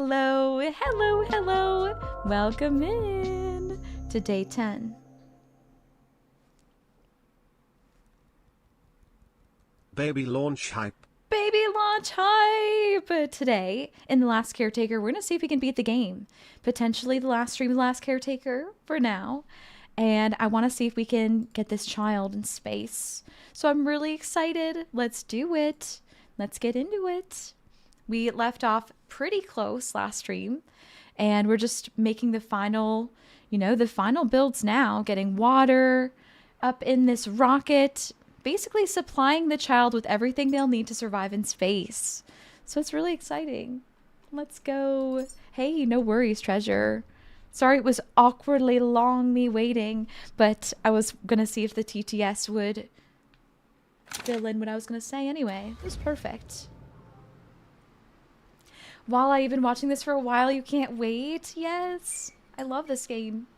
Hello, hello, hello. Welcome in to day 10. Baby launch hype. Baby launch hype! Today, in The Last Caretaker, we're going to see if we can beat the game. Potentially the last stream of The Last Caretaker for now. And I want to see if we can get this child in space. So I'm really excited. Let's do it. Let's get into it. We left off pretty close last stream. And we're just making the final, the final builds now. Getting water up in this rocket. Basically supplying the child with everything they'll need to survive in space. So it's really exciting. Let's go. Hey, no worries, treasure. Sorry it was awkwardly long me waiting, but I was going to see if the TTS would fill in what I was going to say anyway. It was perfect. While I've been watching this for a while, you can't wait? Yes. I love this game.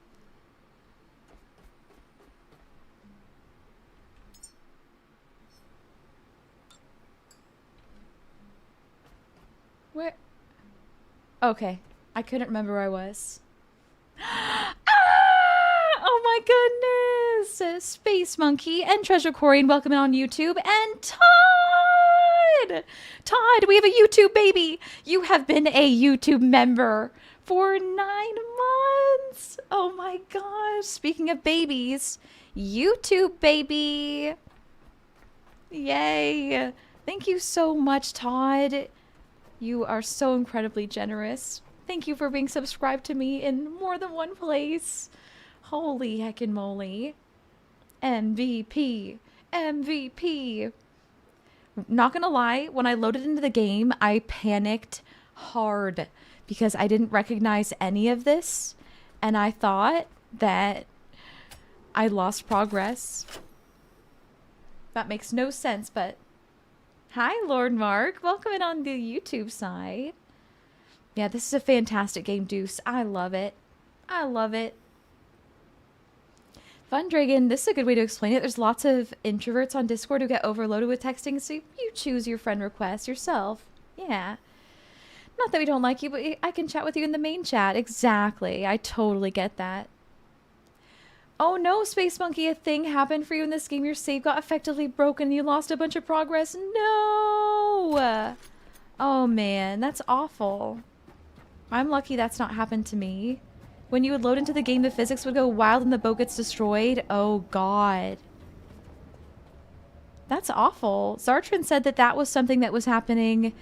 Where? Okay. I couldn't remember where I was. Ah! Oh my goodness! Space Monkey and Treasure Corey, welcome in on YouTube. And Todd! Todd, we have a YouTube baby! You have been a YouTube member for 9 months! Oh my gosh! Speaking of babies, YouTube baby! Yay! Thank you so much, Todd. You are so incredibly generous. Thank you for being subscribed to me in more than one place. Holy heckin' moly. MVP. MVP. Not gonna lie, when I loaded into the game, I panicked hard because I didn't recognize any of this. And I thought that I lost progress. That makes no sense, but... Hi, Lord Mark. Welcome in on the YouTube side. Yeah, this is a fantastic game, Deuce. I love it. I love it. Fun Dragon, this is a good way to explain it. There's lots of introverts on Discord who get overloaded with texting, so you choose your friend request yourself. Yeah. Not that we don't like you, but I can chat with you in the main chat. Exactly. I totally get that. Oh no, Space Monkey, a thing happened for you in this game. Your save got effectively broken and you lost a bunch of progress. No! Oh man, that's awful. I'm lucky that's not happened to me. When you would load into the game, the physics would go wild and the boat gets destroyed. Oh god. That's awful. Zartrin said that that was something that was happening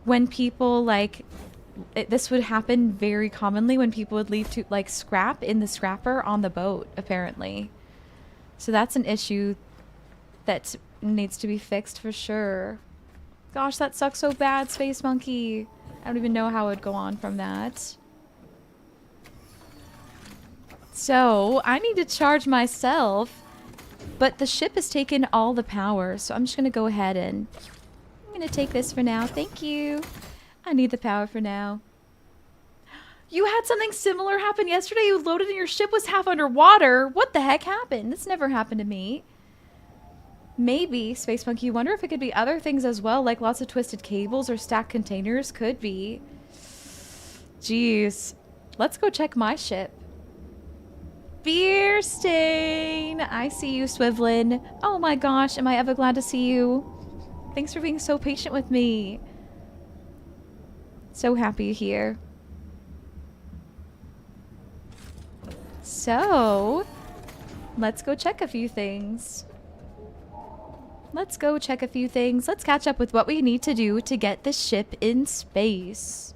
when people, like... this would happen very commonly when people would leave to like scrap in the scrapper on the boat, apparently. So that's an issue that needs to be fixed for sure. Gosh, that sucks so bad, Space Monkey. I don't even know how it would go on from that. So I need to charge myself, but the ship has taken all the power, so I'm just gonna go ahead and I'm gonna take this for now. Thank you. I need the power for now. You had something similar happen yesterday. You loaded and your ship was half underwater. What the heck happened? This never happened to me. Maybe, Space Monkey, you wonder if it could be other things as well, like lots of twisted cables or stacked containers. Could be. Jeez. Let's go check my ship. Beer stain. I see you, Swivlin. Oh my gosh, am I ever glad to see you. Thanks for being so patient with me. So happy you're here. So, let's go check a few things. Let's go check a few things. Let's catch up with what we need to do to get the ship in space.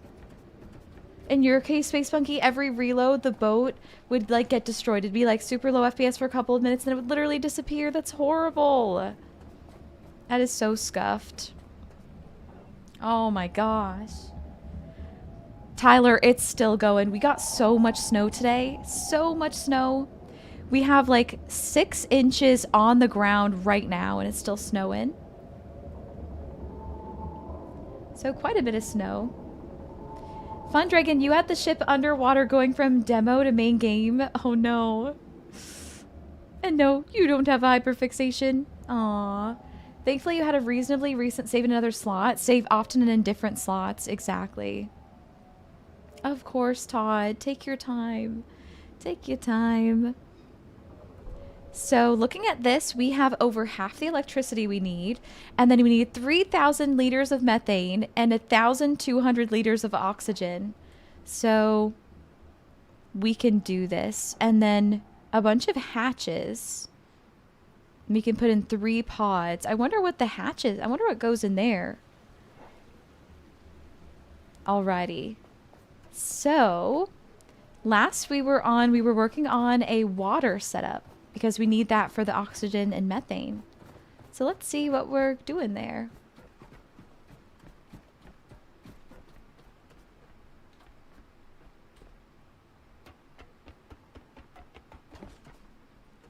In your case, Space Monkey, every reload, the boat would like get destroyed. It'd be like super low FPS for a couple of minutes and then it would literally disappear. That's horrible. That is so scuffed. Oh my gosh. Tyler, it's still going. We got so much snow today. So much snow. We have like 6 inches on the ground right now and it's still snowing. So quite a bit of snow. Fun Dragon, you had the ship underwater going from demo to main game. Oh no. And no, you don't have a hyperfixation. Aww. Thankfully you had a reasonably recent save in another slot. Save often and in different slots. Exactly. Of course, Todd. Take your time. Take your time. So looking at this, we have over half the electricity we need, and then we need 3,000 liters of methane and 1,200 liters of oxygen. So we can do this. And then a bunch of hatches. We can put in 3 pods. I wonder what the hatches, I wonder what goes in there. Alrighty. So last we were working on a water setup because we need that for the oxygen and methane. So let's see what we're doing there.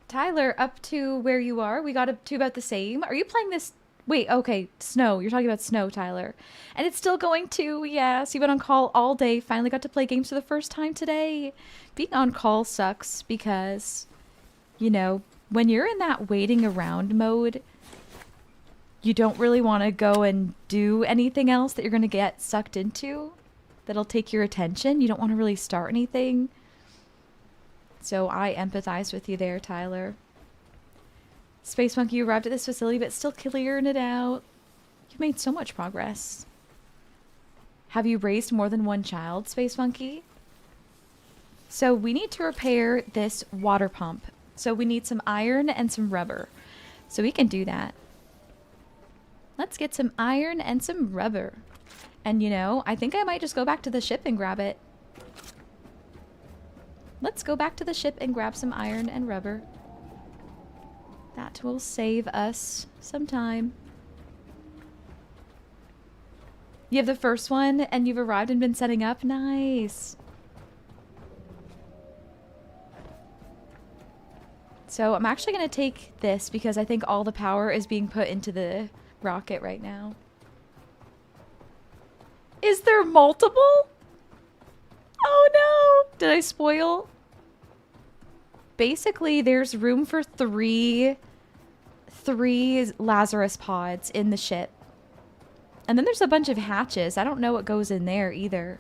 Tyler, up to where you are, we got up to about the same. Are you playing this? Wait, okay, snow. You're talking about snow, Tyler. And it's still going to, yes. You went on call all day. Finally got to play games for the first time today. Being on call sucks because, you know, when you're in that waiting around mode, you don't really want to go and do anything else that you're going to get sucked into that'll take your attention. You don't want to really start anything. So I empathize with you there, Tyler. Space Monkey, you arrived at this facility, but still clearing it out. You've made so much progress. Have you raised more than one child, Space Monkey? So we need to repair this water pump. So we need some iron and some rubber. So we can do that. Let's get some iron and some rubber. And you know, I think I might just go back to the ship and grab it. Let's go back to the ship and grab some iron and rubber. That will save us some time. You have the first one and you've arrived and been setting up? Nice. So I'm actually going to take this because I think all the power is being put into the rocket right now. Is there multiple? Oh no! Did I spoil? Basically, there's room for three Lazarus pods in the ship. And then there's a bunch of hatches. I don't know what goes in there either.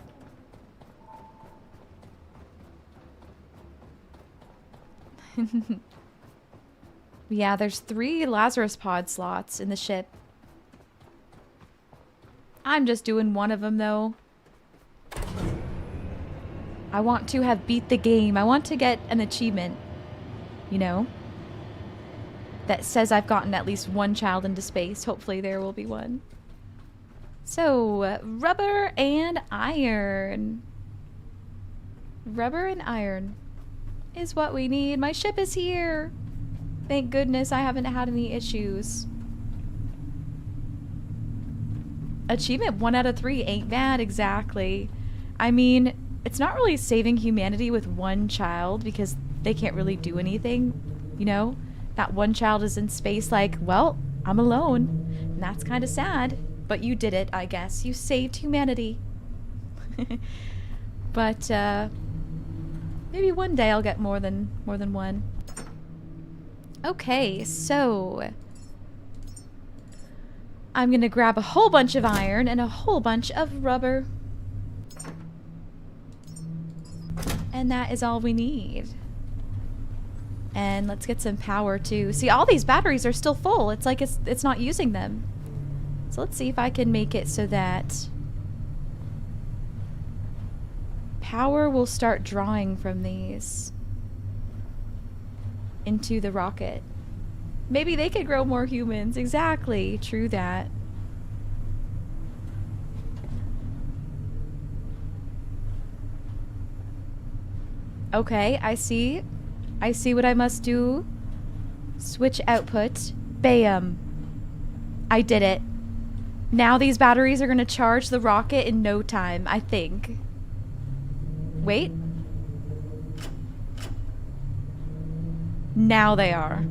Yeah, there's 3 Lazarus pod slots in the ship. I'm just doing one of them though. I want to have beat the game. I want to get an achievement, you know, that says I've gotten at least one child into space. Hopefully there will be one. So, rubber and iron. Rubber and iron is what we need. My ship is here. Thank goodness I haven't had any issues. Achievement 1 out of 3 ain't bad, exactly. I mean, it's not really saving humanity with one child because they can't really do anything, you know? That one child is in space like, well, I'm alone. And that's kind of sad. But you did it, I guess. You saved humanity. But, maybe one day I'll get more than one. Okay, so I'm gonna grab a whole bunch of iron and a whole bunch of rubber. And that is all we need. And let's get some power too. See, all these batteries are still full. It's like it's not using them. So let's see if I can make it so that power will start drawing from these into the rocket. Maybe they could grow more humans. Exactly. True that. Okay, I see. I see what I must do. Switch output. Bam. I did it. Now these batteries are going to charge the rocket in no time, I think. Wait. Now they are.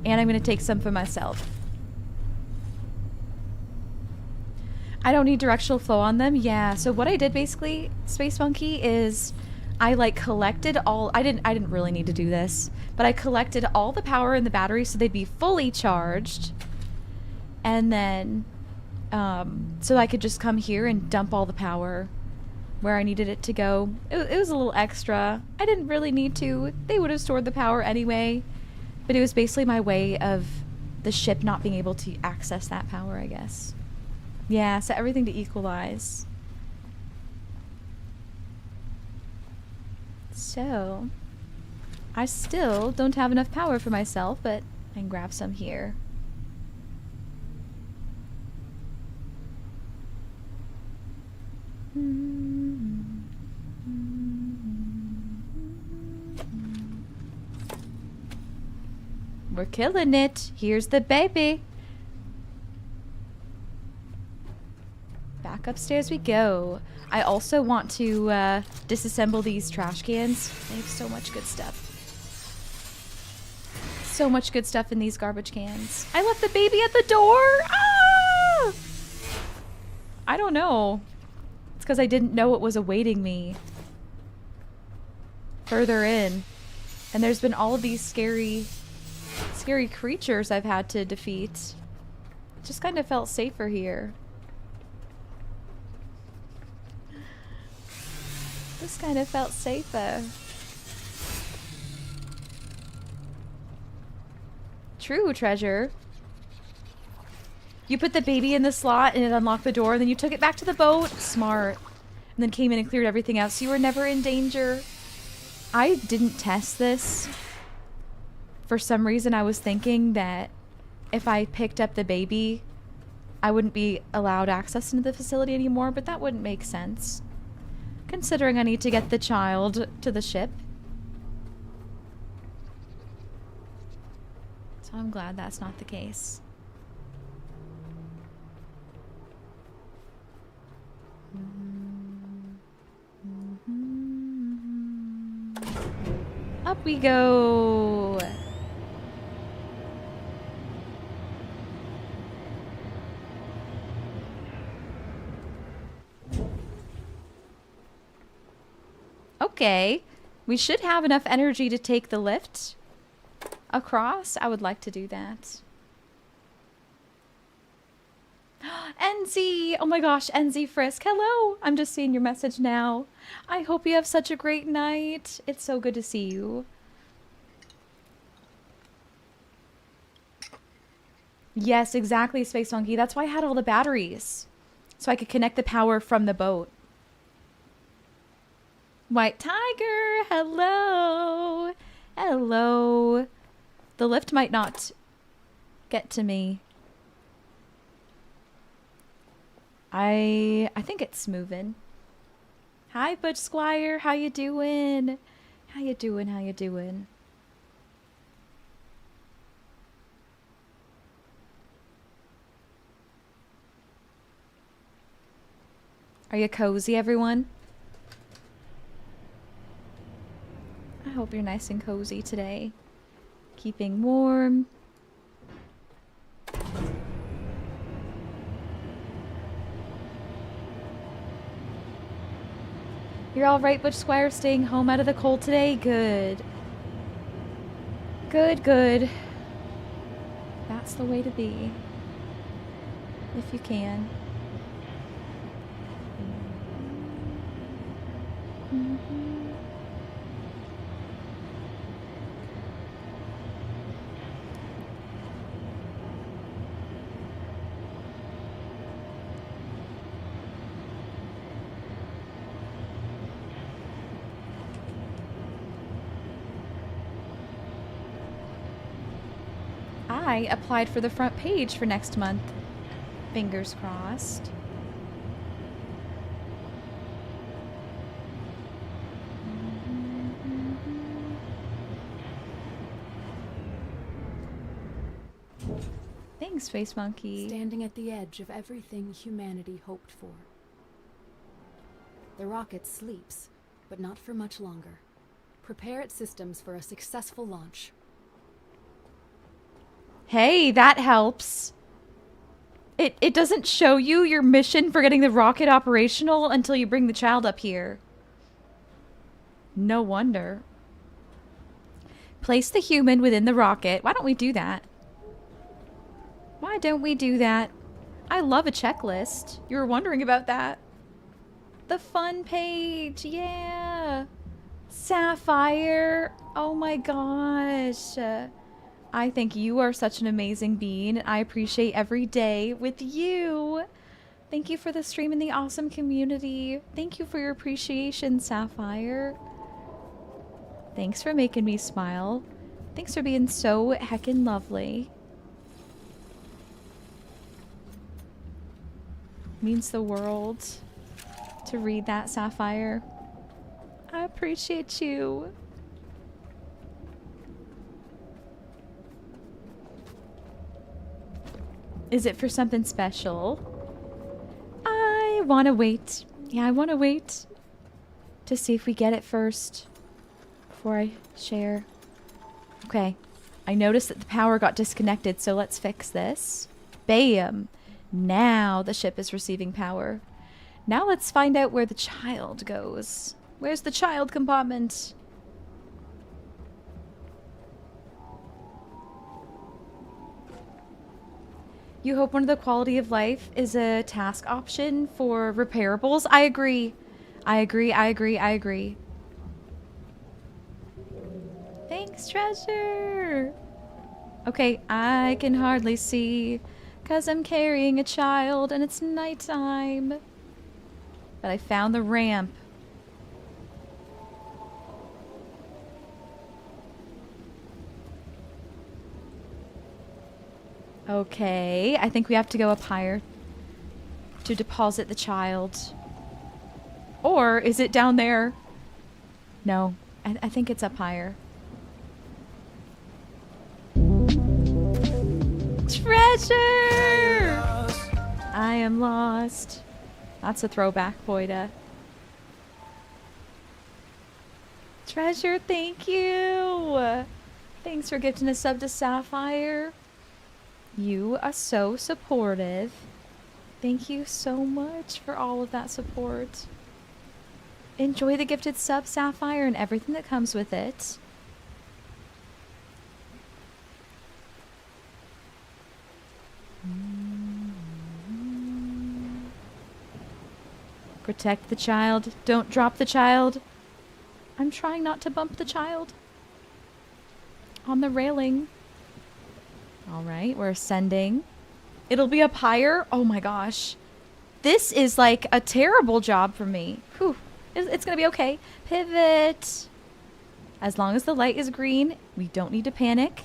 And I'm going to take some for myself. I don't need directional flow on them. Yeah, so what I did basically, Space Monkey, is I like collected all, I didn't really need to do this, but I collected all the power in the battery so they'd be fully charged. And then, so I could just come here and dump all the power where I needed it to go. It was a little extra. I didn't really need to. They would have stored the power anyway. But it was basically my way of the ship not being able to access that power, I guess. Yeah, set everything to equalize. So, I still don't have enough power for myself, but I can grab some here. We're killing it. Here's the baby. Back upstairs we go. I also want to disassemble these trash cans. They have so much good stuff. So much good stuff in these garbage cans. I left the baby at the door. Ah! I don't know. It's because I didn't know it was awaiting me further in. And there's been all of these scary creatures I've had to defeat. Just kind of felt safer here. Just kind of felt safer. True, treasure. You put the baby in the slot and it unlocked the door, and then you took it back to the boat. Smart. And then came in and cleared everything out, so you were never in danger. I didn't test this. For some reason, I was thinking that if I picked up the baby, I wouldn't be allowed access into the facility anymore, but that wouldn't make sense, considering I need to get the child to the ship. So I'm glad that's not the case. Up we go. Okay. We should have enough energy to take the lift across. I would like to do that. NZ! Oh my gosh, NZ Frisk. Hello! I'm just seeing your message now. I hope you have such a great night. It's so good to see you. Yes, exactly, Space Monkey. That's why I had all the batteries. So I could connect the power from the boat. White Tiger! Hello! Hello! The lift might not get to me. I think it's moving. Hi, Butch Squire. How you doing? How you doing? How you doing? Are you cozy, everyone? I hope you're nice and cozy today. Keeping warm. You're all right, Butch Squire, staying home out of the cold today? Good. Good, good. That's the way to be. If you can. I applied for the front page for next month. Fingers crossed. Thanks, Space Monkey. Standing at the edge of everything humanity hoped for. The rocket sleeps, but not for much longer. Prepare its systems for a successful launch. Hey, that helps. It doesn't show you your mission for getting the rocket operational until you bring the child up here. No wonder. Place the human within the rocket. Why don't we do that? Why don't we do that? I love a checklist. You were wondering about that. The fun page. Yeah. Sapphire. Oh my gosh. I think you are such an amazing being. I appreciate every day with you. Thank you for the stream and the awesome community. Thank you for your appreciation, Sapphire. Thanks for making me smile. Thanks for being so heckin' lovely. Means the world to read that, Sapphire. I appreciate you. Is it for something special? I want to wait. Yeah, I want to wait to see if we get it first before I share. Okay. I noticed that the power got disconnected, so let's fix this. Bam! Now the ship is receiving power. Now let's find out where the child goes. Where's the child compartment? You hope one of the quality of life is a task option for repairables? I agree. I agree, I agree, I agree. Thanks, treasure. Okay, I can hardly see, 'cause I'm carrying a child and it's nighttime. But I found the ramp. Okay, I think we have to go up higher to deposit the child. Or is it down there? No, I think it's up higher. Treasure! I am lost. That's a throwback, Boyda. Treasure, thank you! Thanks for gifting a sub to Sapphire. You are so supportive. Thank you so much for all of that support. Enjoy the gifted sub, Sapphire, and everything that comes with it. Protect the child. Don't drop the child. I'm trying not to bump the child on the railing. Alright, we're ascending. It'll be up higher. Oh my gosh. This is like a terrible job for me. Whew. It's gonna be okay. Pivot. As long as the light is green, we don't need to panic.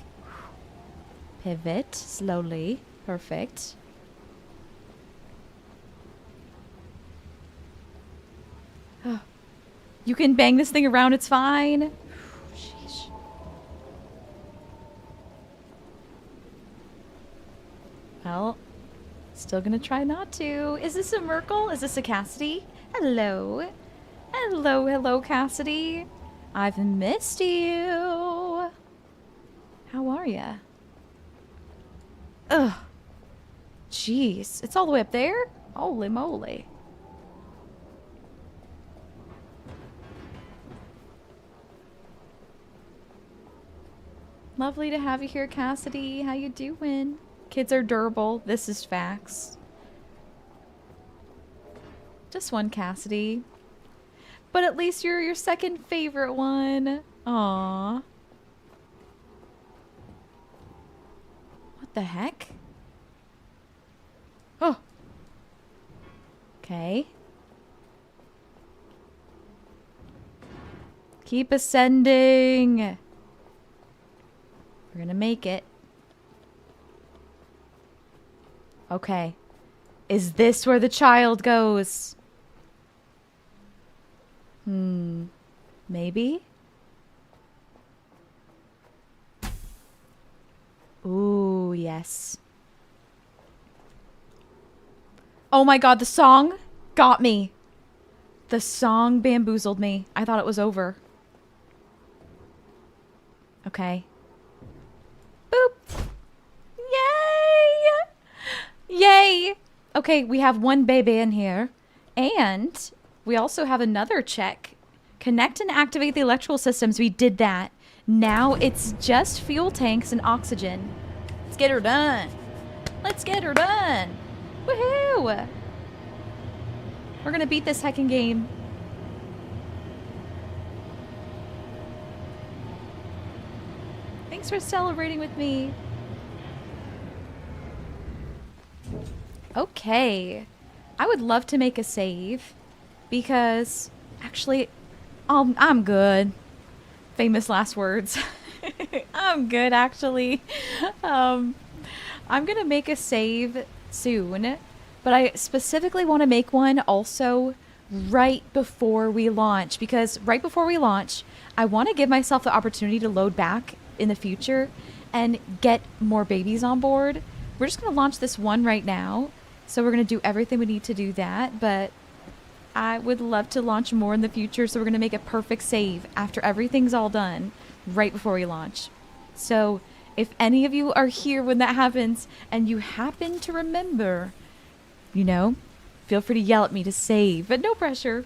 Pivot slowly. Perfect. Oh. You can bang this thing around, it's fine. Sheesh. Well, still gonna try not to. Is this a Merkel? Is this a Cassidy? Hello. Hello, hello, Cassidy. I've missed you. How are ya? Ugh. Jeez. It's all the way up there? Holy moly. Lovely to have you here, Cassidy. How you doing? Kids are durable. This is facts. Just one Cassidy. But at least you're your second favorite one. Aww. What the heck? Oh. Okay. Keep ascending. We're gonna make it. Okay. Is this where the child goes? Maybe? Ooh, yes. Oh my god, the song got me. The song bamboozled me. I thought it was over. Okay. Boop. Yay! Yay! Okay, we have one baby in here. And we also have another check. Connect and activate the electrical systems. We did that. Now it's just fuel tanks and oxygen. Let's get her done. Let's get her done. Woohoo! We're gonna beat this heckin' game. Thanks for celebrating with me. Okay. I would love to make a save because actually I'm good. Famous last words. I'm good actually. I'm gonna make a save soon, but I specifically want to make one also right before we launch, because right before we launch I want to give myself the opportunity to load back in the future and get more babies on board. We're just going to launch this one right now, so we're going to do everything we need to do that, but I would love to launch more in the future, so we're going to make a perfect save after everything's all done right before we launch. So if any of you are here when that happens and you happen to remember, you know, feel free to yell at me to save, but no pressure.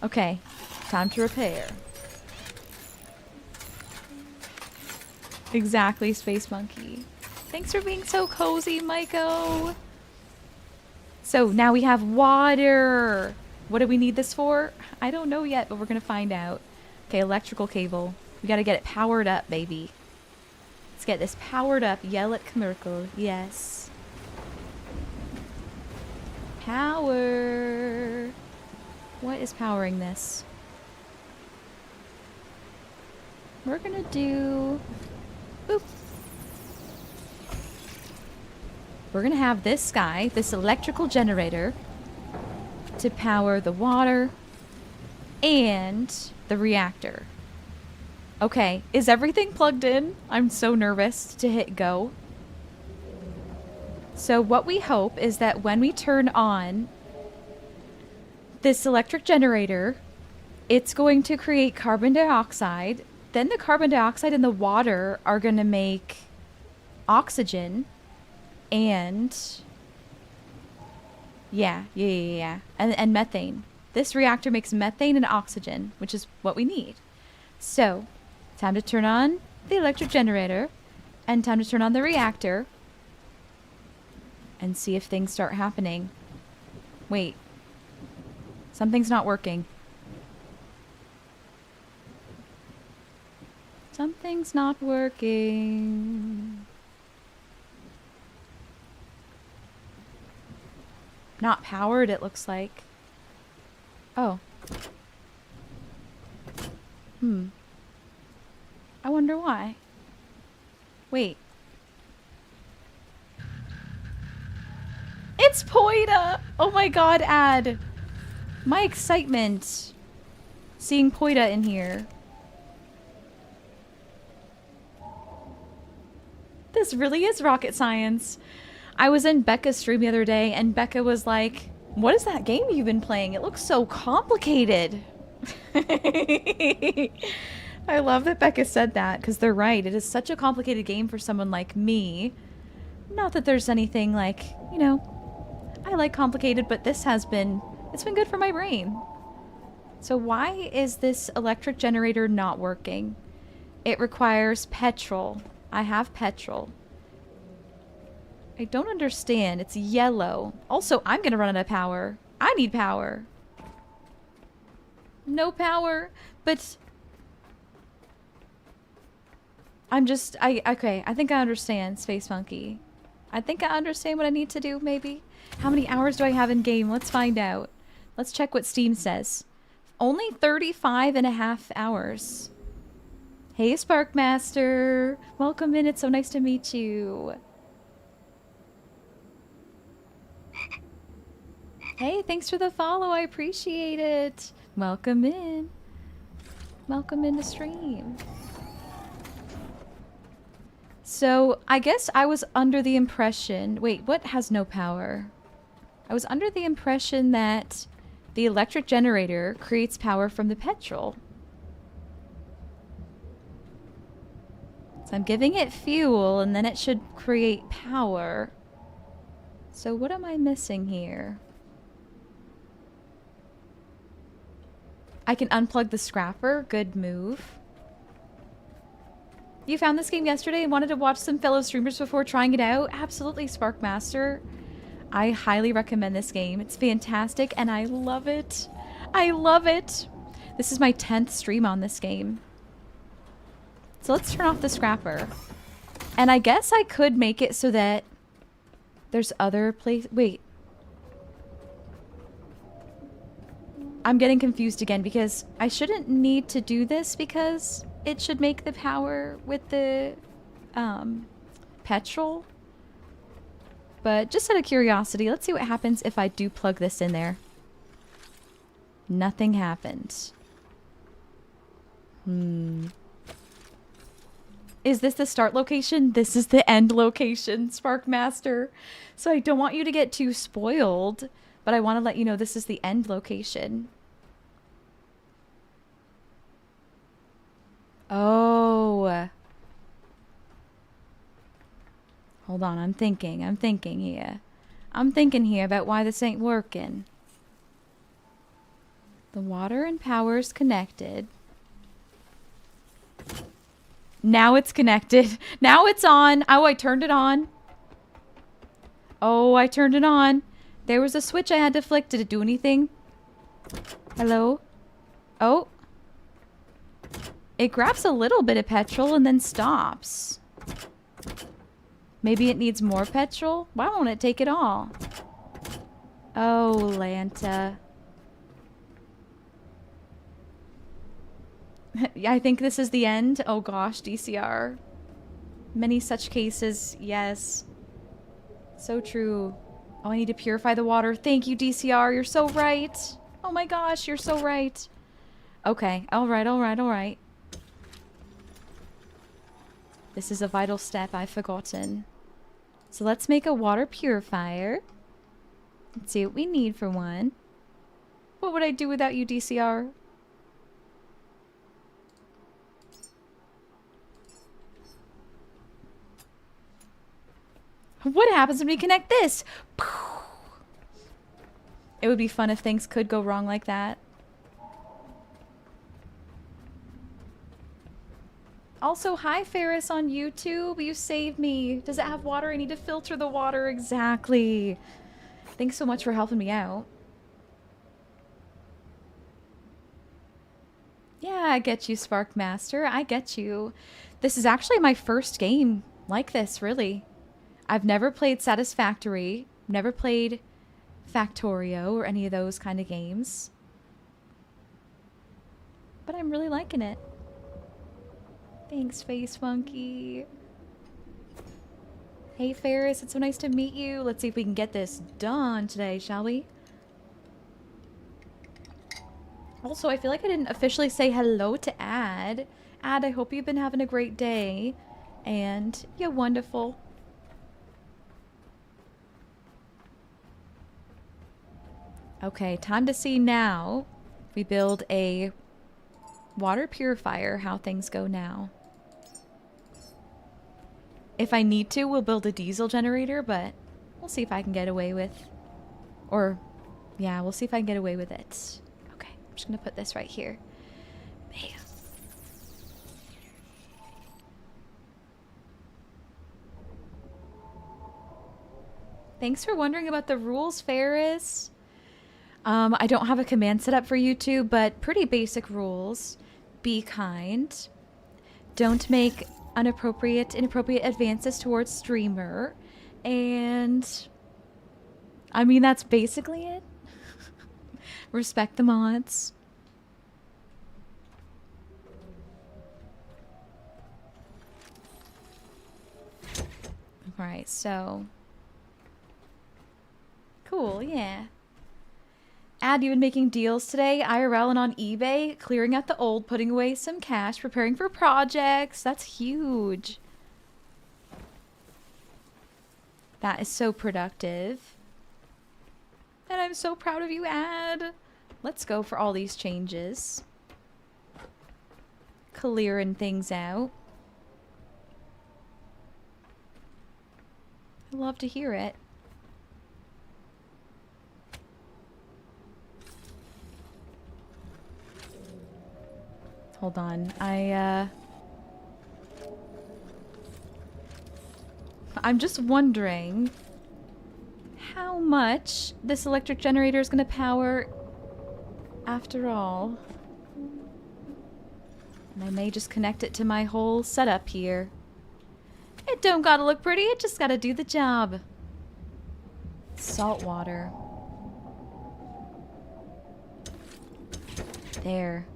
Okay, time to repair. Exactly, Space Monkey. Thanks for being so cozy, Maiko. So now we have water. What do we need this for? I don't know yet, but we're going to find out. Okay, electrical cable. We got to get it powered up, baby. Let's get this powered up. Yell at Commercial. Yes. Power. What is powering this? We're going to do... Boop. We're going to have this guy, this electrical generator, to power the water and the reactor. Okay, is everything plugged in? I'm so nervous to hit go. So what we hope is that when we turn on this electric generator, it's going to create carbon dioxide. Then the carbon dioxide and the water are going to make oxygen and and methane. This reactor makes methane and oxygen, which is what we need. So, time to turn on the electric generator and time to turn on the reactor and see if things start happening. Wait. Something's not working. Something's not working. Not powered, it looks like. Oh. I wonder why. Wait. It's Poida! Oh my god, Ad. My excitement. Seeing Poida in here. This really is rocket science. I was in Becca's stream the other day, and Becca was like, what is that game you've been playing? It looks so complicated. I love that Becca said that, because they're right. It is such a complicated game for someone like me. Not that there's anything like, you know, I like complicated, but this has been, it's been good for my brain. So why is this electric generator not working? It requires petrol. I have petrol. I don't understand. It's yellow. Also, I'm gonna run out of power. I need power. No power, but okay, I think I understand, Space Monkey. I think I understand what I need to do, maybe. How many hours do I have in game? Let's find out. Let's check what Steam says. Only 35.5 hours. Hey, Sparkmaster. Welcome in. It's so nice to meet you. Hey, thanks for the follow. I appreciate it. Welcome in. Welcome in the stream. So, I guess I was under the impression... Wait, what has no power? I was under the impression that the electric generator creates power from the petrol. So I'm giving it fuel, and then it should create power. So what am I missing here? I can unplug the scrapper. Good move. You found this game yesterday and wanted to watch some fellow streamers before trying it out? Absolutely, Sparkmaster. I highly recommend this game. It's fantastic and I love it. I love it. This is my 10th stream on this game. So let's turn off the scrapper. And I guess I could make it so that there's other place. Wait. I'm getting confused again because I shouldn't need to do this because it should make the power with the petrol. But just out of curiosity, let's see what happens if I do plug this in there. Nothing happened. Is this the start location? This is the end location, Sparkmaster. So I don't want you to get too spoiled, but I want to let you know this is the end location. Oh. Hold on, I'm thinking here. I'm thinking here about why this ain't working. The water and power's connected. Now it's connected. Now it's on. Oh, I turned it on. Oh, I turned it on. There was a switch I had to flick. Did it do anything? Hello? Oh. It grabs a little bit of petrol and then stops. Maybe it needs more petrol? Why won't it take it all? Oh, Lanta. I think this is the end. Oh gosh, DCR. Many such cases, yes. So true. Oh, I need to purify the water. Thank you, DCR. You're so right. Oh my gosh, you're so right. Okay, alright, alright, alright. This is a vital step I've forgotten. So let's make a water purifier. Let's see what we need for one. What would I do without you, DCR? What happens when we connect this? It would be fun if things could go wrong like that. Also, hi Ferris on YouTube. You saved me. Does it have water? I need to filter the water. Exactly. Thanks so much for helping me out. Yeah, I get you, Sparkmaster. I get you. This is actually my first game like this, really. I've never played Satisfactory, never played Factorio or any of those kind of games. But I'm really liking it. Thanks, Face Monkey. Hey, Ferris, it's so nice to meet you. Let's see if we can get this done today, shall we? Also, I feel like I didn't officially say hello to Ad. Ad, I hope you've been having a great day. And you're wonderful. Okay, time to see now. We build a water purifier, how things go now. If I need to, we'll build a diesel generator, but we'll see if I can get away with... Or, yeah, we'll see if I can get away with it. Okay, I'm just gonna put this right here. Bam. Thanks for wondering about the rules, Ferris. I don't have a command set up for YouTube, but pretty basic rules. Be kind. Don't make inappropriate advances towards streamer. And I mean, that's basically it. Respect the mods. Alright, so cool, yeah. Ad, you've been making deals today, IRL and on eBay, clearing out the old, putting away some cash, preparing for projects. That's huge. That is so productive. And I'm so proud of you, Ad. Let's go for all these changes. Clearing things out. I love to hear it. Hold on, I'm just wondering how much this electric generator is gonna power after all. And I may just connect it to my whole setup here. It don't gotta look pretty, it just gotta do the job. Salt water. There.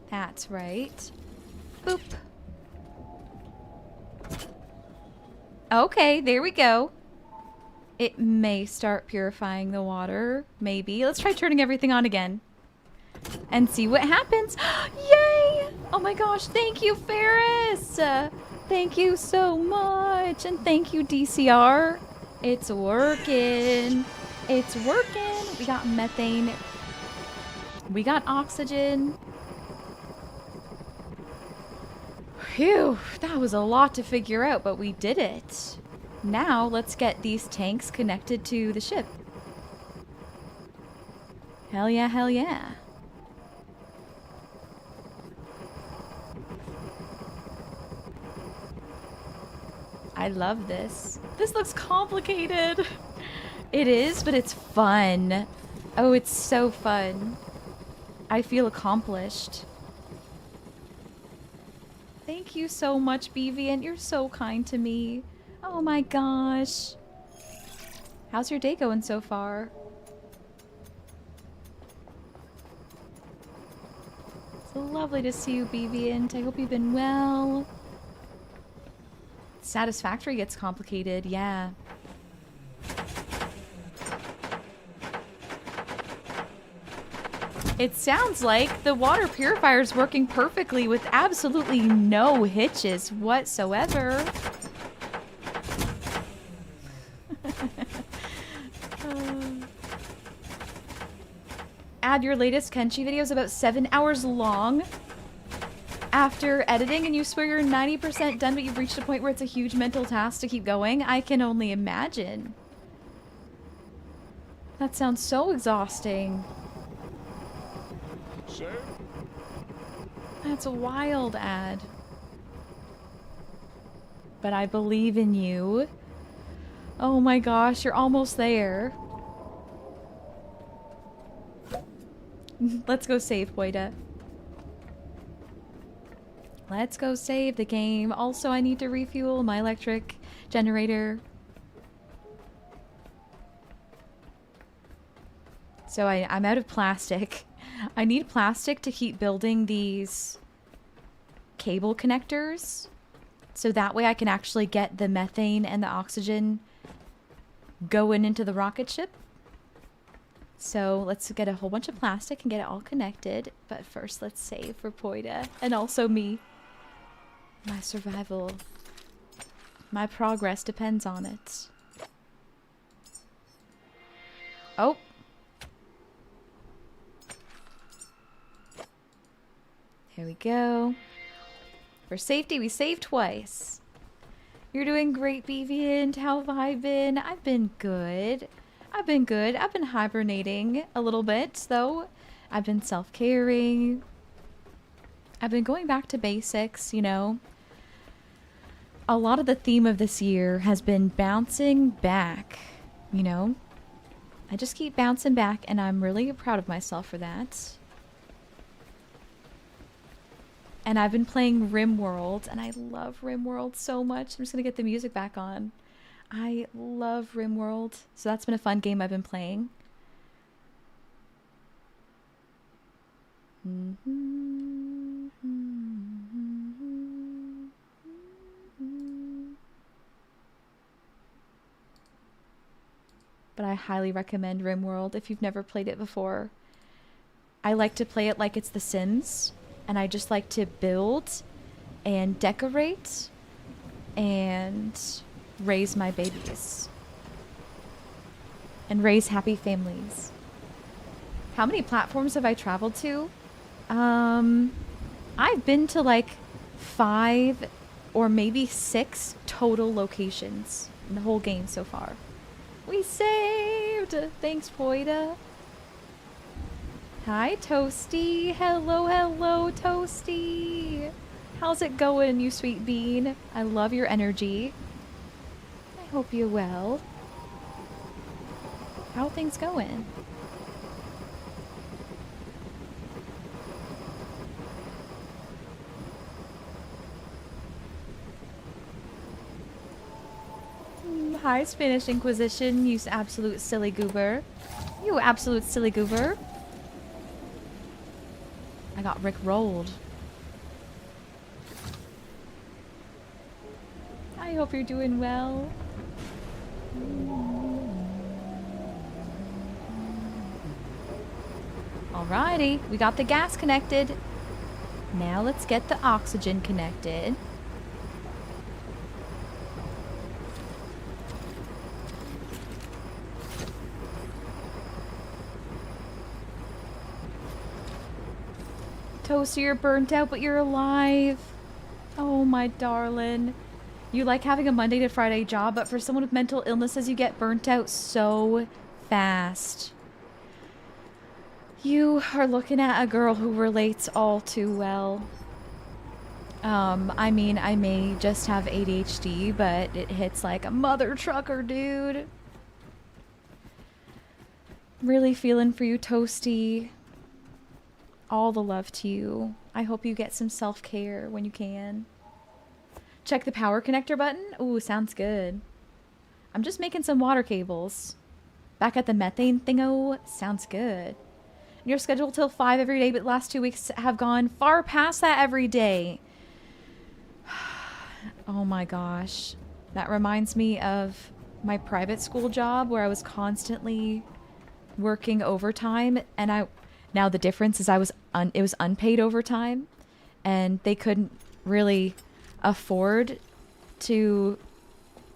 That's right. Boop. Okay, there we go. It may start purifying the water. Maybe. Let's try turning everything on again. And see what happens. Yay! Oh my gosh, thank you, Ferris! Thank you so much. And thank you, DCR. It's working. It's working. We got methane. We got oxygen. Phew, that was a lot to figure out, but we did it. Now, let's get these tanks connected to the ship. Hell yeah, hell yeah. I love this. This looks complicated. It is, but it's fun. Oh, it's so fun. I feel accomplished. Thank you so much, Bevian. You're so kind to me. Oh my gosh. How's your day going so far? It's lovely to see you, Bevian. I hope you've been well. Satisfactory gets complicated, yeah. It sounds like the water purifier is working perfectly with absolutely no hitches whatsoever. Add your latest Kenshi videos about 7 hours long after editing, and you swear you're 90% done, but you've reached a point where it's a huge mental task to keep going. I can only imagine. That sounds so exhausting. Sir? That's a wild ad. But I believe in you. Oh my gosh, you're almost there. Let's go save, Poida. Let's go save the game. Also, I need to refuel my electric generator. So I'm out of plastic. I need plastic to keep building these cable connectors. So that way I can actually get the methane and the oxygen going into the rocket ship. So let's get a whole bunch of plastic and get it all connected. But first, let's save for Poida. And also me. My survival. My progress depends on it. Oh. Here we go. For safety, we saved twice. You're doing great, Bevian. How have I been? I've been good. I've been good. I've been hibernating a little bit, though. I've been self-caring. I've been going back to basics, you know. A lot of the theme of this year has been bouncing back, you know. I just keep bouncing back, and I'm really proud of myself for that. And I've been playing RimWorld, and I love RimWorld so much. I'm just going to get the music back on. I love RimWorld, so that's been a fun game I've been playing. But I highly recommend RimWorld if you've never played it before. I like to play it like it's The Sims, and I just like to build and decorate and raise my babies and raise happy families. How many platforms have I traveled to? I've been to like 5 or maybe 6 total locations in the whole game so far. We saved! Thanks, Poida. Hi, Toasty. Hello, hello, Toasty. How's it going, you sweet bean? I love your energy. Hope you're well. How are things going? Hi, Spanish Inquisition, you absolute silly goober. You absolute silly goober. I got Rick rolled. I hope you're doing well. Alrighty, we got the gas connected. Now let's get the oxygen connected. Toaster, you're burnt out, but you're alive. Oh, my darling. You like having a Monday to Friday job, but for someone with mental illnesses, you get burnt out so fast. You are looking at a girl who relates all too well. I mean, I may just have ADHD, but it hits like a mother trucker, dude. Really feeling for you, Toasty. All the love to you. I hope you get some self-care when you can. Check the power connector button. Ooh, sounds good. I'm just making some water cables. Back at the methane thingo. Sounds good. You're scheduled till 5 every day, but last 2 weeks have gone far past that every day. Oh my gosh. That reminds me of my private school job where I was constantly working overtime, and now the difference is it was unpaid overtime, and they couldn't really afford to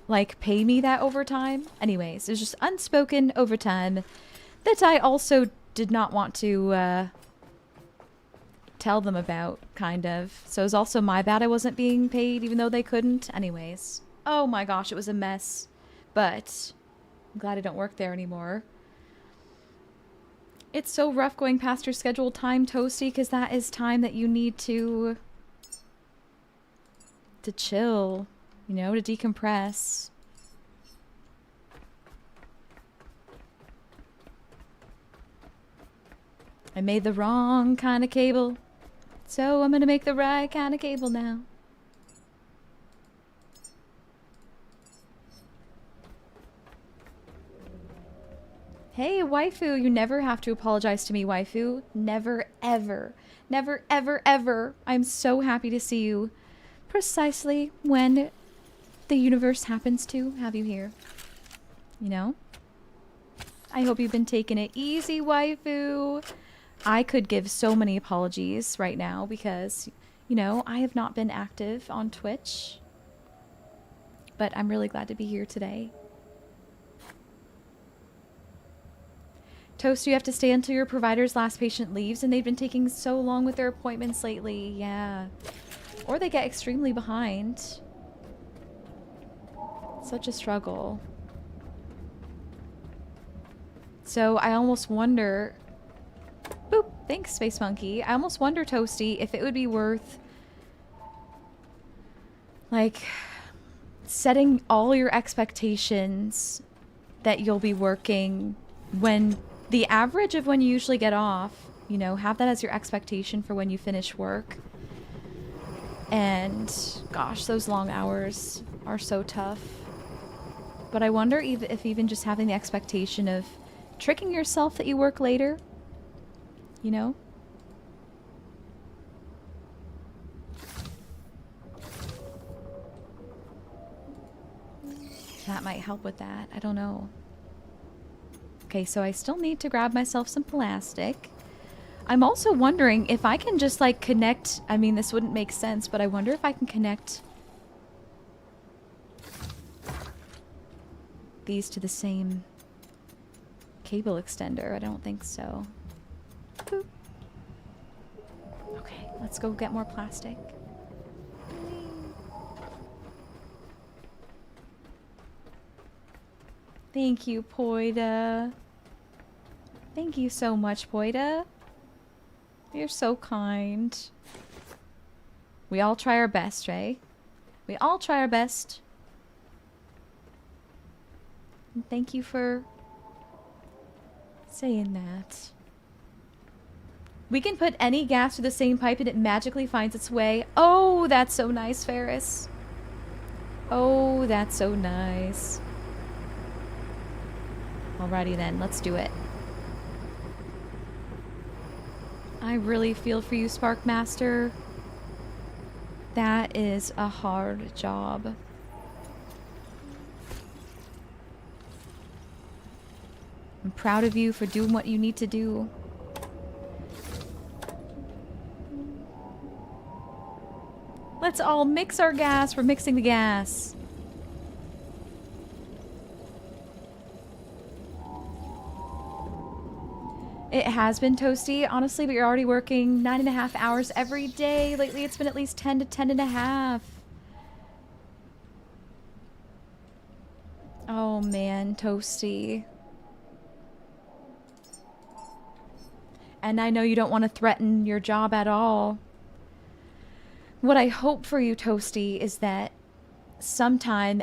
like pay me that overtime. Anyways, it was just unspoken overtime that I also did not want to tell them about, kind of. So it was also my bad I wasn't being paid even though they couldn't. Anyways. Oh my gosh, it was a mess. But I'm glad I don't work there anymore. It's so rough going past your scheduled time, Toasty, because that is time that you need to chill, you know, to decompress. I made the wrong kind of cable, so I'm gonna make the right kind of cable now. Hey, waifu, you never have to apologize to me, waifu. Never, ever. Never, ever, ever. I'm so happy to see you precisely when the universe happens to have you here. You know? I hope you've been taking it easy, waifu. I could give so many apologies right now because, you know, I have not been active on Twitch. But I'm really glad to be here today. Toast, you have to stay until your provider's last patient leaves, and they've been taking so long with their appointments lately. Yeah. Or they get extremely behind. Such a struggle. So I almost wonder... Boop! Thanks, Space Monkey. I almost wonder, Toasty, if it would be worth... like... setting all your expectations that you'll be working when... the average of when you usually get off, you know, have that as your expectation for when you finish work. And gosh, those long hours are so tough. But I wonder if even just having the expectation of tricking yourself that you work later, you know? That might help with that. I don't know. Okay, so I still need to grab myself some plastic. I'm also wondering if I can just, like, connect... I mean, this wouldn't make sense, but I wonder if I can connect these to the same cable extender. I don't think so. Boop. Okay, let's go get more plastic. Thank you, Poida. Thank you so much, Poida. You're so kind. We all try our best, right? We all try our best. And thank you for saying that. We can put any gas through the same pipe and it magically finds its way. Oh, that's so nice, Ferris. Oh, that's so nice. Alrighty then, let's do it. I really feel for you, Sparkmaster. That is a hard job. I'm proud of you for doing what you need to do. Let's all mix our gas. We're mixing the gas. It has been toasty, honestly, but you're already working 9.5 hours every day. Lately, it's been at least 10 to 10.5. Oh man, toasty. And I know you don't want to threaten your job at all. What I hope for you, Toasty, is that sometime,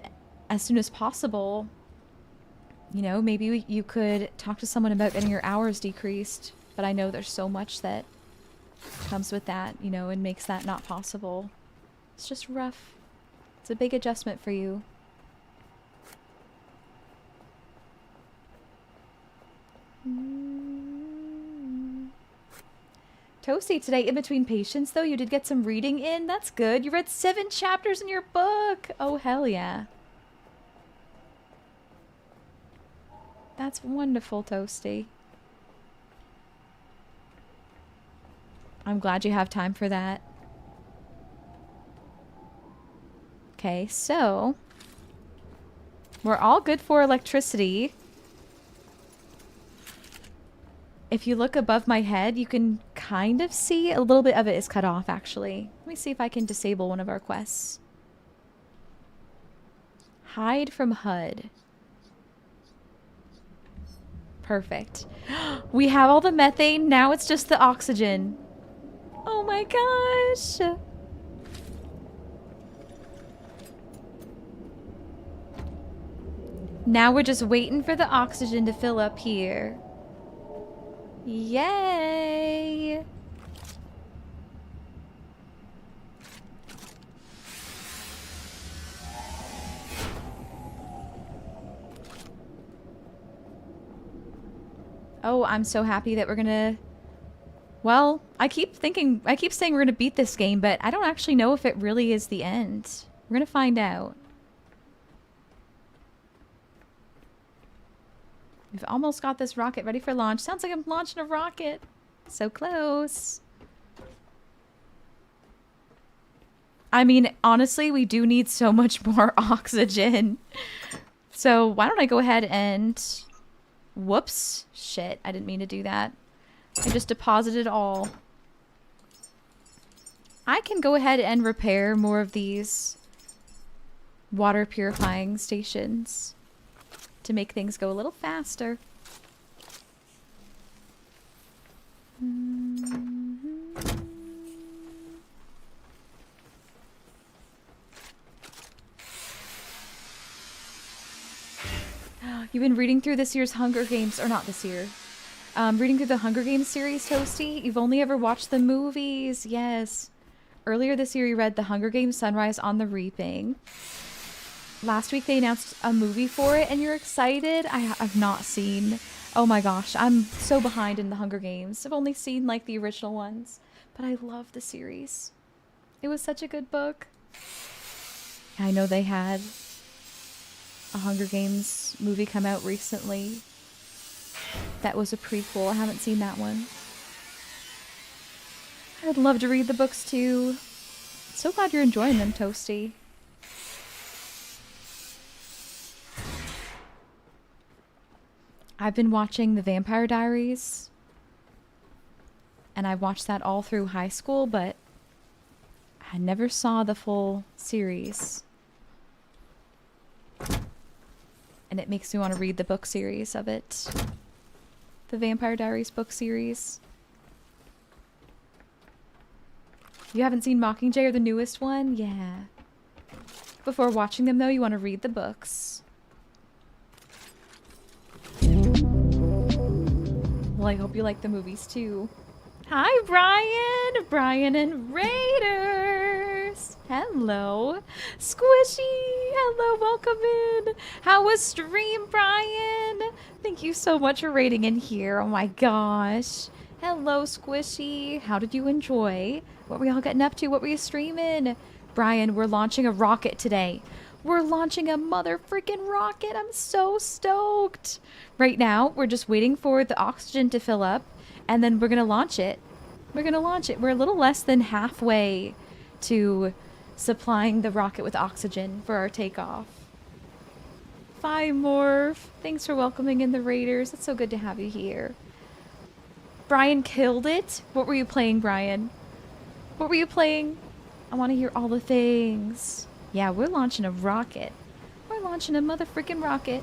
as soon as possible, you know, maybe you could talk to someone about getting your hours decreased. But I know there's so much that comes with that, you know, and makes that not possible. It's just rough. It's a big adjustment for you. Toasty, today in between patients, though, you did get some reading in. That's good. You read 7 chapters in your book. Oh, hell yeah. That's wonderful, Toasty. I'm glad you have time for that. Okay, so we're all good for electricity. If you look above my head, you can kind of see a little bit of it is cut off, actually. Let me see if I can disable one of our quests. Hide from HUD. Perfect. We have all the methane. Now it's just the oxygen. Oh my gosh. Now we're just waiting for the oxygen to fill up here. Yay! Oh, I'm so happy that we're gonna... Well, I keep saying we're gonna beat this game, but I don't actually know if it really is the end. We're gonna find out. We've almost got this rocket ready for launch. Sounds like I'm launching a rocket. So close. I mean, honestly, we do need so much more oxygen. So why don't I go ahead and... Whoops. Shit, I didn't mean to do that. I just deposited it all. I can go ahead and repair more of these water purifying stations to make things go a little faster. You've been reading through this year's Hunger Games, or not this year. Reading through the Hunger Games series, Toasty. You've only ever watched the movies. Yes. Earlier this year, you read The Hunger Games Sunrise on the Reaping. Last week, they announced a movie for it, and you're excited? I've not seen. Oh my gosh, I'm so behind in the Hunger Games. I've only seen, like, the original ones. But I love the series. It was such a good book. I know they had a Hunger Games movie come out recently. That was a prequel. I haven't seen that one. I'd love to read the books too. So glad you're enjoying them, Toasty. I've been watching The Vampire Diaries. And I watched that all through high school, but I never saw the full series. And it makes me want to read the book series of it. The Vampire Diaries book series. You haven't seen Mockingjay or the newest one? Yeah. Before watching them, though, you want to read the books. Well, I hope you like the movies too. Hi, Brian! Brian and Raiders! Hello. Squishy! Hello, welcome in! How was stream, Brian? Thank you so much for raiding in here. Oh my gosh. Hello, Squishy. How did you enjoy? What were y'all getting up to? What were you streaming? Brian, we're launching a rocket today. We're launching a mother freaking rocket. I'm so stoked. Right now, we're just waiting for the oxygen to fill up, and then we're going to launch it. We're going to launch it. We're a little less than halfway to supplying the rocket with oxygen for our takeoff. Bye, Morph. Thanks for welcoming in the Raiders. It's so good to have you here. Brian killed it. What were you playing, Brian? What were you playing? I want to hear all the things. Yeah, we're launching a rocket. We're launching a mother freaking rocket.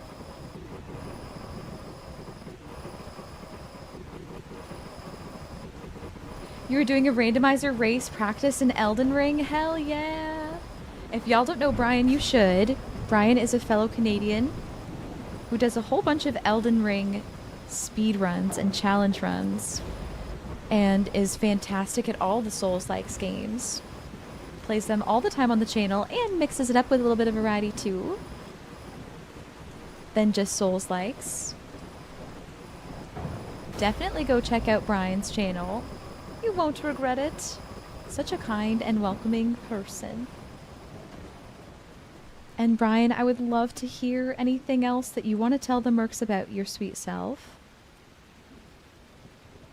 You were doing a randomizer race practice in Elden Ring? Hell yeah. If y'all don't know Brian, you should. Brian is a fellow Canadian who does a whole bunch of Elden Ring speed runs and challenge runs and is fantastic at all the Souls-likes games. Plays them all the time on the channel and mixes it up with a little bit of variety too than just Souls-likes. Definitely go check out Brian's channel. You won't regret it. Such a kind and welcoming person. And Brian, I would love to hear anything else that you want to tell the Mercs about your sweet self.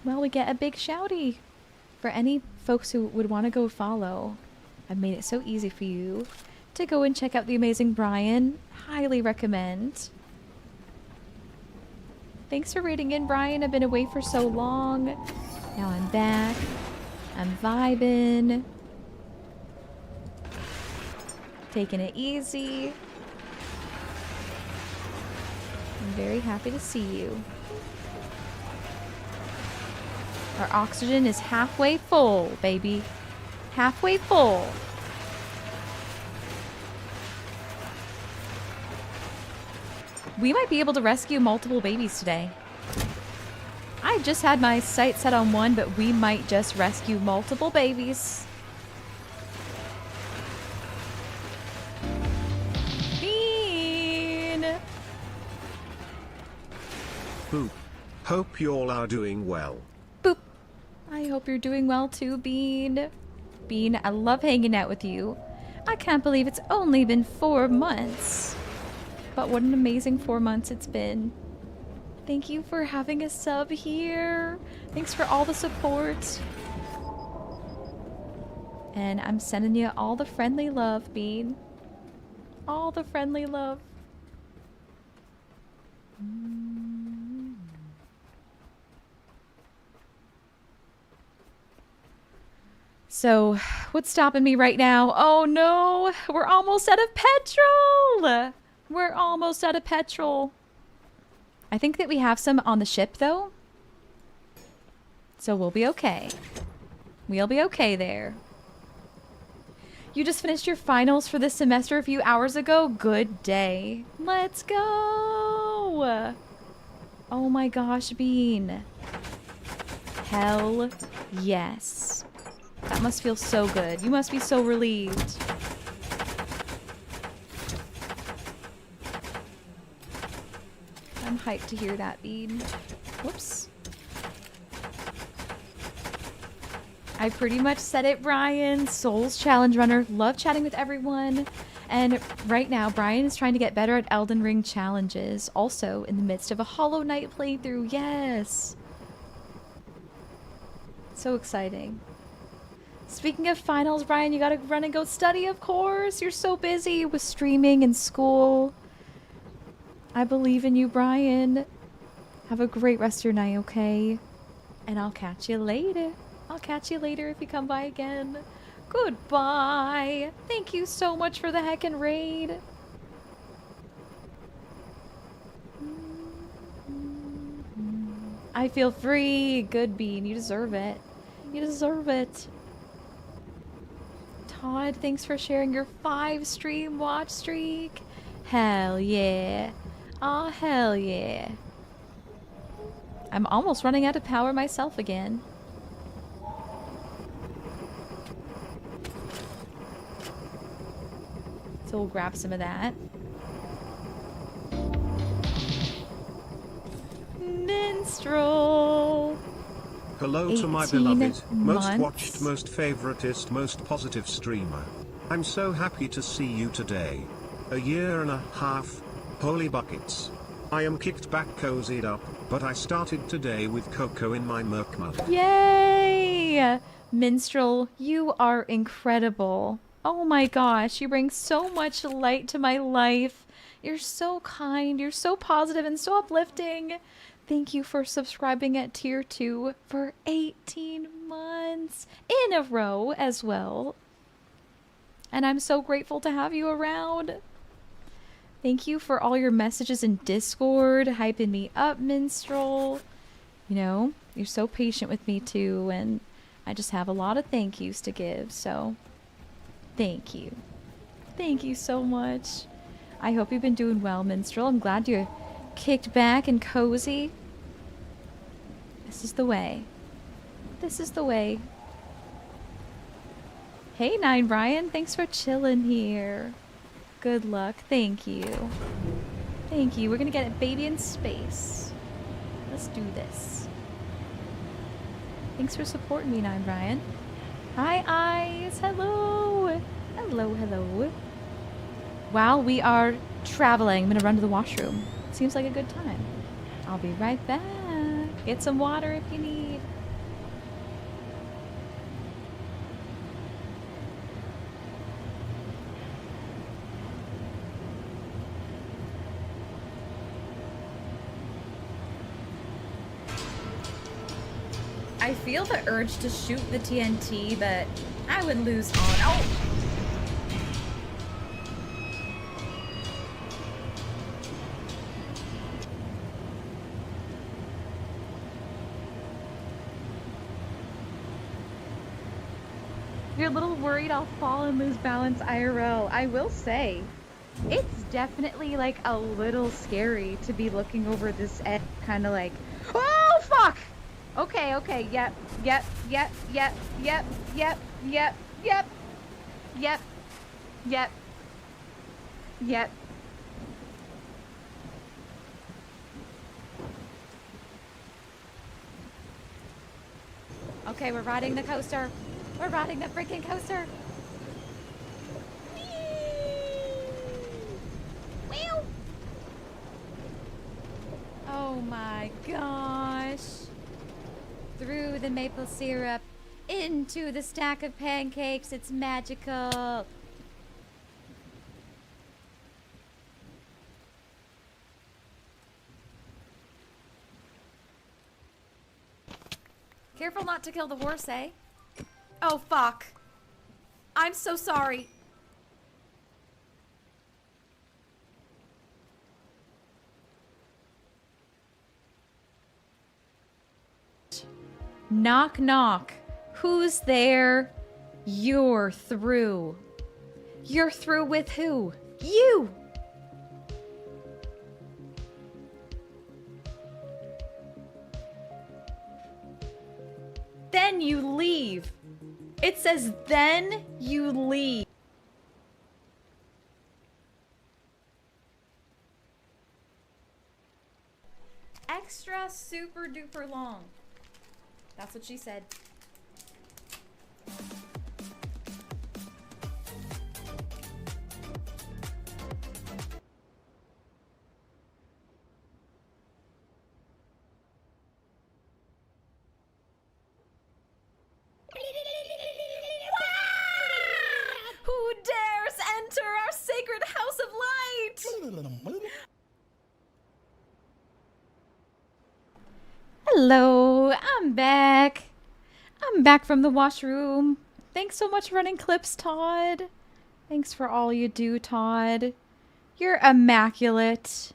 Well, we get a big shouty for any folks who would want to go follow. I've made it so easy for you to go and check out the amazing Brian. Highly recommend. Thanks for raiding in, Brian. I've been away for so long. Now I'm back. I'm vibing. Taking it easy. I'm very happy to see you. Our oxygen is halfway full, baby. Halfway full. We might be able to rescue multiple babies today. I just had my sight set on one, but we might just rescue multiple babies. Bean! Boop. Hope you all are doing well. Boop. I hope you're doing well too, Bean. Bean, I love hanging out with you. I can't believe it's only been 4 months. But what an amazing 4 months it's been. Thank you for having a sub here. Thanks for all the support. And I'm sending you all the friendly love, Bean. All the friendly love. So, what's stopping me right now? Oh no, we're almost out of petrol! We're almost out of petrol. I think that we have some on the ship though. So we'll be okay. We'll be okay there. You just finished your finals for this semester a few hours ago? Good day. Let's go! Oh my gosh, Bean. Hell yes. That must feel so good. You must be so relieved. I'm hyped to hear that, Bean. Whoops. I pretty much said it, Brian. Souls Challenge Runner. Love chatting with everyone. And right now, Brian is trying to get better at Elden Ring challenges. Also, in the midst of a Hollow Knight playthrough. Yes! So exciting. Speaking of finals, Brian, you gotta run and go study, of course. You're so busy with streaming and school. I believe in you, Brian. Have a great rest of your night, okay? And I'll catch you later. I'll catch you later if you come by again. Goodbye. Thank you so much for the heckin' raid. I feel free. Good, Bean. You deserve it. You deserve it. Todd, thanks for sharing your 5 stream watch streak. Hell yeah. Aw, hell yeah. I'm almost running out of power myself again. So we'll grab some of that. Minstrel! Hello to my 18 beloved, most months. watched, most favoritist, most positive streamer. I'm so happy to see you today. A year and a half. Holy buckets. I am kicked back, cozied up, but I started today with cocoa in my milk mug. Yay! Minstrel, you are incredible. Oh my gosh, you bring so much light to my life. You're so kind, you're so positive and so uplifting. Thank you for subscribing at tier 2 for 18 months in a row as well. And I'm so grateful to have you around. Thank you for all your messages in Discord, hyping me up, Minstrel. You know, you're so patient with me too, and I just have a lot of thank yous to give, so thank you. Thank you so much. I hope you've been doing well, Minstrel. I'm glad you're kicked back and cozy. This is the way. This is the way. Hey, Nine Brian, thanks for chilling here. Good luck. Thank you. Thank you. We're gonna get a baby in space. Let's do this. Thanks for supporting me, Nine Brian. Hi, Eyes. Hello. Hello, hello. While we are traveling, I'm gonna run to the washroom. Seems like a good time. I'll be right back. Get some water if you need. I feel the urge to shoot the TNT, but I would lose on. Oh! You're a little worried I'll fall and lose balance IRL. I will say, it's definitely like a little scary to be looking over this edge, kind of like, oh fuck! Okay, okay, yep, yep, yep, yep, yep, yep, yep, yep, yep, yep, yep. Okay, we're riding the coaster. We're riding the freaking coaster. Whee! Oh my gosh. Through the maple syrup, into the stack of pancakes. It's magical. Careful not to kill the horse, eh? Oh, fuck. I'm so sorry. Knock, knock. Who's there? You're through. You're through with who? You! Then you leave. It says then you leave. Extra super duper long. That's what she said. Who dares enter our sacred house of light? Hello, I'm back. I'm back from the washroom. Thanks so much for running clips, Todd. Thanks for all you do, Todd. You're immaculate.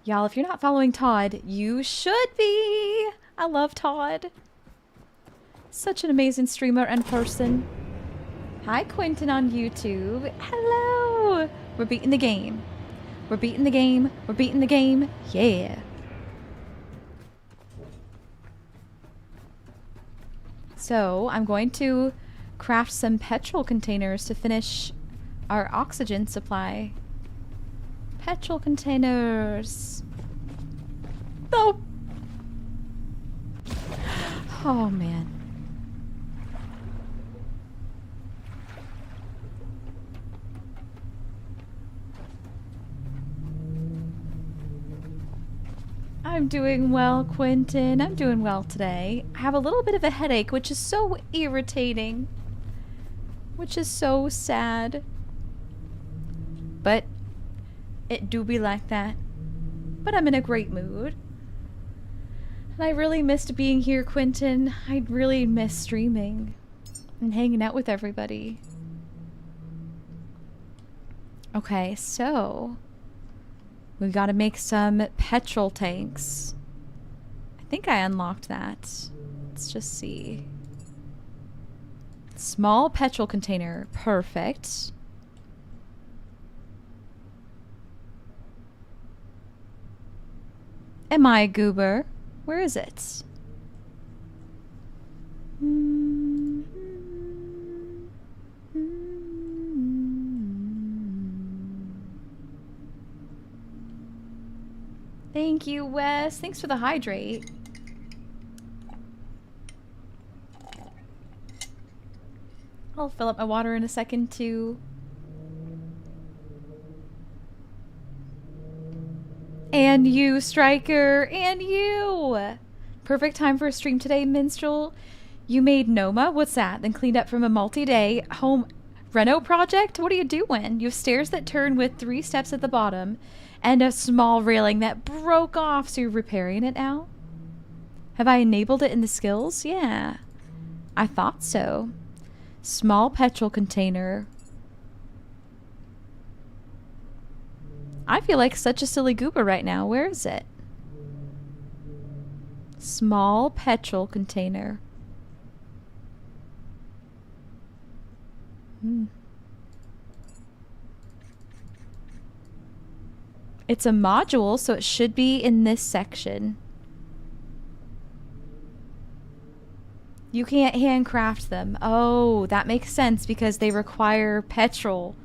Y'all, if you're not following Todd, you should be. I love Todd. Such an amazing streamer and person. Hi, Quentin on YouTube. Hello. We're beating the game. We're beating the game. We're beating the game. Yeah. So I'm going to craft some petrol containers to finish our oxygen supply. Petrol containers. Oh. Oh man. I'm doing well, Quentin. I'm doing well today. I have a little bit of a headache, which is so irritating. Which is so sad. But it do be like that. But I'm in a great mood. And I really missed being here, Quentin. I really miss streaming and hanging out with everybody. Okay, so we gotta make some petrol tanks. I think I unlocked that. Let's just see. Small petrol container. Perfect. Am I a goober? Where is it? Thank you, Wes. Thanks for the hydrate. I'll fill up my water in a second, too. And you, Striker, and you! Perfect time for a stream today, Minstrel. You made Noma? What's that? Then cleaned up from a multi-day home reno project? What are you doing? You have stairs that turn with 3 steps at the bottom and a small railing that broke off, so you're repairing it now? Have I enabled it in the skills? Yeah. I thought so. Small petrol container. I feel like such a silly goober right now. Where is it? Small petrol container. It's a module, so it should be in this section. You can't handcraft them. Oh, that makes sense because they require petrol.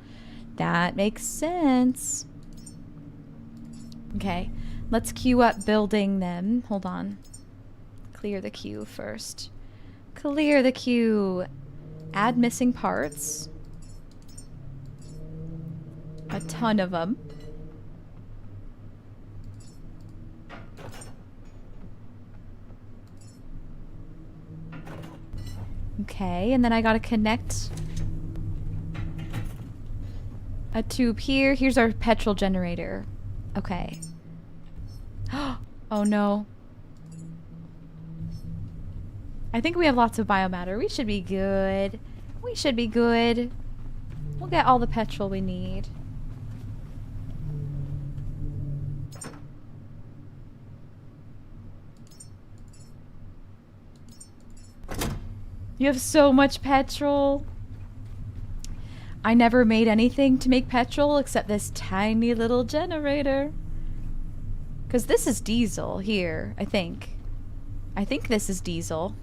That makes sense. Okay, let's queue up building them. Hold on. Clear the queue first. Clear the queue. Add missing parts. A ton of them. Okay, and then I gotta connect a tube here. Here's our petrol generator. Okay. Oh no. I think we have lots of biomatter. We should be good. We should be good. We'll get all the petrol we need. You have so much petrol. I never made anything to make petrol except this tiny little generator. Because this is diesel here, I think. I think this is diesel.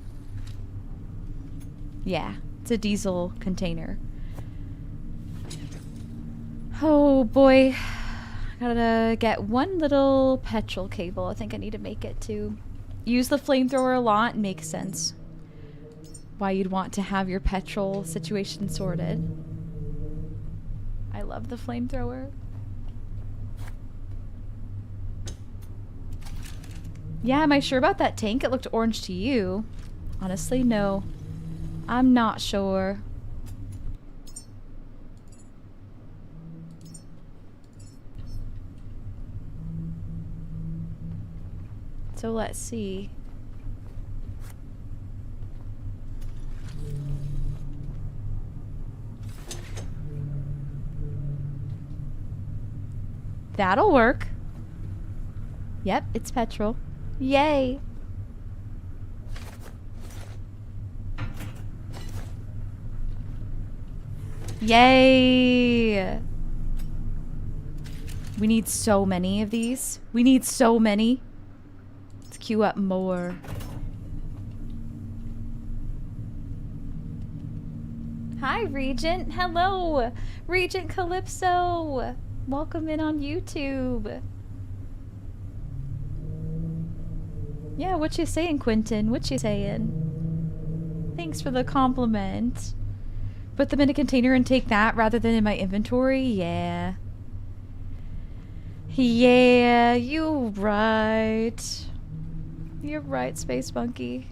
Yeah, it's a diesel container. Oh boy. I gotta get one little petrol cable. I think I need to make it too. Use the flamethrower a lot. Makes sense. Why you'd want to have your petrol situation sorted. I love the flamethrower. Yeah, am I sure about that tank? It looked orange to you. Honestly, no. I'm not sure. So let's see. That'll work. Yep, it's petrol. Yay! Yay! We need so many of these. We need so many. Let's queue up more. Hi, Regent. Hello, Regent Calypso. Welcome in on YouTube. Yeah, what you saying, Quentin? What you saying? Thanks for the compliment. Put them in a container and take that rather than in my inventory? Yeah. Yeah, you right. You're right, Space Monkey.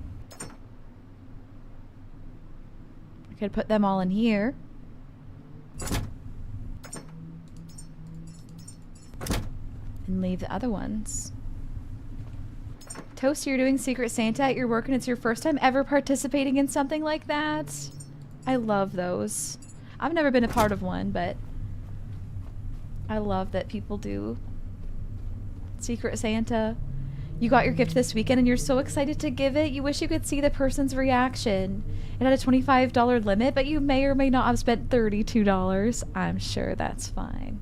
I could put them all in here. And leave the other ones. Toast, you're doing Secret Santa at your work and it's your first time ever participating in something like that? I love those. I've never been a part of one, but I love that people do Secret Santa. You got your gift this weekend and you're so excited to give it. You wish you could see the person's reaction. It had a $25 limit, but you may or may not have spent $32. I'm sure that's fine.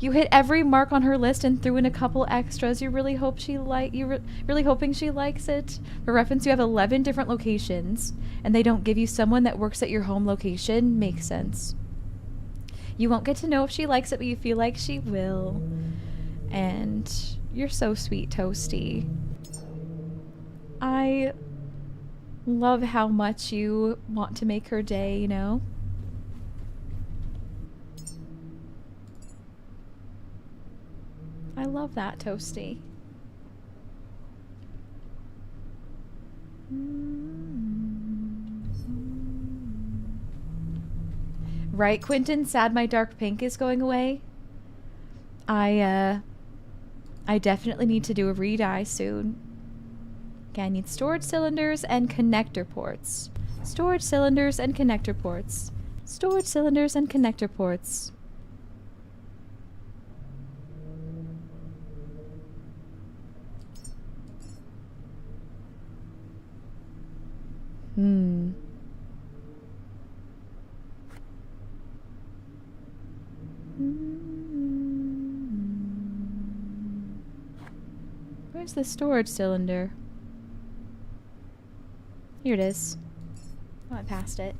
You hit every mark on her list and threw in a couple extras. You really hope really hoping she likes it. For reference, you have 11 different locations, and they don't give you someone that works at your home location. Makes sense. You won't get to know if she likes it, but you feel like she will. And you're so sweet, Toasty. I love how much you want to make her day, you know? I love that, Toasty. Right, Quentin? Sad my dark pink is going away. I definitely need to do a re-dye soon. Okay, I need storage cylinders and connector ports. Storage cylinders and connector ports. Storage cylinders and connector ports. Where's the storage cylinder? Here it is. Oh, I passed it.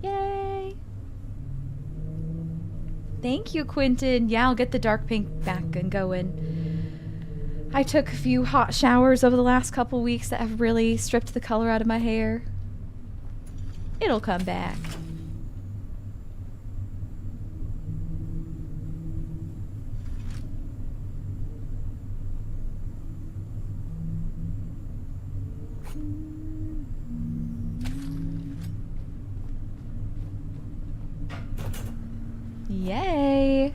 Yay! Thank you, Quentin. Yeah, I'll get the dark pink back and going. I took a few hot showers over the last couple weeks that have really stripped the color out of my hair. It'll come back. Yay!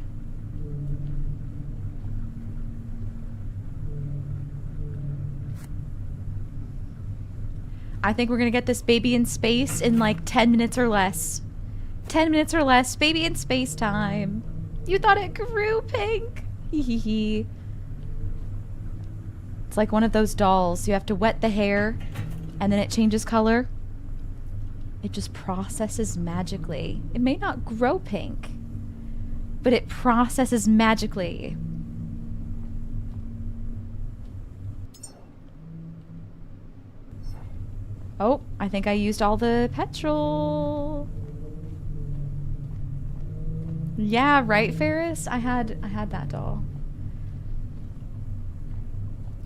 I think we're gonna get this baby in space in like 10 minutes or less. 10 minutes or less, baby in space time. You thought it grew pink? Hehehe. It's like one of those dolls. You have to wet the hair and then it changes color. It just processes magically. It may not grow pink, but it processes magically. Oh, I think I used all the petrol. Yeah, right, Ferris? I had that doll.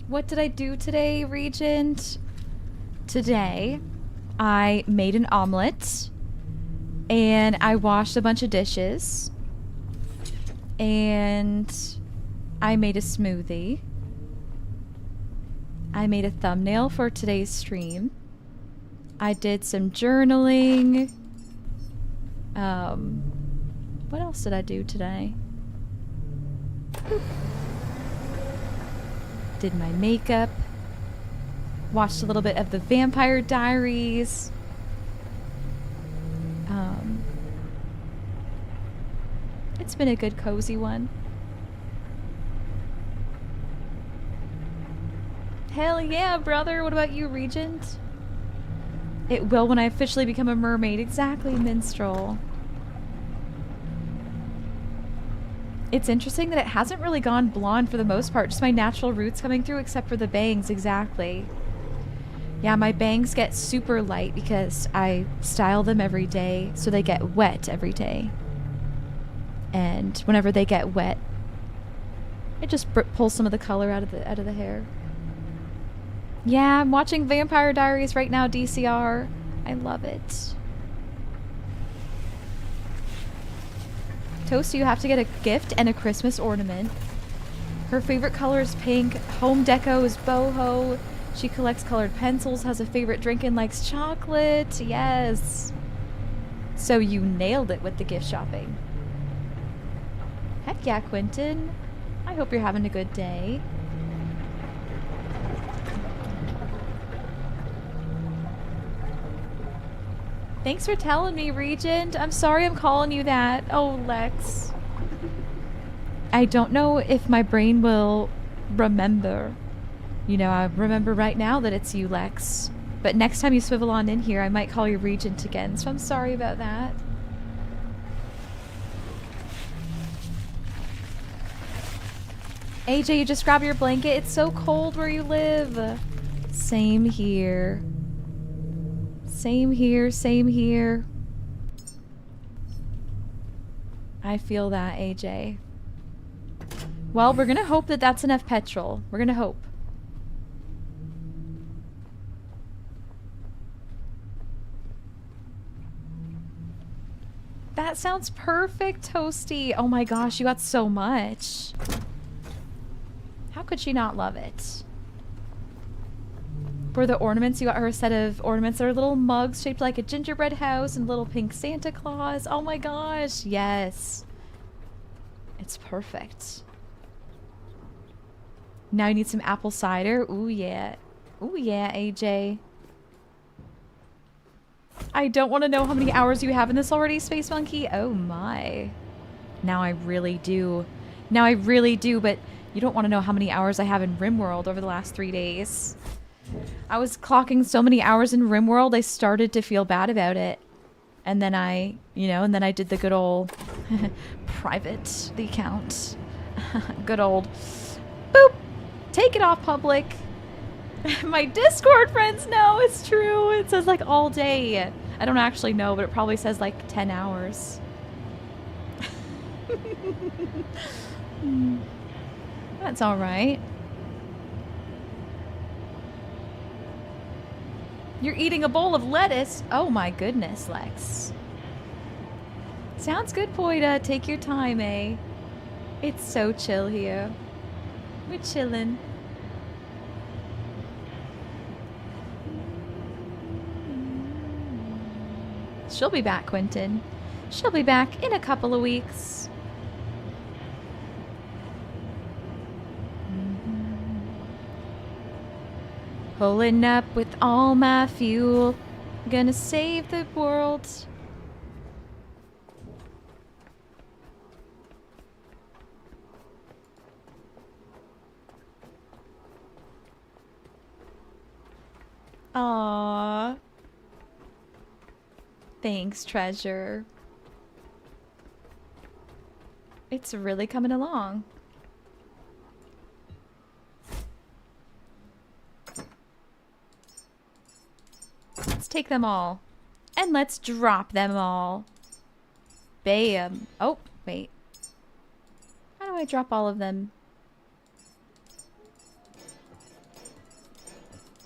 What did I do today, Regent? Today, I made an omelet and I washed a bunch of dishes and I made a smoothie. I made a thumbnail for today's stream. I did some journaling. What else did I do today? Boop. Did my makeup. Watched a little bit of the Vampire Diaries. It's been a good cozy one. Hell yeah, brother. What about you, Regent? It will when I officially become a mermaid. Exactly, minstrel. It's interesting that it hasn't really gone blonde for the most part. Just my natural roots coming through, except for the bangs, exactly. Yeah, my bangs get super light because I style them every day, so they get wet every day. And whenever they get wet, it just pulls some of the color out of the hair. Yeah, I'm watching Vampire Diaries right now, DCR. I love it. Toast, you have to get a gift and a Christmas ornament. Her favorite color is pink. Home deco is boho. She collects colored pencils, has a favorite drink, and likes chocolate. Yes. So you nailed it with the gift shopping. Heck yeah, Quentin. I hope you're having a good day. Thanks for telling me, Regent. I'm sorry I'm calling you that. Oh, Lex. I don't know if my brain will remember. You know, I remember right now that it's you, Lex. But next time you swivel on in here, I might call you Regent again, so I'm sorry about that. AJ, you just grab your blanket. It's so cold where you live. Same here. Same here, same here. I feel that, AJ. Well, we're gonna hope that that's enough petrol. We're gonna hope. That sounds perfect, Toasty. Oh my gosh, you got so much. How could she not love it? For the ornaments, you got her a set of ornaments that are little mugs shaped like a gingerbread house and little pink Santa Claus. Oh my gosh, yes. It's perfect. Now you need some apple cider. Ooh yeah. Ooh yeah, AJ. I don't want to know how many hours you have in this already, Space Monkey. Oh my. Now I really do. Now I really do, but you don't want to know how many hours I have in RimWorld over the last 3 days. I was clocking so many hours in RimWorld, I started to feel bad about it. And then I did the good old private the account. Good old boop. Take it off public. My Discord friends know it's true. It says like all day. I don't actually know, but it probably says like 10 hours. That's all right. You're eating a bowl of lettuce? Oh my goodness, Lex. Sounds good, Poida. Take your time, eh? It's so chill here. We're chillin'. She'll be back, Quentin. She'll be back in a couple of weeks. Pulling up with all my fuel. Gonna save the world. Aww. Thanks, treasure. It's really coming along. Let's take them all. And let's drop them all. Bam. Oh, wait. How do I drop all of them?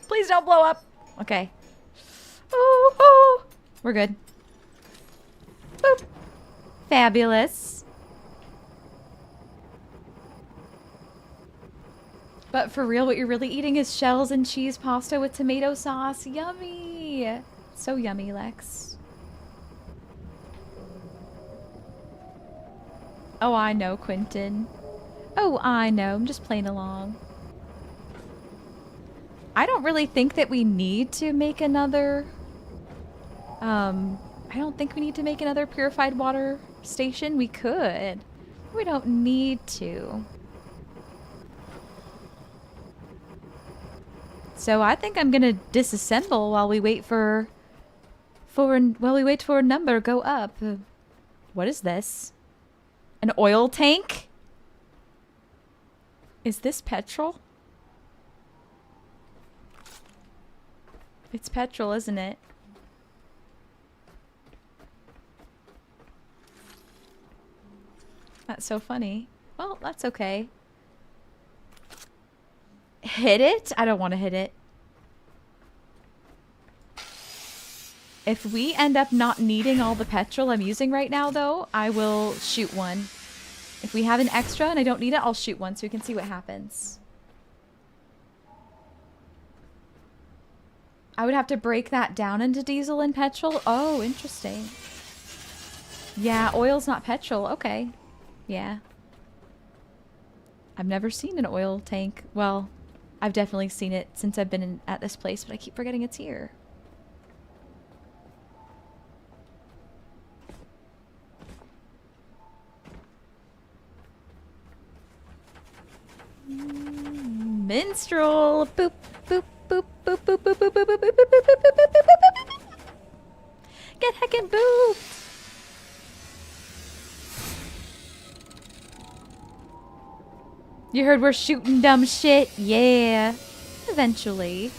Please don't blow up. Okay. Oh, oh. We're good. Boop. Fabulous. But for real, what you're really eating is shells and cheese pasta with tomato sauce. Yummy. So yummy, Lex. Oh, I know, Quentin. Oh, I know. I'm just playing along. I don't really think that we need to make another... I don't think we need to make another purified water station. We could. We don't need to. So I think I'm gonna disassemble while we wait for a number go up. What is this? An oil tank? Is this petrol? It's petrol, isn't it? That's so funny. Well, that's okay. Hit it? I don't want to hit it. If we end up not needing all the petrol I'm using right now, though, I will shoot one. If we have an extra and I don't need it, I'll shoot one so we can see what happens. I would have to break that down into diesel and petrol. Oh, interesting. Yeah, oil's not petrol. Okay. Yeah. I've never seen an oil tank. Well, I've definitely seen it since I've been at this place, but I keep forgetting it's here. Minstrel. Boop, boop, boop, boop, boop, boop, boop, boop, boop, boop, boop, boop, boop, boop, boop, boop. Get heckin' booped. You heard we're shooting dumb shit? Yeah. Eventually.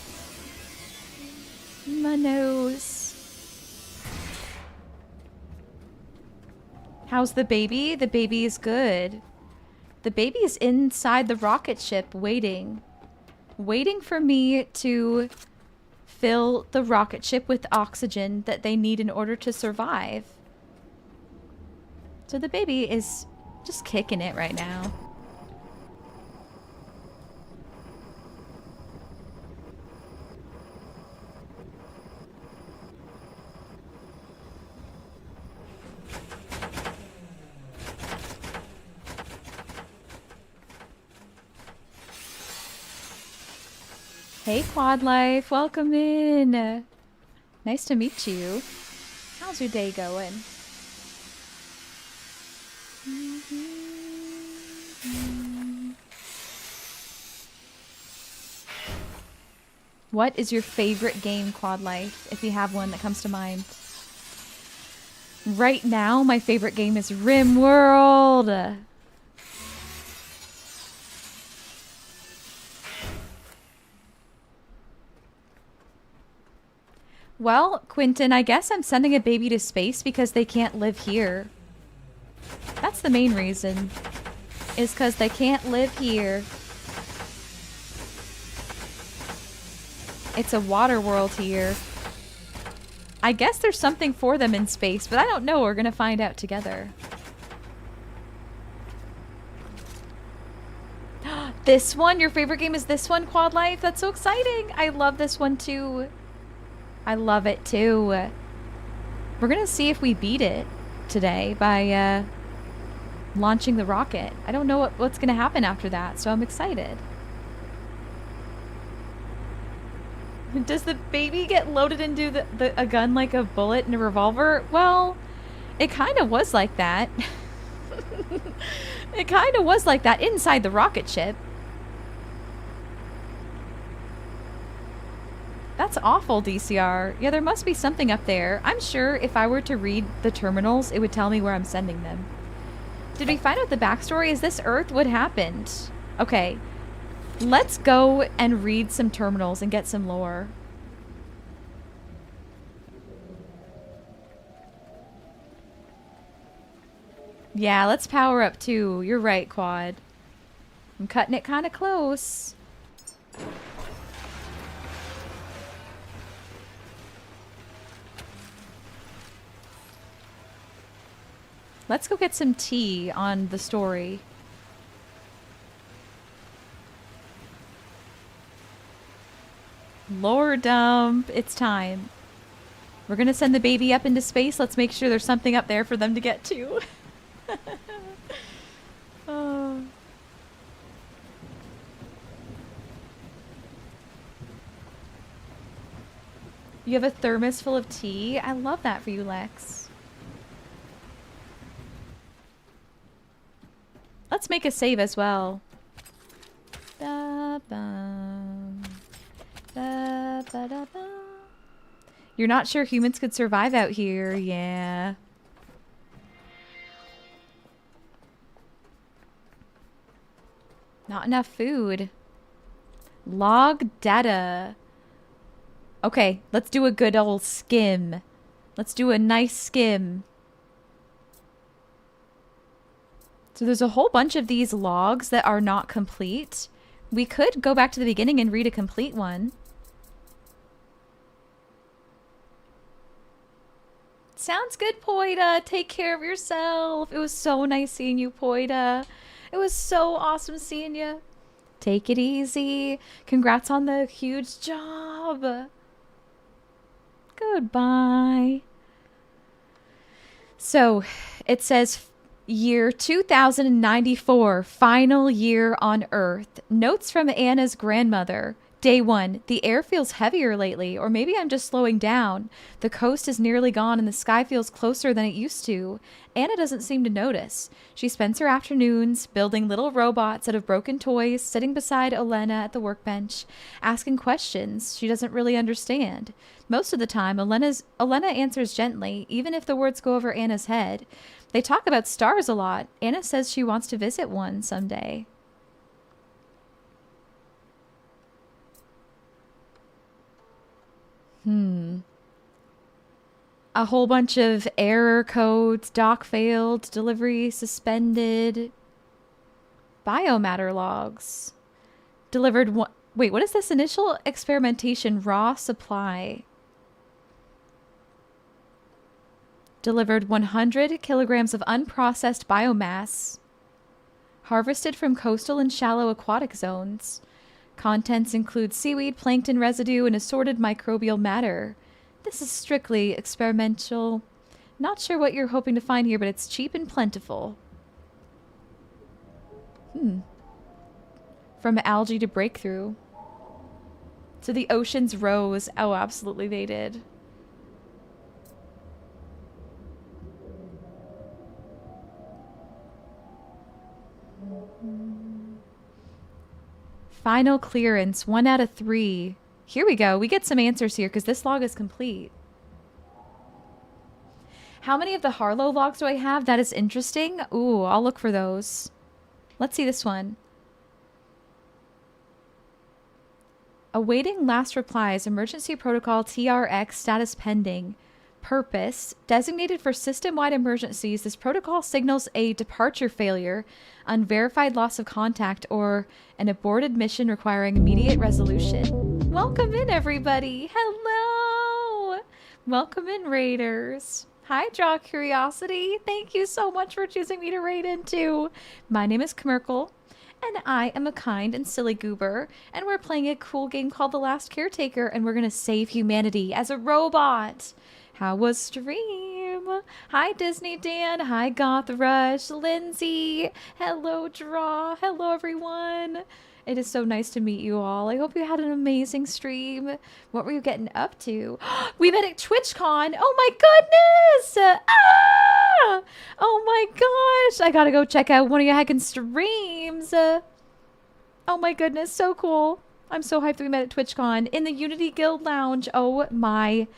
My nose. How's the baby? The baby is good. The baby is inside the rocket ship waiting. Waiting for me to fill the rocket ship with oxygen that they need in order to survive. So the baby is just kicking it right now. Hey Quad Life, welcome in. Nice to meet you. How's your day going? What is your favorite game, Quad Life, if you have one that comes to mind? Right now, my favorite game is RimWorld. Well, Quentin, I guess I'm sending a baby to space because they can't live here. That's the main reason. Is because they can't live here. It's a water world here. I guess there's something for them in space, but I don't know. We're gonna find out together. This one? Your favorite game is this one, Quad Life? That's so exciting! I love this one too. I love it too. We're gonna see if we beat it today by launching the rocket. I don't know what's gonna happen after that, so I'm excited. Does the baby get loaded into a gun like a bullet in a revolver? Well, it kind of was like that. It kind of was like that inside the rocket ship. That's awful, DCR. Yeah, there must be something up there. I'm sure if I were to read the terminals, it would tell me where I'm sending them. Did we find out the backstory? Is this Earth? What happened? Okay. Let's go and read some terminals and get some lore. Yeah, let's power up too. You're right, Quad. I'm cutting it kind of close. Let's go get some tea on the story. Lore dump. It's time. We're gonna send the baby up into space. Let's make sure there's something up there for them to get to. Oh. You have a thermos full of tea? I love that for you, Lex. Let's make a save as well. Da-bum. Da-ba-da-ba. You're not sure humans could survive out here? Yeah. Not enough food. Log data. Okay, let's do a good old skim. Let's do a nice skim. So there's a whole bunch of these logs that are not complete. We could go back to the beginning and read a complete one. Sounds good, Poida. Take care of yourself. It was so nice seeing you, Poida. It was so awesome seeing you. Take it easy. Congrats on the huge job. Goodbye. So, it says year 2094, final year on Earth. Notes from Anna's grandmother. Day 1. The air feels heavier lately, or maybe I'm just slowing down. The coast is nearly gone and the sky feels closer than it used to. Anna doesn't seem to notice. She spends her afternoons building little robots out of broken toys, sitting beside Elena at the workbench, asking questions she doesn't really understand. Most of the time, Elena answers gently, even if the words go over Anna's head. They talk about stars a lot. Anna says she wants to visit one someday. A whole bunch of error codes, dock failed, delivery suspended, biomatter logs. Delivered one. Wait, what is this? Initial experimentation, raw supply. Delivered 100 kilograms of unprocessed biomass. Harvested from coastal and shallow aquatic zones. Contents include seaweed, plankton residue, and assorted microbial matter. This is strictly experimental. Not sure what you're hoping to find here, but it's cheap and plentiful. From algae to breakthrough. So the oceans rose. Oh, absolutely they did. Final clearance, 1 out of 3. Here we go. We get some answers here because this log is complete. How many of the Harlow logs do I have? That is interesting. Ooh, I'll look for those. Let's see this one. Awaiting last replies. Emergency protocol TRX status pending. Purpose. Designated for system-wide emergencies, this protocol signals a departure failure, unverified loss of contact, or an aborted mission requiring immediate resolution. Welcome in, everybody. Hello. Welcome in, Raiders. Hi, Draw Curiosity. Thank you so much for choosing me to raid into. My name is Kmerkel, and I am a kind and silly goober, and we're playing a cool game called The Last Caretaker, and we're going to save humanity as a robot. How was stream? Hi, Disney Dan. Hi, Goth Rush. Lindsay. Hello, Draw. Hello, everyone. It is so nice to meet you all. I hope you had an amazing stream. What were you getting up to? We met at TwitchCon. Oh, my goodness. Ah! Oh, my gosh. I got to go check out one of your heckin' streams. Oh, my goodness. So cool. I'm so hyped that we met at TwitchCon in the Unity Guild Lounge. Oh, my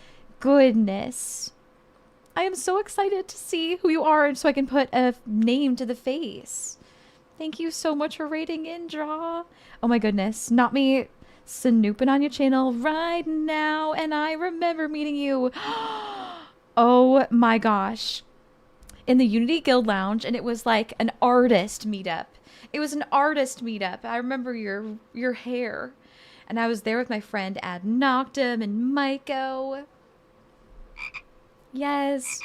goodness. I am so excited to see who you are so I can put a name to the face. Thank you so much for raiding in, Draw. Oh my goodness. Not me snooping on your channel right now, and I remember meeting you. Oh my gosh. In the Unity Guild Lounge, and it was like an artist meetup. It was an artist meetup. I remember your hair. And I was there with my friend Ad Noctum and Maiko. Yes.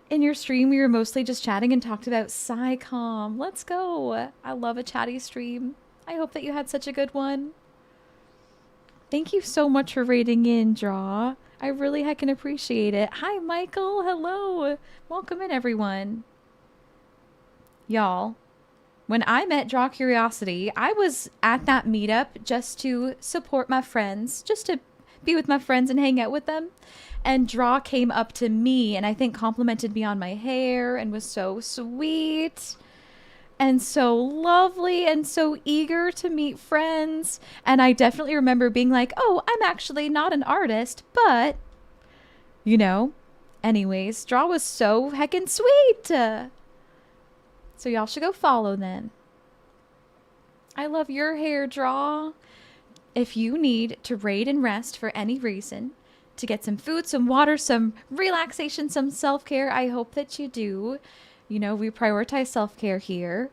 In your stream, we were mostly just chatting and talked about SciComm. Let's go. I love a chatty stream. I hope that you had such a good one. Thank you so much for raiding in, Draw. I really heckin' appreciate it. Hi, Michael. Hello. Welcome in, everyone. Y'all, when I met Draw Curiosity, I was at that meetup just to support my friends, just to be with my friends and hang out with them. And Draw came up to me and I think complimented me on my hair and was so sweet and so lovely and so eager to meet friends. And I definitely remember being like, oh, I'm actually not an artist, but, you know, anyways, Draw was so heckin' sweet. So y'all should go follow them. I love your hair, Draw. If you need to raid and rest for any reason, to get some food, some water, some relaxation, some self-care. I hope that you do. You know, we prioritize self-care here.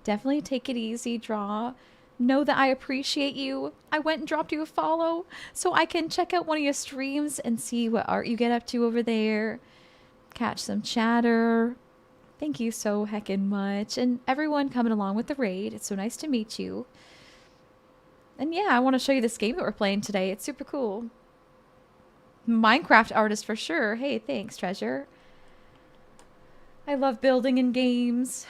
Definitely take it easy, Draw. Know that I appreciate you. I went and dropped you a follow so I can check out one of your streams and see what art you get up to over there. Catch some chatter. Thank you so heckin' much. And everyone coming along with the raid. It's so nice to meet you. And yeah, I want to show you this game that we're playing today. It's super cool. Minecraft artist for sure. Hey, thanks, Treasure. I love building in games.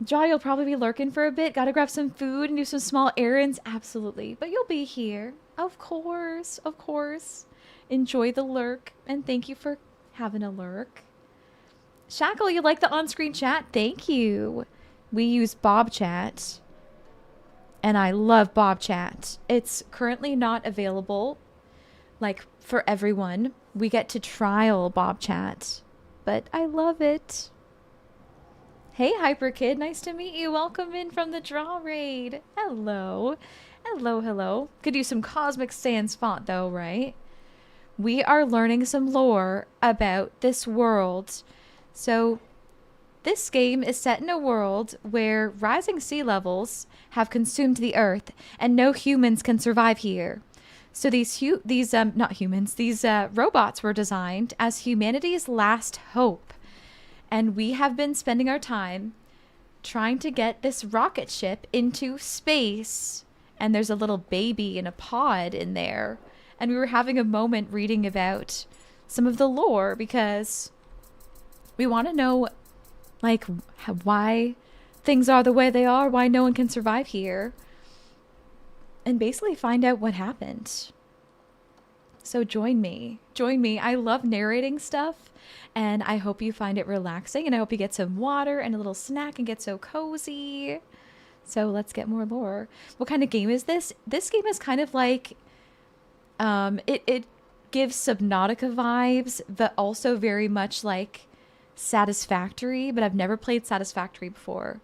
Jaw, you'll probably be lurking for a bit. Gotta grab some food and do some small errands. Absolutely. But you'll be here. Of course. Of course. Enjoy the lurk. And thank you for having a lurk. Shackle, you like the on-screen chat? Thank you. We use Bob Chat. And I love Bob Chat. It's currently not available, like, for everyone. We get to trial Bob Chat. But I love it. Hey, Hyper Kid. Nice to meet you. Welcome in from the Draw Raid. Hello. Hello, hello. Could use some Cosmic Sans font, though, right? We are learning some lore about this world. So, this game is set in a world where rising sea levels have consumed the earth and no humans can survive here. So these robots were designed as humanity's last hope. And we have been spending our time trying to get this rocket ship into space. And there's a little baby in a pod in there. And we were having a moment reading about some of the lore because we want to know, like, why things are the way they are, why no one can survive here, and basically find out what happened. So join me. Join me. I love narrating stuff, and I hope you find it relaxing, and I hope you get some water and a little snack and get so cozy. So let's get more lore. What kind of game is this? This game is kind of like, it gives Subnautica vibes, but also very much like Satisfactory, but I've never played Satisfactory before.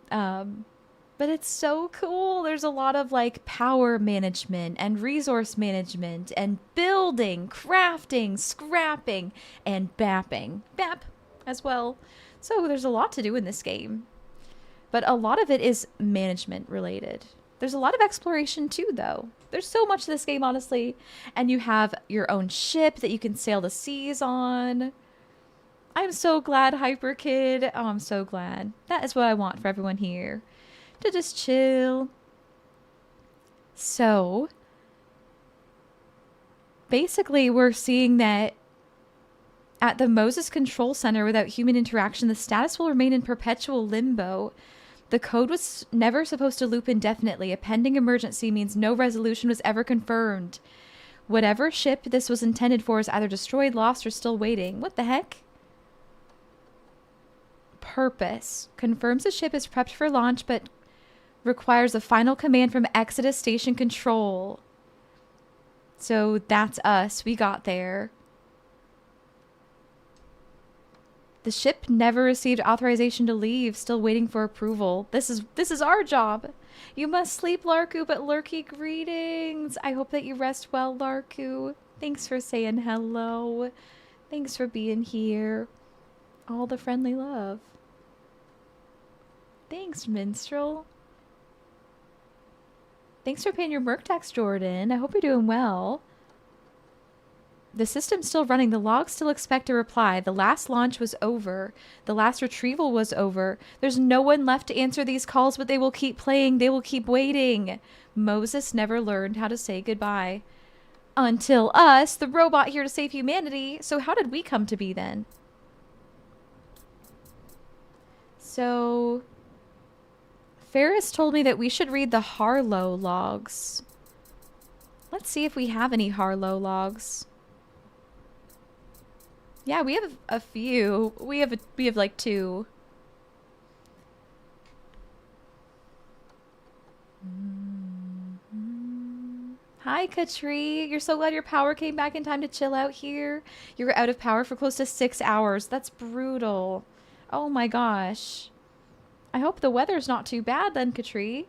But it's so cool. There's a lot of like power management and resource management and building, crafting, scrapping, and bapping. Bap as well. So there's a lot to do in this game. But a lot of it is management related. There's a lot of exploration too, though. There's so much to this game, honestly. And you have your own ship that you can sail the seas on. I'm so glad, Hyper Kid. Oh, I'm so glad. That is what I want for everyone here. To just chill. So, basically, we're seeing that at the Moses Control Center, without human interaction, the status will remain in perpetual limbo. The code was never supposed to loop indefinitely. A pending emergency means no resolution was ever confirmed. Whatever ship this was intended for is either destroyed, lost, or still waiting. What the heck? Purpose. Confirms the ship is prepped for launch, but requires a final command from Exodus Station Control. So that's us. We got there. The ship never received authorization to leave, still waiting for approval. This is our job. You must sleep, Larku, but lurky greetings. I hope that you rest well, Larku. Thanks for saying hello. Thanks for being here. All the friendly love. Thanks, Minstrel. Thanks for paying your Merc tax, Jordan. I hope you're doing well. The system's still running. The logs still expect a reply. The last launch was over. The last retrieval was over. There's no one left to answer these calls, but they will keep playing. They will keep waiting. Moses never learned how to say goodbye. Until us, the robot here to save humanity. So how did we come to be then? So Ferris told me that we should read the Harlow logs. Let's see if we have any Harlow logs. Yeah, we have a few. We have like 2. Hi, Katri. You're so glad your power came back in time to chill out here. You were out of power for close to 6 hours. That's brutal. Oh my gosh. I hope the weather's not too bad then, Katri.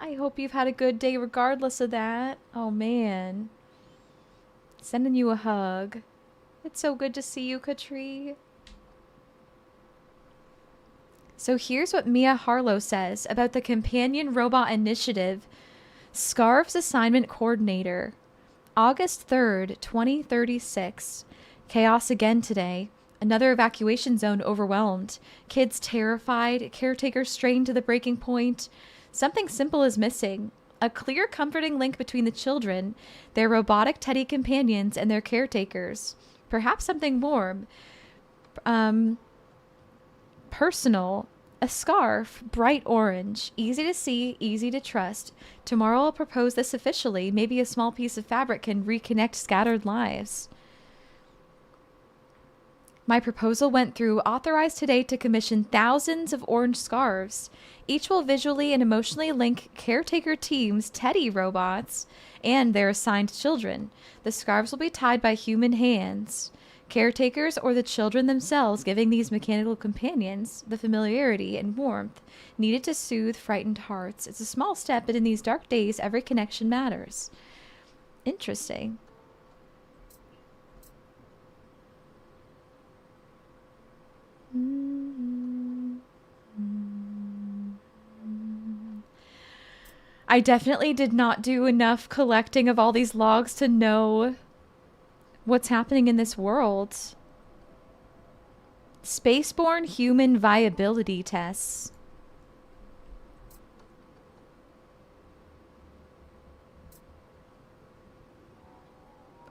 I hope you've had a good day regardless of that. Oh man. Sending you a hug. It's so good to see you, Katri. So here's what Mia Harlow says about the Companion Robot Initiative Scarves Assignment Coordinator. August 3rd, 2036. Chaos again today. Another evacuation zone overwhelmed. Kids terrified. Caretakers strained to the breaking point. Something simple is missing. A clear, comforting link between the children, their robotic teddy companions, and their caretakers. Perhaps something warm. Personal. A scarf, bright orange, easy to see, easy to trust. Tomorrow I'll propose this officially. Maybe a small piece of fabric can reconnect scattered lives. My proposal went through, authorized today to commission thousands of orange scarves. Each will visually and emotionally link caretaker teams, teddy robots, and their assigned children. The scarves will be tied by human hands. Caretakers or the children themselves giving these mechanical companions the familiarity and warmth needed to soothe frightened hearts. It's a small step, but in these dark days, every connection matters. Interesting. I definitely did not do enough collecting of all these logs to know what's happening in this world. Spaceborne human viability tests.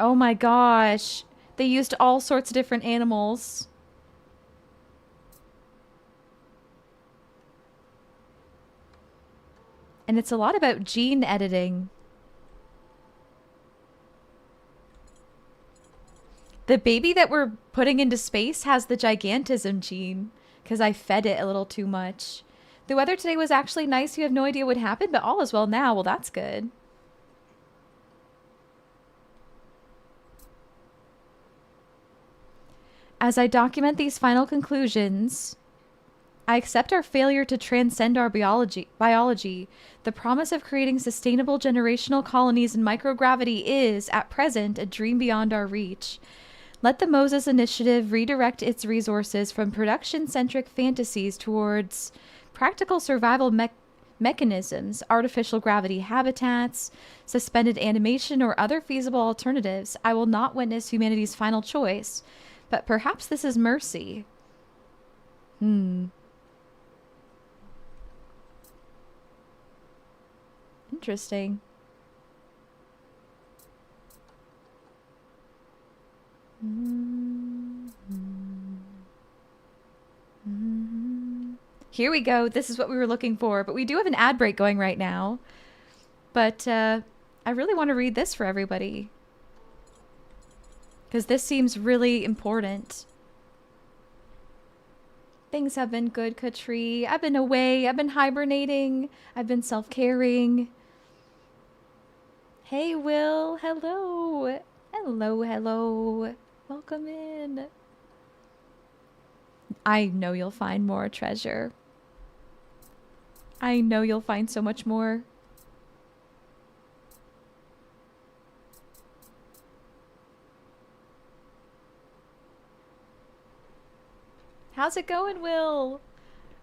Oh my gosh. They used all sorts of different animals. And it's a lot about gene editing. The baby that we're putting into space has the gigantism gene because I fed it a little too much. The weather today was actually nice. You have no idea what happened, but all is well now. Well, that's good. As I document these final conclusions, I accept our failure to transcend our biology. The promise of creating sustainable generational colonies in microgravity is, at present, a dream beyond our reach. Let the Moses Initiative redirect its resources from production-centric fantasies towards practical survival mechanisms, artificial gravity habitats, suspended animation, or other feasible alternatives. I will not witness humanity's final choice, but perhaps this is mercy. Interesting. Here we go. This is what we were looking for. But we do have an ad break going right now. But I really want to read this for everybody, because this seems really important. Things have been good, Katri. I've been away. I've been hibernating. I've been self-caring. Hey, Will. Hello. Hello, hello. Welcome in. I know you'll find more treasure. I know you'll find so much more. How's it going, Will?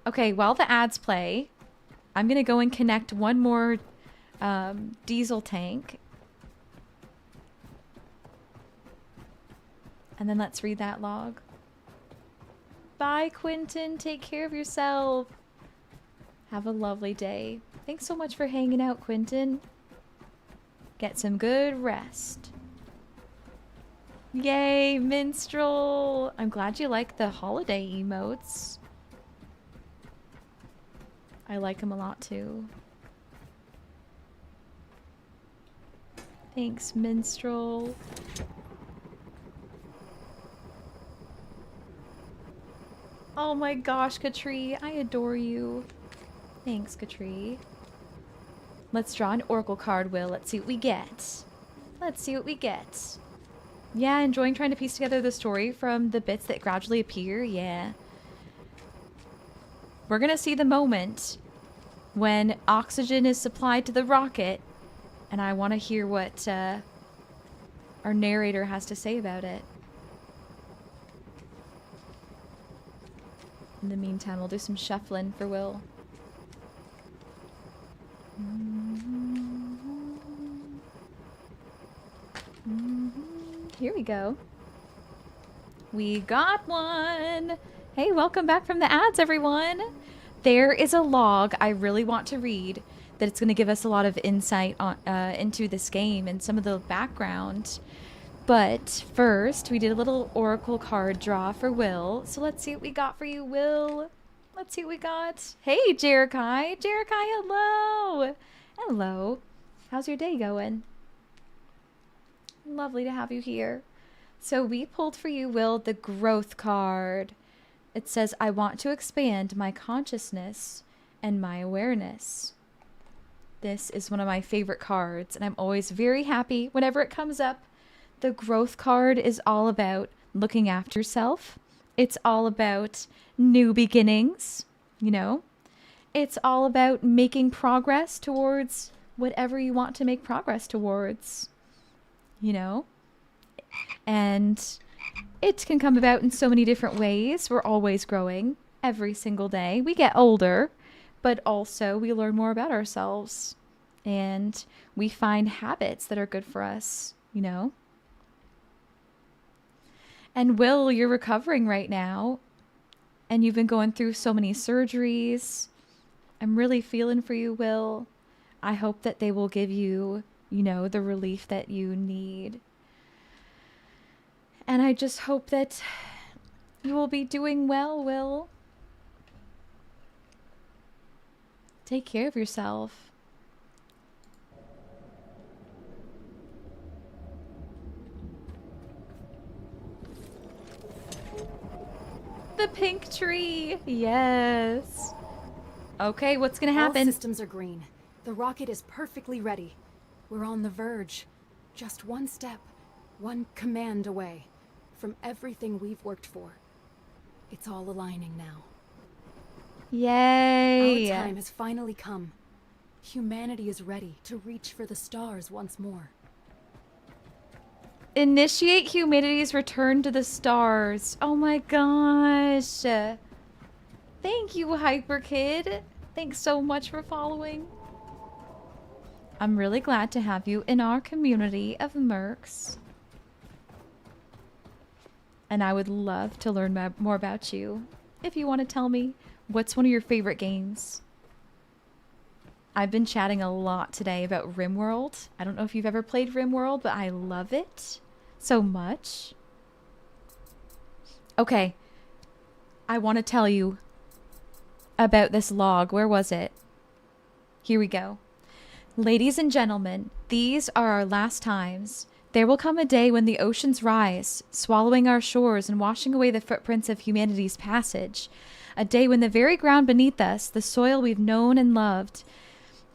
Okay, while the ads play, I'm gonna go and connect one more diesel tank. And then let's read that log. Bye, Quentin. Take care of yourself. Have a lovely day. Thanks so much for hanging out, Quentin. Get some good rest. Yay, minstrel. I'm glad you like the holiday emotes. I like them a lot too. Thanks, minstrel. Oh my gosh, Katri, I adore you. Thanks, Katri. Let's draw an oracle card, Will. Let's see what we get. Let's see what we get. Yeah, enjoying trying to piece together the story from the bits that gradually appear. Yeah. We're gonna see the moment when oxygen is supplied to the rocket, and I want to hear what our narrator has to say about it. In the meantime, we'll do some shuffling for Will. Here we go. We got one. Hey, welcome back from the ads, everyone. There is a log I really want to read that it's going to give us a lot of insight on, into this game and some of the background. But first, we did a little oracle card draw for Will. So let's see what we got for you, Will. Let's see what we got. Hey, Jerikai. Jerikai, hello. Hello. How's your day going? Lovely to have you here. So we pulled for you, Will, the growth card. It says, I want to expand my consciousness and my awareness. This is one of my favorite cards, and I'm always very happy whenever it comes up. The growth card is all about looking after yourself. It's all about new beginnings, you know. It's all about making progress towards whatever you want to make progress towards, you know. And it can come about in so many different ways. We're always growing every single day. We get older, but also we learn more about ourselves. And we find habits that are good for us, you know. And Will, you're recovering right now. And you've been going through so many surgeries. I'm really feeling for you, Will. I hope that they will give you, you know, the relief that you need. And I just hope that you will be doing well, Will. Take care of yourself. The pink tree. Yes. Okay, what's gonna happen? All systems are green. The rocket is perfectly ready. We're on the verge. Just one step, one command away from everything we've worked for. It's all aligning now. Yay! Our time has finally come. Humanity is ready to reach for the stars once more. Initiate humanity's return to the stars. Oh my gosh. Thank you, Hyper Kid. Thanks so much for following. I'm really glad to have you in our community of mercs. And I would love to learn more about you. If you want to tell me, what's one of your favorite games? I've been chatting a lot today about RimWorld. I don't know if you've ever played RimWorld, but I love it so much. Okay. I want to tell you about this log. Where was it? Here we go. Ladies and gentlemen, these are our last times. There will come a day when the oceans rise, swallowing our shores and washing away the footprints of humanity's passage. A day when the very ground beneath us, the soil we've known and loved,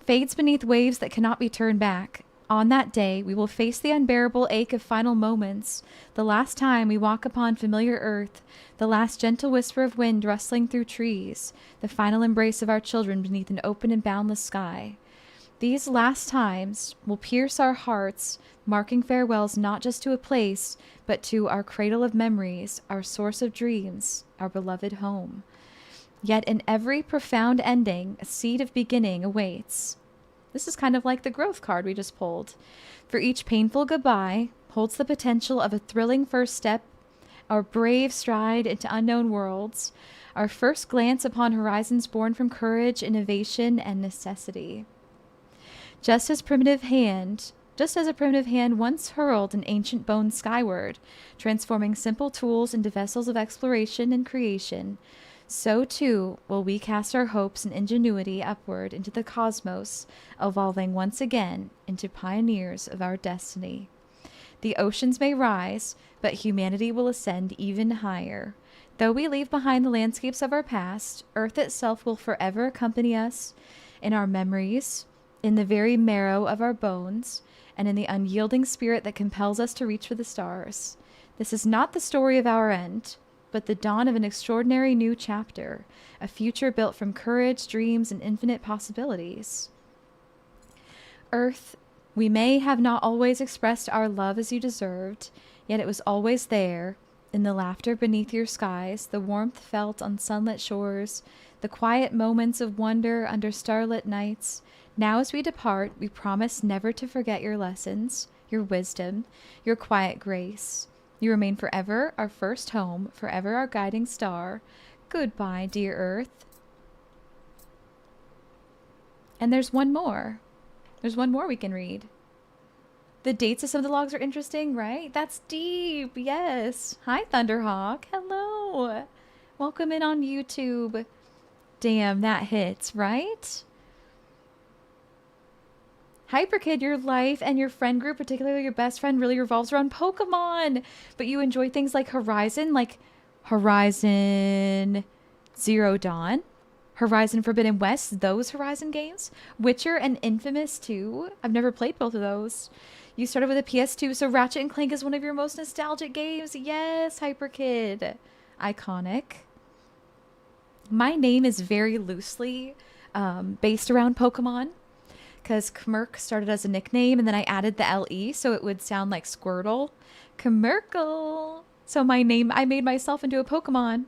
fades beneath waves that cannot be turned back. On that day, we will face the unbearable ache of final moments, the last time we walk upon familiar earth, the last gentle whisper of wind rustling through trees, the final embrace of our children beneath an open and boundless sky. These last times will pierce our hearts, marking farewells not just to a place, but to our cradle of memories, our source of dreams, our beloved home. Yet in every profound ending, a seed of beginning awaits. This is kind of like the growth card we just pulled. For each painful goodbye holds the potential of a thrilling first step, our brave stride into unknown worlds, our first glance upon horizons born from courage, innovation, and necessity. Just as a primitive hand once hurled an ancient bone skyward, transforming simple tools into vessels of exploration and creation, so too will we cast our hopes and ingenuity upward into the cosmos, evolving once again into pioneers of our destiny. The oceans may rise, but humanity will ascend even higher. Though we leave behind the landscapes of our past, Earth itself will forever accompany us in our memories, in the very marrow of our bones, and in the unyielding spirit that compels us to reach for the stars. This is not the story of our end, but the dawn of an extraordinary new chapter, a future built from courage, dreams, and infinite possibilities. Earth We may have not always expressed our love as you deserved, yet it was always there, in the laughter beneath your skies, the warmth felt on sunlit shores, the quiet moments of wonder under starlit nights. Now as we depart, we promise never to forget your lessons, your wisdom, your quiet grace. You remain forever our first home, forever our guiding star. Goodbye, dear Earth. And there's one more. There's one more we can read. The dates of some of the logs are interesting, right? That's deep. Yes. Hi, Thunderhawk. Hello. Welcome in on YouTube. Damn, that hits, right? Hyperkid, your life and your friend group, particularly your best friend, really revolves around Pokemon. But you enjoy things like Horizon Zero Dawn, Horizon Forbidden West, those Horizon games, Witcher and Infamous too. I've never played both of those. You started with a PS2, so Ratchet and Clank is one of your most nostalgic games. Yes, Hyperkid. Iconic. My name is very loosely based around Pokemon, because Kmerk started as a nickname, and then I added the LE, so it would sound like Squirtle. Kmerkle. So my name, I made myself into a Pokemon.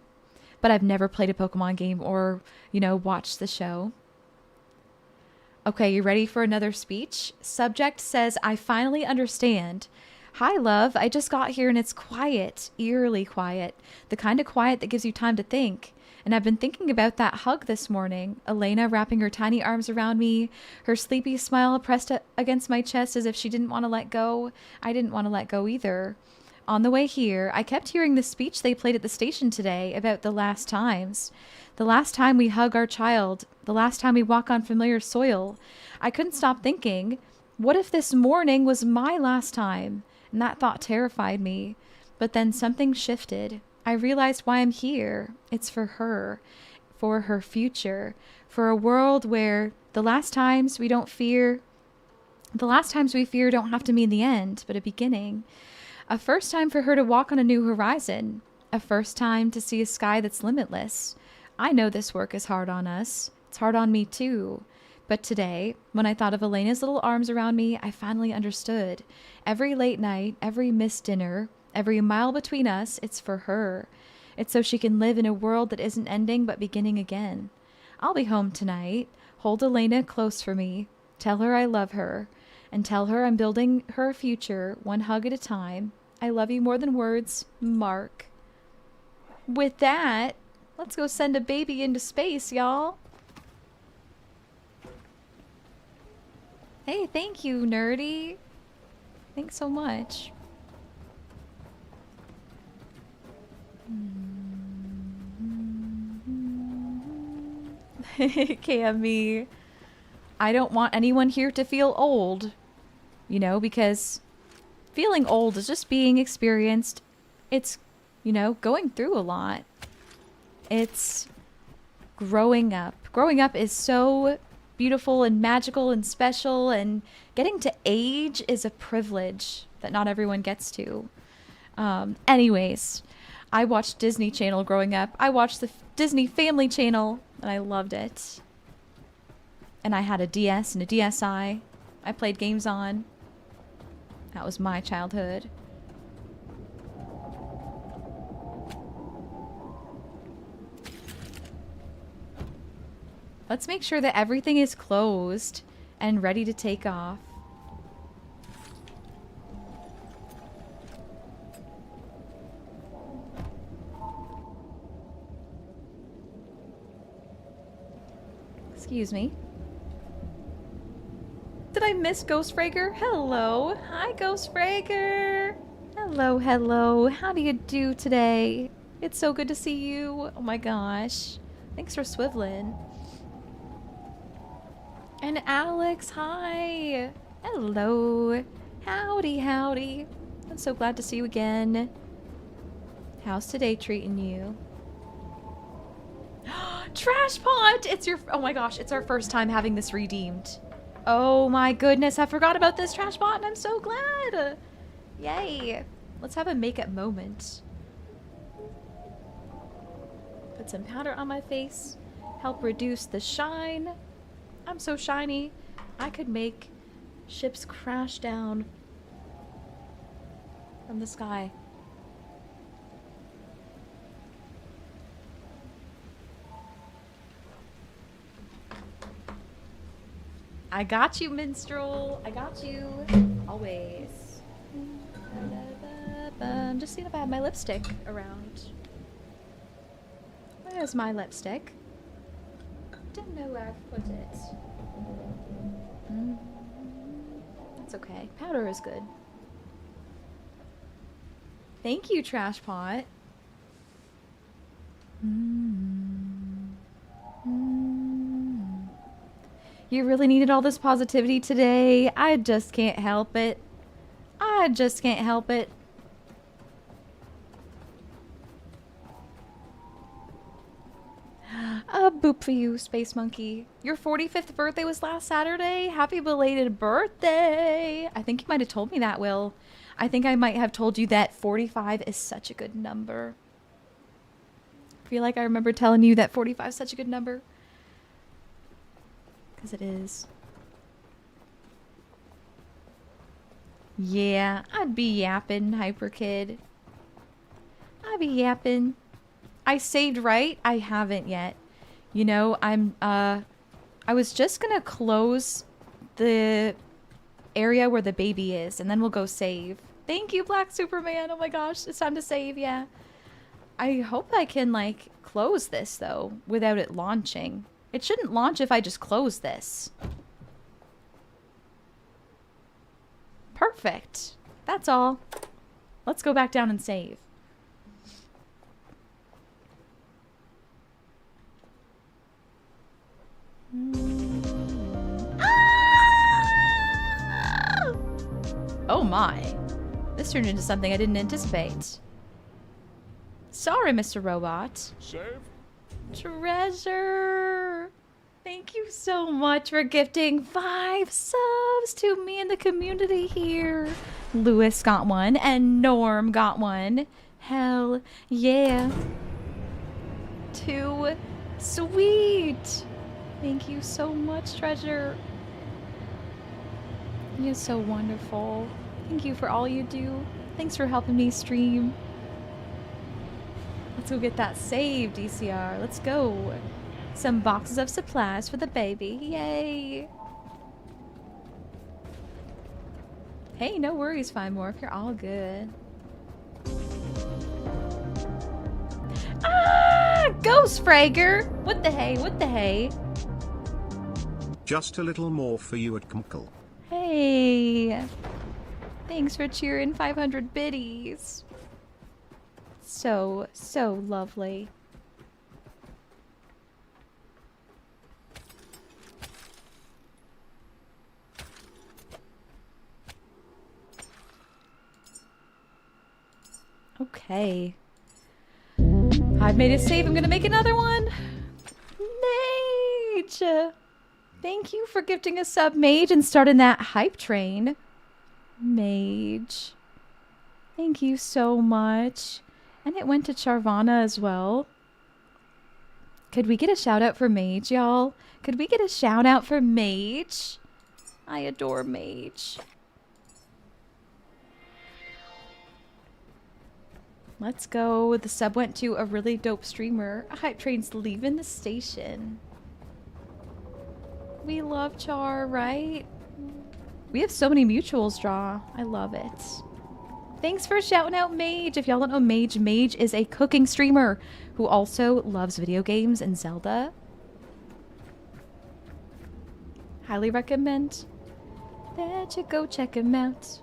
But I've never played a Pokemon game or, watched the show. Okay, you ready for another speech? Subject says, I finally understand. Hi, love. I just got here and it's quiet, eerily quiet. The kind of quiet that gives you time to think. And I've been thinking about that hug this morning. Elena wrapping her tiny arms around me, her sleepy smile pressed against my chest as if she didn't want to let go. I didn't want to let go either. On the way here, I kept hearing the speech they played at the station today about the last times. The last time we hug our child. The last time we walk on familiar soil. I couldn't stop thinking, what if this morning was my last time? And that thought terrified me. But then something shifted. I realized why I'm here. It's for her. For her future. For a world where the last times we fear don't have to mean the end, but a beginning. A first time for her to walk on a new horizon. A first time to see a sky that's limitless. I know this work is hard on us. It's hard on me too. But today, when I thought of Elena's little arms around me, I finally understood. Every late night, every missed dinner, every mile between us, it's for her. It's so she can live in a world that isn't ending but beginning again. I'll be home tonight. Hold Elena close for me. Tell her I love her. And tell her I'm building her a future, one hug at a time. I love you more than words, Mark. With that, let's go send a baby into space, y'all. Hey, thank you, Nerdy. Thanks so much. Cammy. I don't want anyone here to feel old. Because feeling old is just being experienced. It's, going through a lot. It's growing up. Growing up is so beautiful and magical and special, and getting to age is a privilege that not everyone gets to. Anyways, I watched Disney Channel growing up. I watched the Disney Family Channel, and I loved it. And I had a DS and a DSi. I played games on. That was my childhood. Let's make sure that everything is closed and ready to take off. Excuse me. Did I miss Ghost Frager? Hello. Hi, Ghost Frager. Hello, hello. How do you do today? It's so good to see you. Oh my gosh. Thanks for swiveling. And Alex, hi. Hello. Howdy, howdy. I'm so glad to see you again. How's today treating you? Trash Pot! Oh my gosh, it's our first time having this redeemed. Oh my goodness, I forgot about this Trash Pot and I'm so glad. Yay. Let's have a makeup moment. Put some powder on my face. Help reduce the shine. I'm so shiny. I could make Ships crash down from the sky. I got you, minstrel. I got you. Always. I'm just seeing if I have my lipstick around. Where's my lipstick? Didn't know where I put it. That's okay. Powder is good. Thank you, Trash Pot. You really needed all this positivity today. I just can't help it. I just can't help it. A boop for you, Space Monkey. Your 45th birthday was last Saturday. Happy belated birthday. I think you might have told me that, Will. I think I might have told you that 45 is such a good number. I feel like I remember telling you that 45 is such a good number. Because it is. Yeah, I'd be yapping, Hyper Kid. I'd be yapping. I saved right? I haven't yet. You know, I was just gonna close the area where the baby is, and then we'll go save. Thank you, Black Superman. Oh my gosh, it's time to save, yeah. I hope I can, like, close this, though, without it launching. It shouldn't launch if I just close this. Perfect. That's all. Let's go back down and save. Oh my. This turned into something I didn't anticipate. Sorry, Mr. Robot. Save? Treasure. Thank you so much for gifting 5 subs to me and the community here. Lewis got one and Norm got one. Hell yeah. 2. Sweet. Thank you so much, Treasure. You're so wonderful. Thank you for all you do. Thanks for helping me stream. Let's go get that saved, DCR. Let's go. Some boxes of supplies for the baby. Yay. Hey, no worries, Find More, if you're all good. Ah! Ghost Frager! What the hey? What the hey? Just a little more for you at Kumkle. Hey. Thanks for cheering 500 biddies. So lovely. Okay. I've made a save. I'm gonna make another one. Mage! Thank you for gifting a sub, Mage, and starting that hype train. Mage. Thank you so much. And it went to Charvana as well. Could we get a shout out for Mage, y'all? Could we get a shout out for Mage? I adore Mage. Let's go. The sub went to a really dope streamer. Hype train's leaving the station. We love Char, right? We have so many mutuals draw. I love it. Thanks for shouting out Mage. If y'all don't know Mage, Mage is a cooking streamer who also loves video games and Zelda. Highly recommend that you go check him out.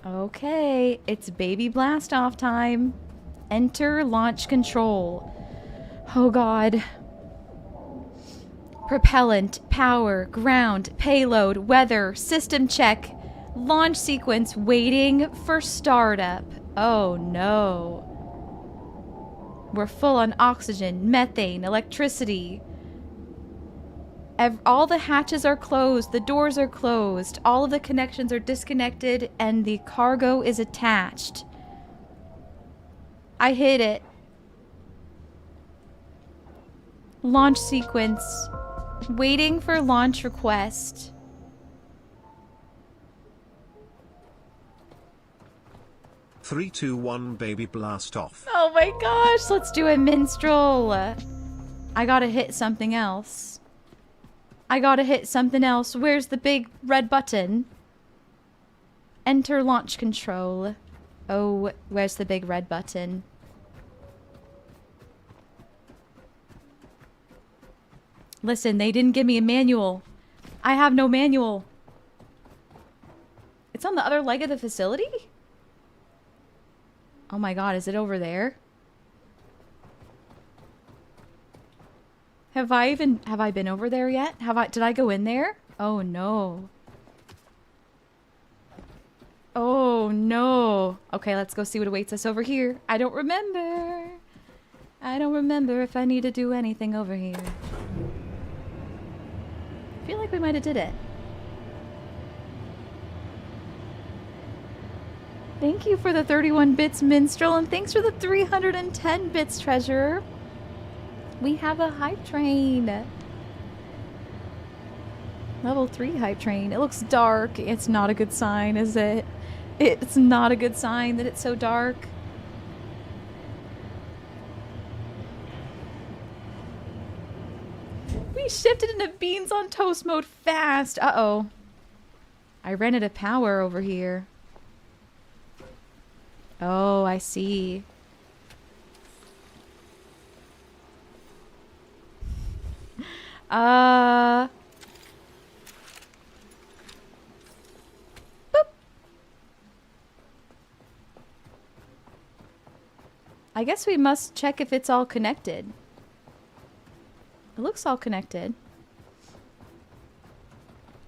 Okay, it's baby blast off time. Enter launch control. Oh god. Propellant, power, ground, payload, weather, system check, launch sequence waiting for startup. Oh no. We're full on oxygen, methane, electricity. All the hatches are closed, the doors are closed, all of the connections are disconnected, and the cargo is attached. I hit it. Launch sequence. Waiting for launch request. Three, two, one, baby, blast off. Oh my gosh, let's do a minstrel. I gotta hit something else. I gotta hit something else. Where's the big red button? Enter launch control. Oh, where's the big red button? Listen, they didn't give me a manual. I have no manual. It's on the other leg of the facility? Oh my god, is it over there? Have I been over there yet? Did I go in there? Oh no. Oh no. Okay, let's go see what awaits us over here. I don't remember. I don't remember if I need to do anything over here. I feel like we might have did it. Thank you for the 31 bits, Minstrel, and thanks for the 310 bits, Treasurer. We have a hype train. Level 3 hype train. It looks dark. It's not a good sign, is it? It's not a good sign that it's so dark. We shifted into beans on toast mode fast. Uh-oh. I ran out of power over here. Oh, I see. Boop. I guess we must check if it's all connected. It looks all connected.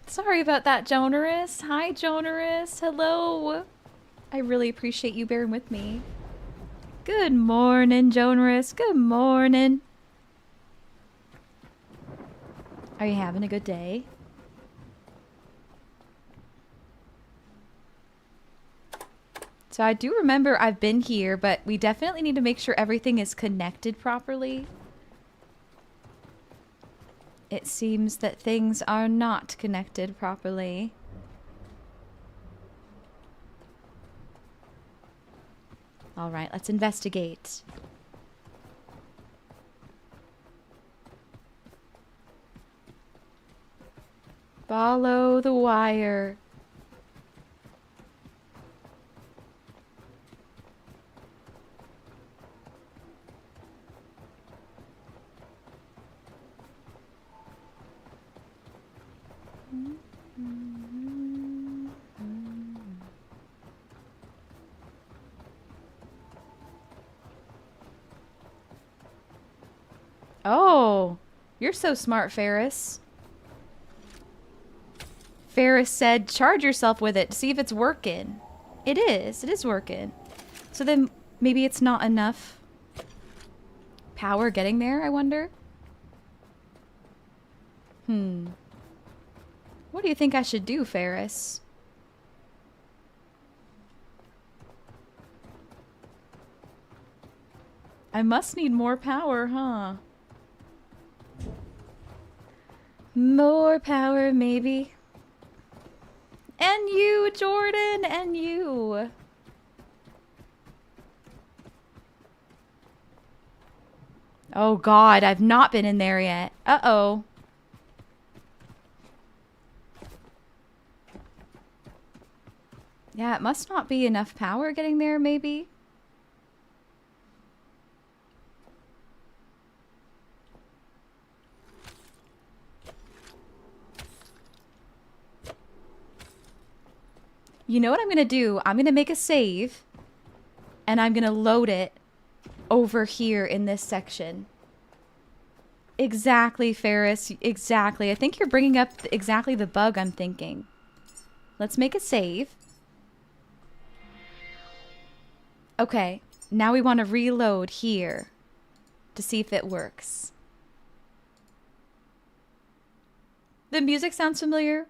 Sorry about that, Jonaris. Hi, Jonaris. Hello. I really appreciate you bearing with me. Good morning, Jonaris. Good morning. Are you having a good day? So I do remember I've been here, but we definitely need to make sure everything is connected properly. It seems that things are not connected properly. All right, let's investigate. Follow the wire. Oh, you're so smart, Ferris. Ferris said, charge yourself with it to see if it's working. It is working. So then maybe it's not enough power getting there, I wonder? What do you think I should do, Ferris? I must need more power, huh? More power, maybe. And you, Jordan, and you. Oh God, I've not been in there yet. Uh-oh. Yeah, it must not be enough power getting there, maybe. You know what I'm going to do? I'm going to make a save, and I'm going to load it over here in this section. Exactly, Ferris. Exactly. I think you're bringing up exactly the bug I'm thinking. Let's make a save. Okay, now we want to reload here to see if it works. The music sounds familiar.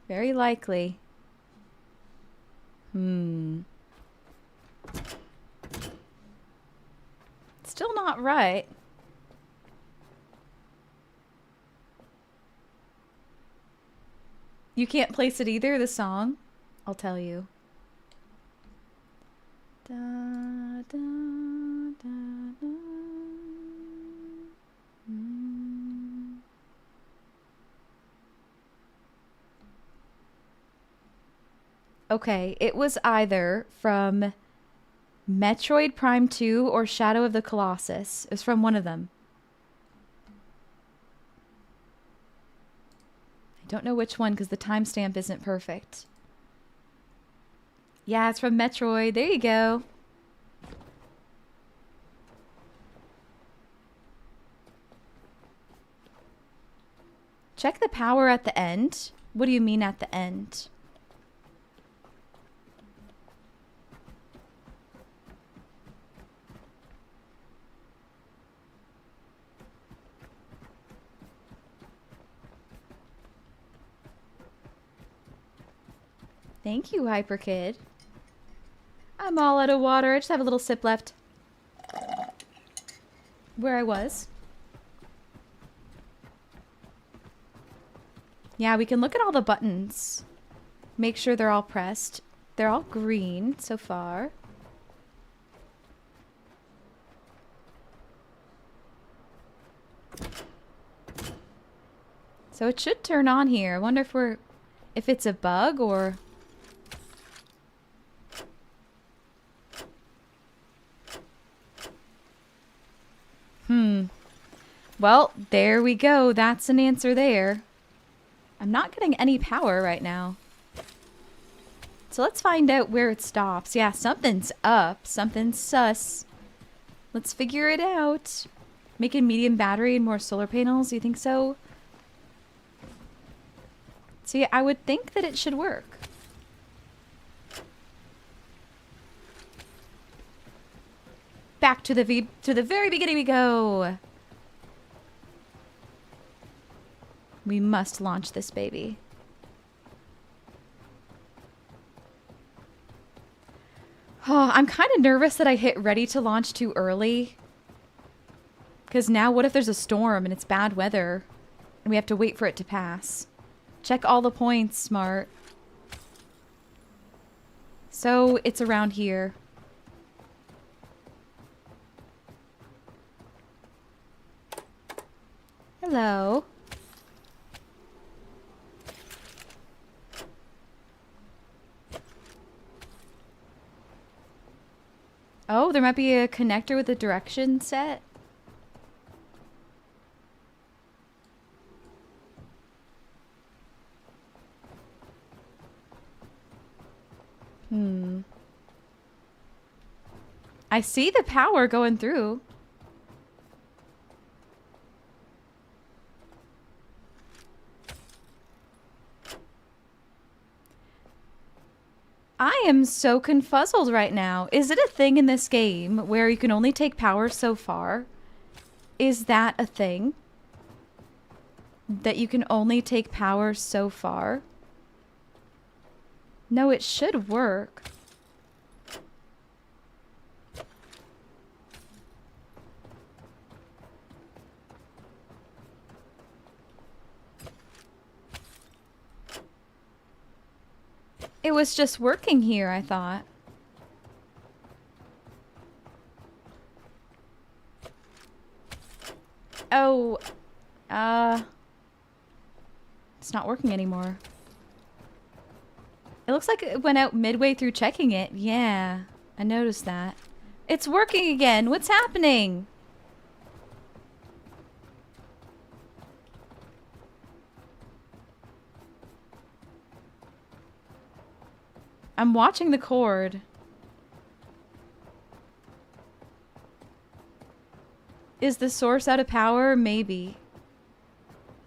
Very likely. Still not right. You can't place it either, the song? I'll tell you. Da, da, da, da. Mm. Okay, it was either from Metroid Prime 2 or Shadow of the Colossus. It was from one of them. I don't know which one because the timestamp isn't perfect. Yeah, it's from Metroid. There you go. Check the power at the end. What do you mean at the end? Thank you, Hyperkid. I'm all out of water. I just have a little sip left. Where I was. Yeah, we can look at all the buttons. Make sure they're all pressed. They're all green so far. So it should turn on here. I wonder if it's a bug or... Well, there we go. That's an answer there. I'm not getting any power right now. So let's find out where it stops. Yeah, something's up. Something's sus. Let's figure it out. Making medium battery and more solar panels. You think so? See, I would think that it should work. Back to the very beginning we go. We must launch this baby. Oh, I'm kind of nervous that I hit ready to launch too early. Because now what if there's a storm and it's bad weather and we have to wait for it to pass? Check all the points, smart. So it's around here. Hello. Oh, there might be a connector with a direction set. I see the power going through. I am so confuzzled right now. Is it a thing in this game where you can only take power so far? Is that a thing? That you can only take power so far? No, it should work. It was just working here, I thought. Oh, it's not working anymore. It looks like it went out midway through checking it. Yeah, I noticed that. It's working again. What's happening? I'm watching the cord. Is the source out of power? Maybe.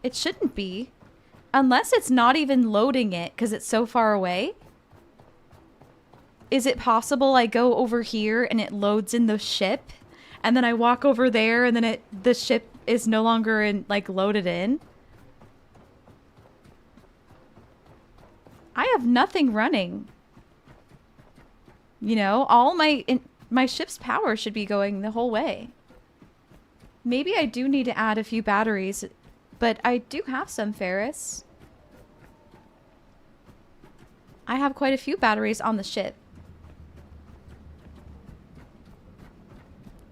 It shouldn't be. Unless it's not even loading it because it's so far away. Is it possible I go over here and it loads in the ship? And then I walk over there and then the ship is no longer loaded in? I have nothing running. You know, all my ship's power should be going the whole way. Maybe I do need to add a few batteries, but I do have some, Ferris. I have quite a few batteries on the ship.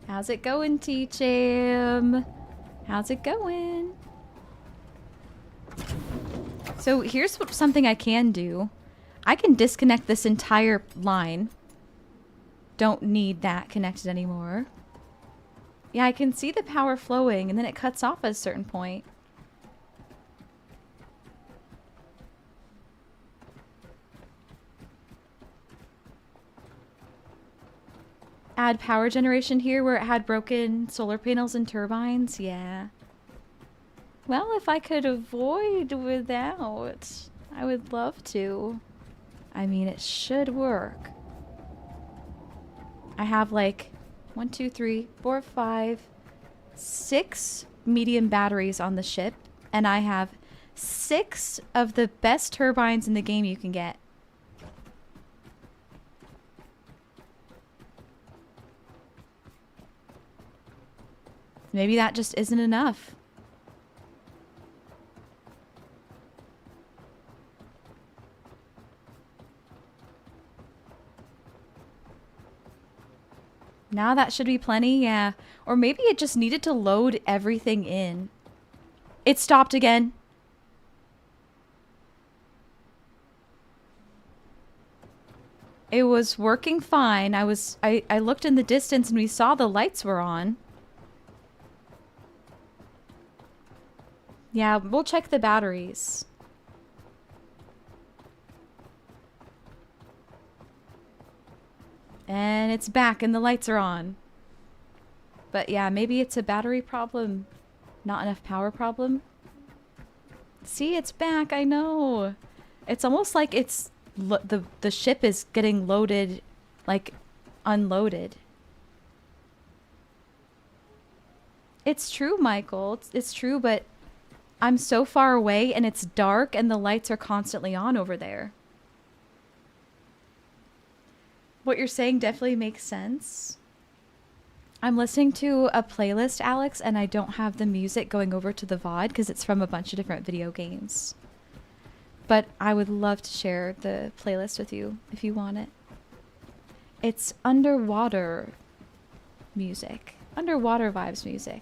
How's it going, T-Cham? How's it going? So here's something I can do. I can disconnect this entire line. Don't need that connected anymore. Yeah, I can see the power flowing, and then it cuts off at a certain point. Add power generation here where it had broken solar panels and turbines. Yeah. Well, if I could avoid without, I would love to. I mean, it should work. I have like 1, 2, 3, 4, 5, 6 medium batteries on the ship, and I have 6 of the best turbines in the game you can get. Maybe that just isn't enough. Now that should be plenty, yeah. Or maybe it just needed to load everything in. It stopped again. It was working fine. I looked in the distance and we saw the lights were on. Yeah, we'll check the batteries. And it's back and the lights are on. But yeah, maybe it's a battery problem. Not enough power problem. See, it's back, I know. It's almost like it's the ship is getting loaded, like unloaded. It's true, Michael. It's true, but I'm so far away and it's dark and the lights are constantly on over there. What you're saying definitely makes sense. I'm listening to a playlist, Alex, and I don't have the music going over to the VOD because it's from a bunch of different video games. But I would love to share the playlist with you if you want it. It's underwater music. Underwater vibes music.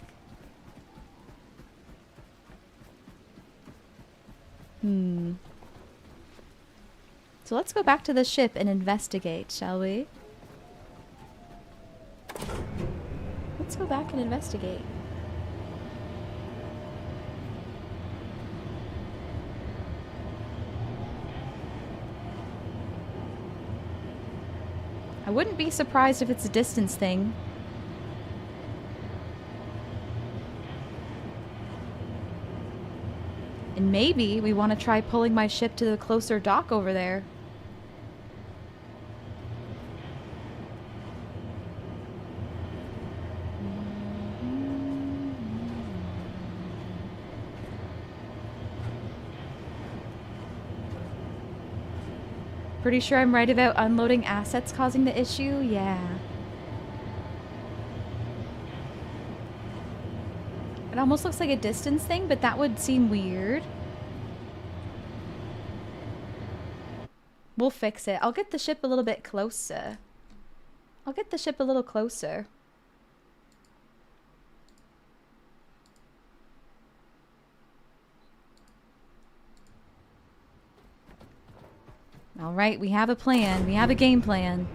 So let's go back to the ship and investigate, shall we? Let's go back and investigate. I wouldn't be surprised if it's a distance thing. And maybe we want to try pulling my ship to the closer dock over there. Pretty sure I'm right about unloading assets causing the issue? Yeah. It almost looks like a distance thing, but that would seem weird. We'll fix it. I'll get the ship a little bit closer. I'll get the ship a little closer. All right, we have a plan. We have a game plan.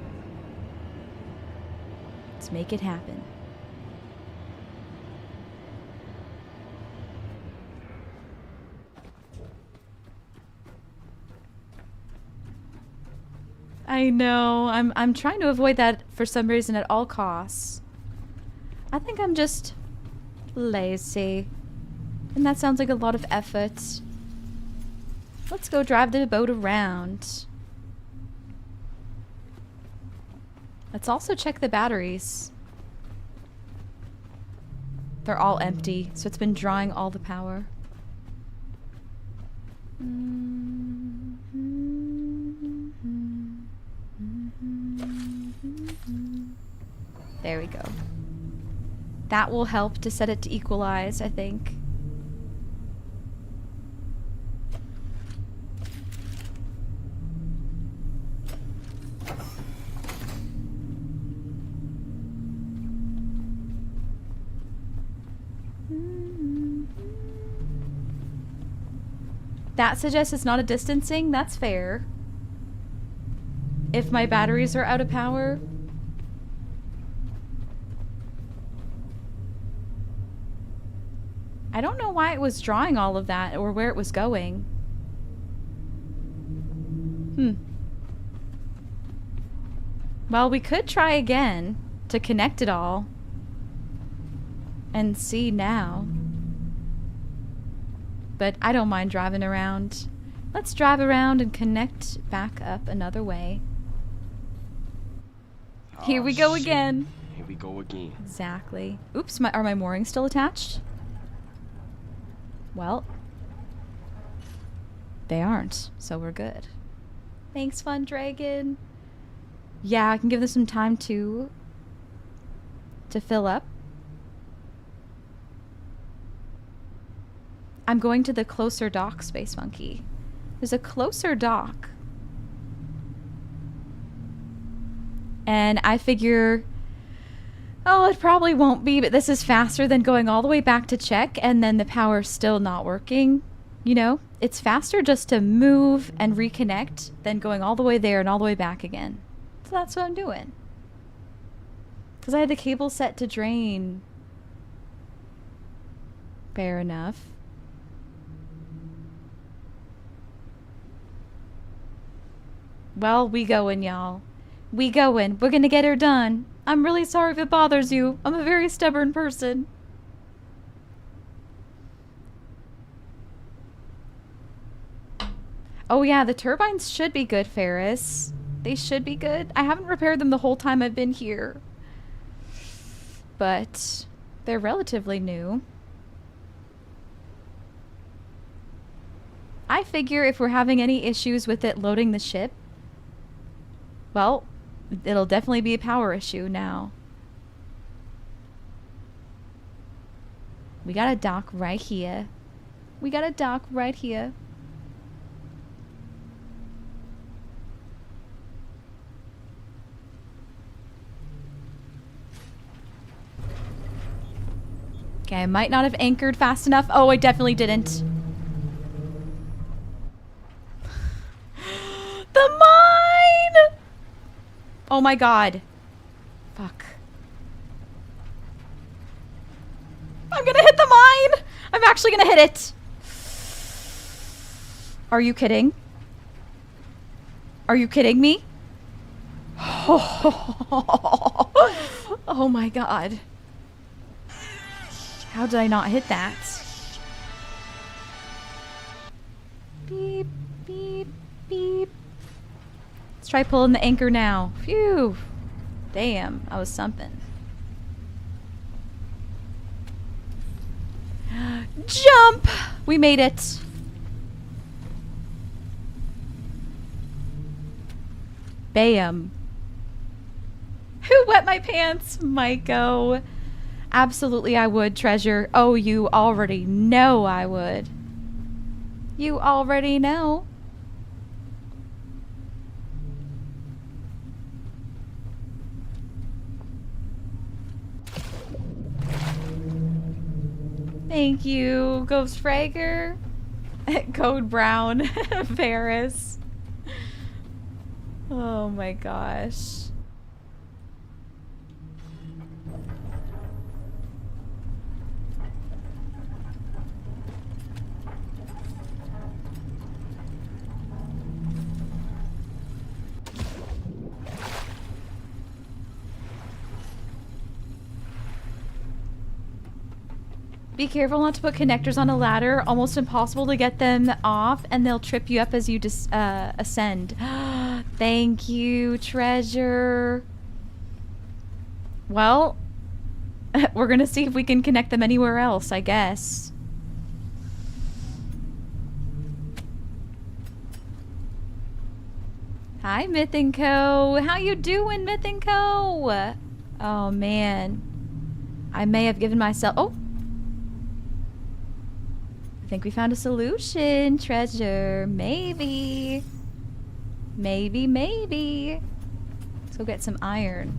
Let's make it happen. I know. I'm trying to avoid that for some reason at all costs. I think I'm just lazy. And that sounds like a lot of effort. Let's go drive the boat around. Let's also check the batteries. They're all empty, so it's been drawing all the power. There we go. That will help to set it to equalize, I think. That suggests it's not a distancing. That's fair. If my batteries are out of power. I don't know why it was drawing all of that or where it was going. Well, we could try again to connect it all and see now. But I don't mind driving around. Let's drive around and connect back up another way. Here we go again. Here we go again. Exactly. Oops, are my moorings still attached? Well, they aren't, so we're good. Thanks, Fun Dragon. Yeah, I can give this some time to fill up. I'm going to the closer dock, Space Monkey. There's a closer dock. And I figure, oh, it probably won't be, but this is faster than going all the way back to check and then the power's still not working. You know, it's faster just to move and reconnect than going all the way there and all the way back again. So that's what I'm doing. Because I had the cable set to drain. Fair enough. Well, we going, y'all. We going. We're gonna get her done. I'm really sorry if it bothers you. I'm a very stubborn person. Oh yeah, the turbines should be good, Ferris. They should be good. I haven't repaired them the whole time I've been here. But they're relatively new. I figure if we're having any issues with it loading the ship, well, it'll definitely be a power issue now. We got a dock right here. We got a dock right here. Okay, I might not have anchored fast enough. Oh, I definitely didn't. The mine! Oh my god. Fuck. I'm gonna hit the mine! I'm actually gonna hit it! Are you kidding? Are you kidding me? Oh my god. How did I not hit that? Beep, beep, beep. Let's try pulling the anchor now. Phew. Damn, I was something. Jump! We made it. Bam. Who wet my pants? Maiko. Absolutely I would, Treasure. Oh, you already know I would. You already know. Thank you, Ghost Frager. Code Brown. Ferris. Oh my gosh. Be careful not to put connectors on a ladder. Almost impossible to get them off, and they'll trip you up as you ascend. Thank you, Treasure. Well, we're gonna see if we can connect them anywhere else, I guess. Hi, Myth & Co. How you doing, Myth & Co? Oh, man. I may have given myself... Oh! I think we found a solution, treasure. Maybe. Maybe, maybe. Let's go get some iron.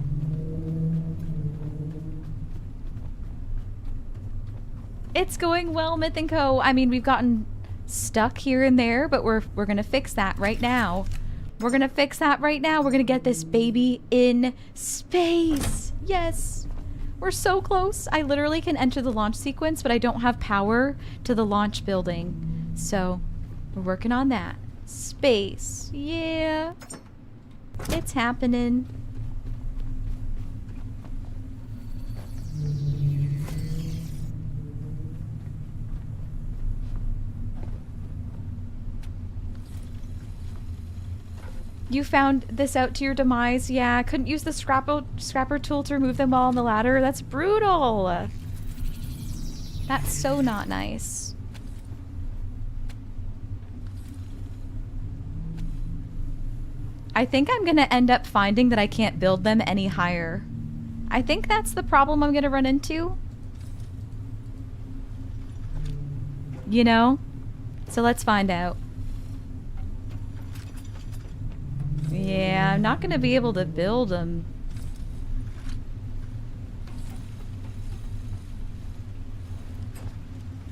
It's going well, Myth & Co. I mean, we've gotten stuck here and there, but we're gonna fix that right now. We're gonna fix that right now. We're gonna get this baby in space. Yes. We're so close. I literally can enter the launch sequence, but I don't have power to the launch building. So, we're working on that. Space. Yeah. It's happening. You found this out to your demise? Yeah, I couldn't use the scrapper tool to remove them all on the ladder. That's brutal. That's so not nice. I think I'm gonna end up finding that I can't build them any higher. I think that's the problem I'm gonna run into. You know? So let's find out. Yeah, I'm not gonna be able to build them.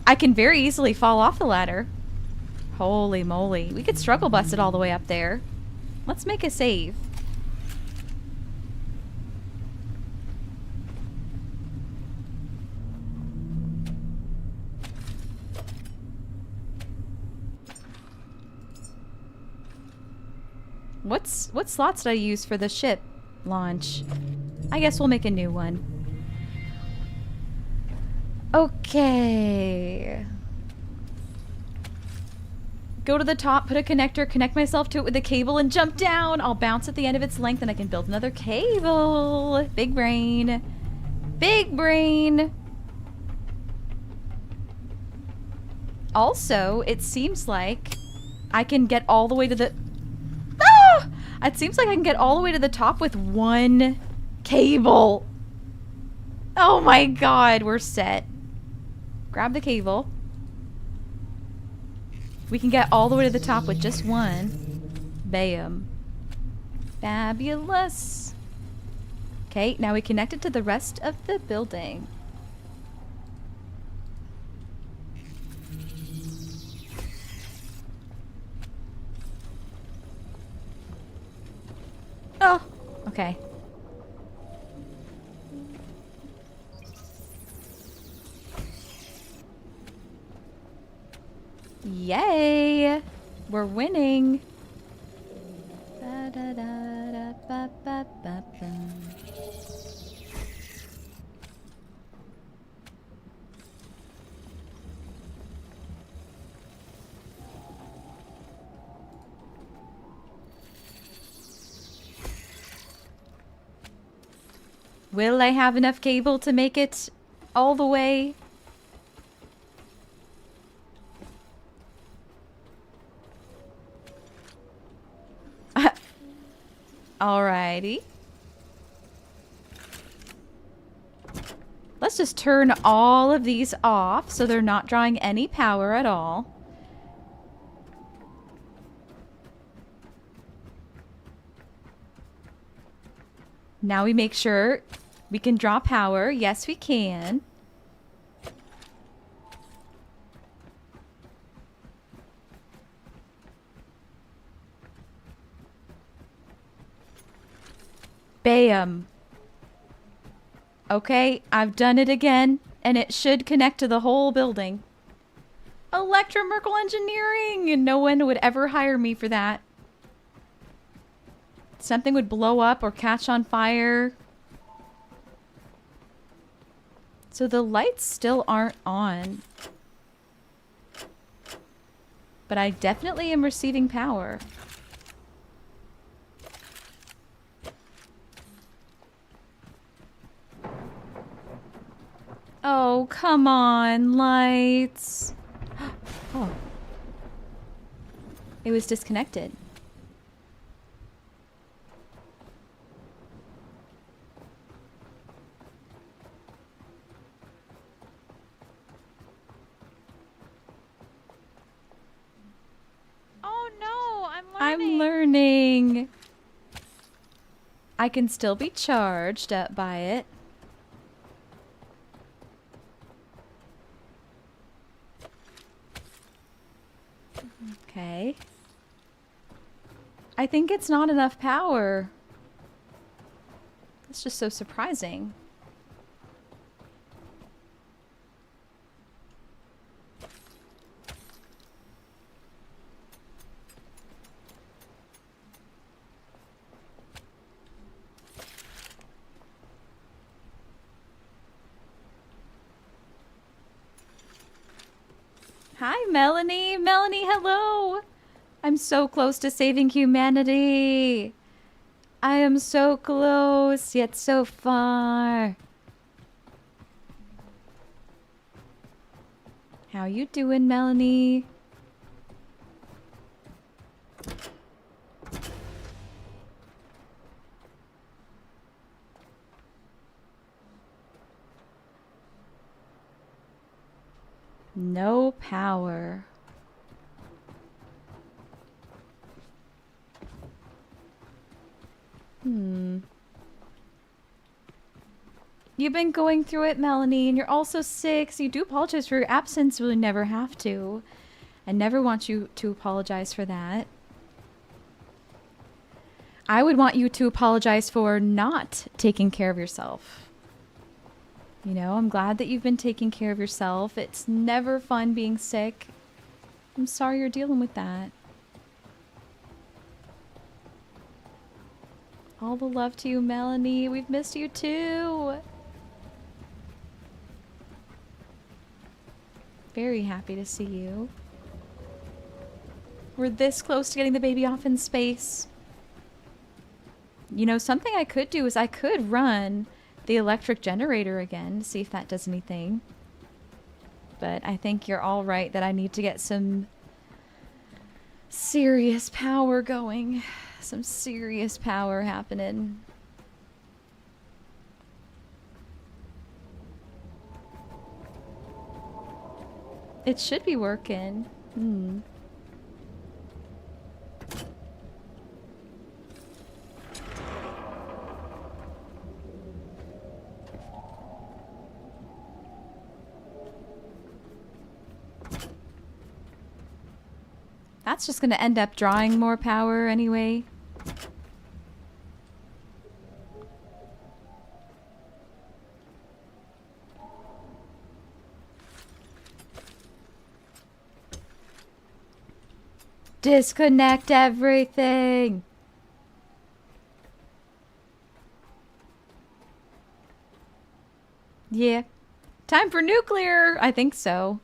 I can very easily fall off the ladder. Holy moly. We could struggle bust it all the way up there. Let's make a save. What slots did I use for the ship launch? I guess we'll make a new one. Okay. Go to the top, put a connector, connect myself to it with a cable, and jump down. I'll bounce at the end of its length, and I can build another cable. Big brain. Big brain. Also, it seems like I can get all the way to the... Ah! It seems like I can get all the way to the top with one cable. Oh my god, we're set. Grab the cable. We can get all the way to the top with just one. Bam. Fabulous. Okay, now we connect it to the rest of the building. Oh, okay. Yay! We're winning. Will I have enough cable to make it all the way? Alrighty. Let's just turn all of these off so they're not drawing any power at all. Now we make sure we can draw power. Yes, we can. Bam. Okay, I've done it again, and it should connect to the whole building. Electromercal engineering! No one would ever hire me for that. Something would blow up or catch on fire. So the lights still aren't on. But I definitely am receiving power. Oh, come on, lights. Oh. It was disconnected. I'm learning. I can still be charged up by it. Okay. I think it's not enough power. It's just so surprising. Hi, Melanie. Melanie, hello. I'm so close to saving humanity. I am so close, yet so far. How you doing, Melanie? No power. You've been going through it, Melanie, and you're also sick, so you do apologize for your absence. You really never have to. I never want you to apologize for that. I would want you to apologize for not taking care of yourself. You know, I'm glad that you've been taking care of yourself. It's never fun being sick. I'm sorry you're dealing with that. All the love to you, Melanie. We've missed you too. Very happy to see you. We're this close to getting the baby off in space. You know, something I could do is I could run the electric generator again to see if that does anything. But I think you're all right that I need to get some serious power going. Some serious power happening. It should be working. That's just going to end up drawing more power anyway. Disconnect everything. Yeah. Time for nuclear. I think so.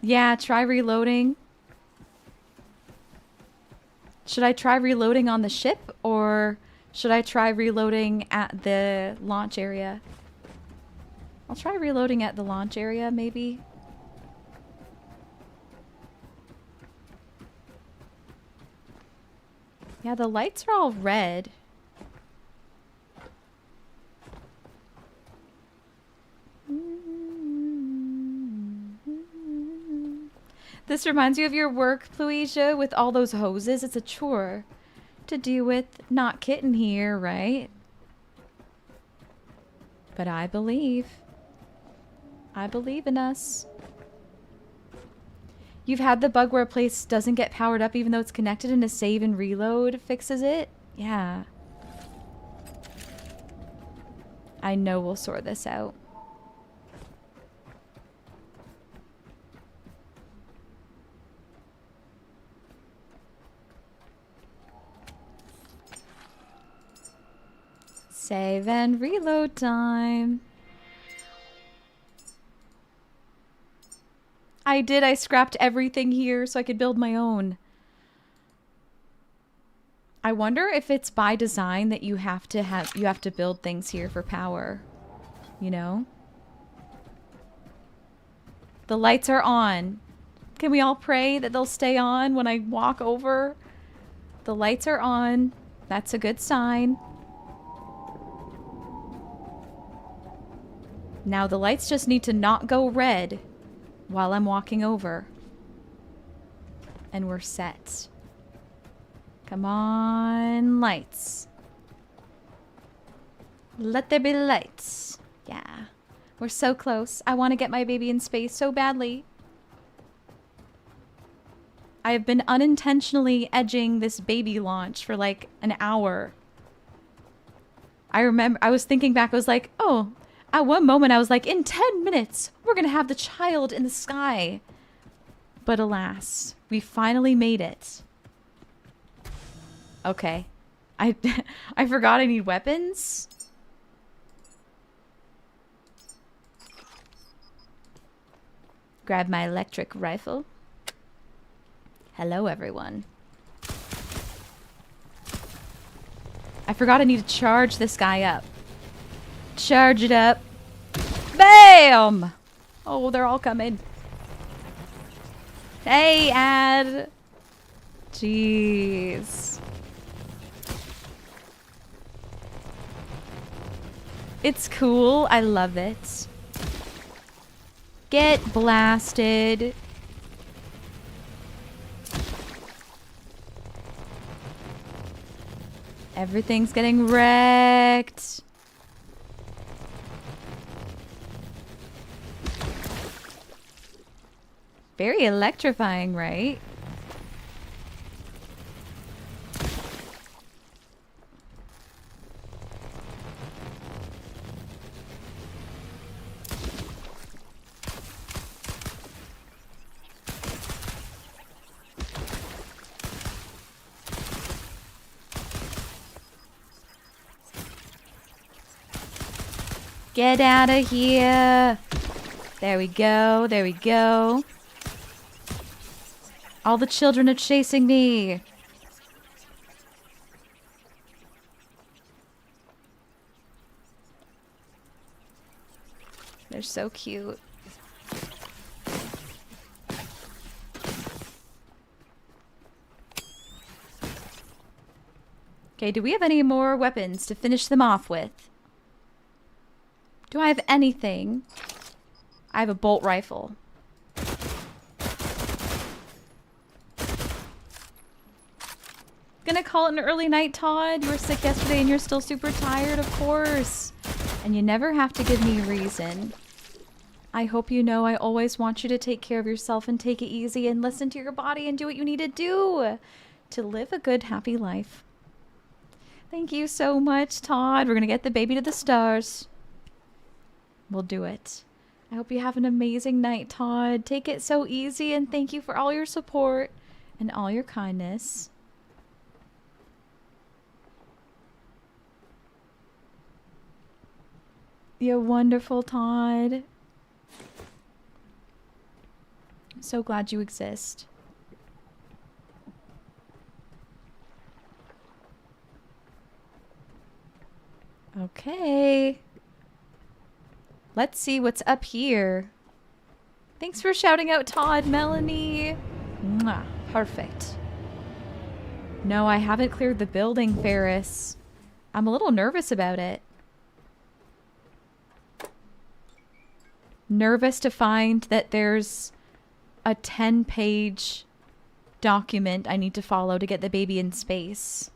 Yeah, try reloading. Should I try reloading on the ship, or should I try reloading at the launch area? I'll try reloading at the launch area, maybe. Yeah, the lights are all red. This reminds you of your work, Pluisia, with all those hoses. It's a chore to do with not Kitten here, right? But I believe. I believe in us. You've had the bug where a place doesn't get powered up even though it's connected, and a save and reload fixes it? Yeah. I know we'll sort this out. Save and reload time. I did. I scrapped everything here so I could build my own. I wonder if it's by design that you have to build things here for power. You know? The lights are on. Can we all pray that they'll stay on when I walk over? The lights are on. That's a good sign. Now the lights just need to not go red. while I'm walking over. And we're set. Come on, lights. Let there be lights. Yeah. We're so close. I want to get my baby in space so badly. I have been unintentionally edging this baby launch for like an hour. I remember, I was thinking back, I was like, oh, at one moment I was like, in 10 minutes, we're going to have the child in the sky. But alas, we finally made it. Okay. I forgot I need weapons. Grab my electric rifle. Hello, everyone. I forgot I need to charge this guy up. Charge it up. Bam! Oh, they're all coming. Hey, Ad. Jeez. It's cool. I love it. Get blasted. Everything's getting wrecked. Very electrifying, right? Get out of here. There we go. There we go. All the children are chasing me. They're so cute. Okay, do we have any more weapons to finish them off with? Do I have anything? I have a bolt rifle. Gonna call it an early night, Todd. You were sick yesterday and you're still super tired, of course. And you never have to give me a reason. I hope you know I always want you to take care of yourself and take it easy and listen to your body and do what you need to do to live a good, happy life. Thank you so much, Todd. We're gonna get the baby to the stars. We'll do it. I hope you have an amazing night, Todd. Take it so easy and thank you for all your support and all your kindness. You're wonderful, Todd. I'm so glad you exist. Okay. Let's see what's up here. Thanks for shouting out, Todd, Melanie. Mwah, perfect. No, I haven't cleared the building, Ferris. I'm a little nervous about it. Nervous to find that there's a 10-page document I need to follow to get the baby in space.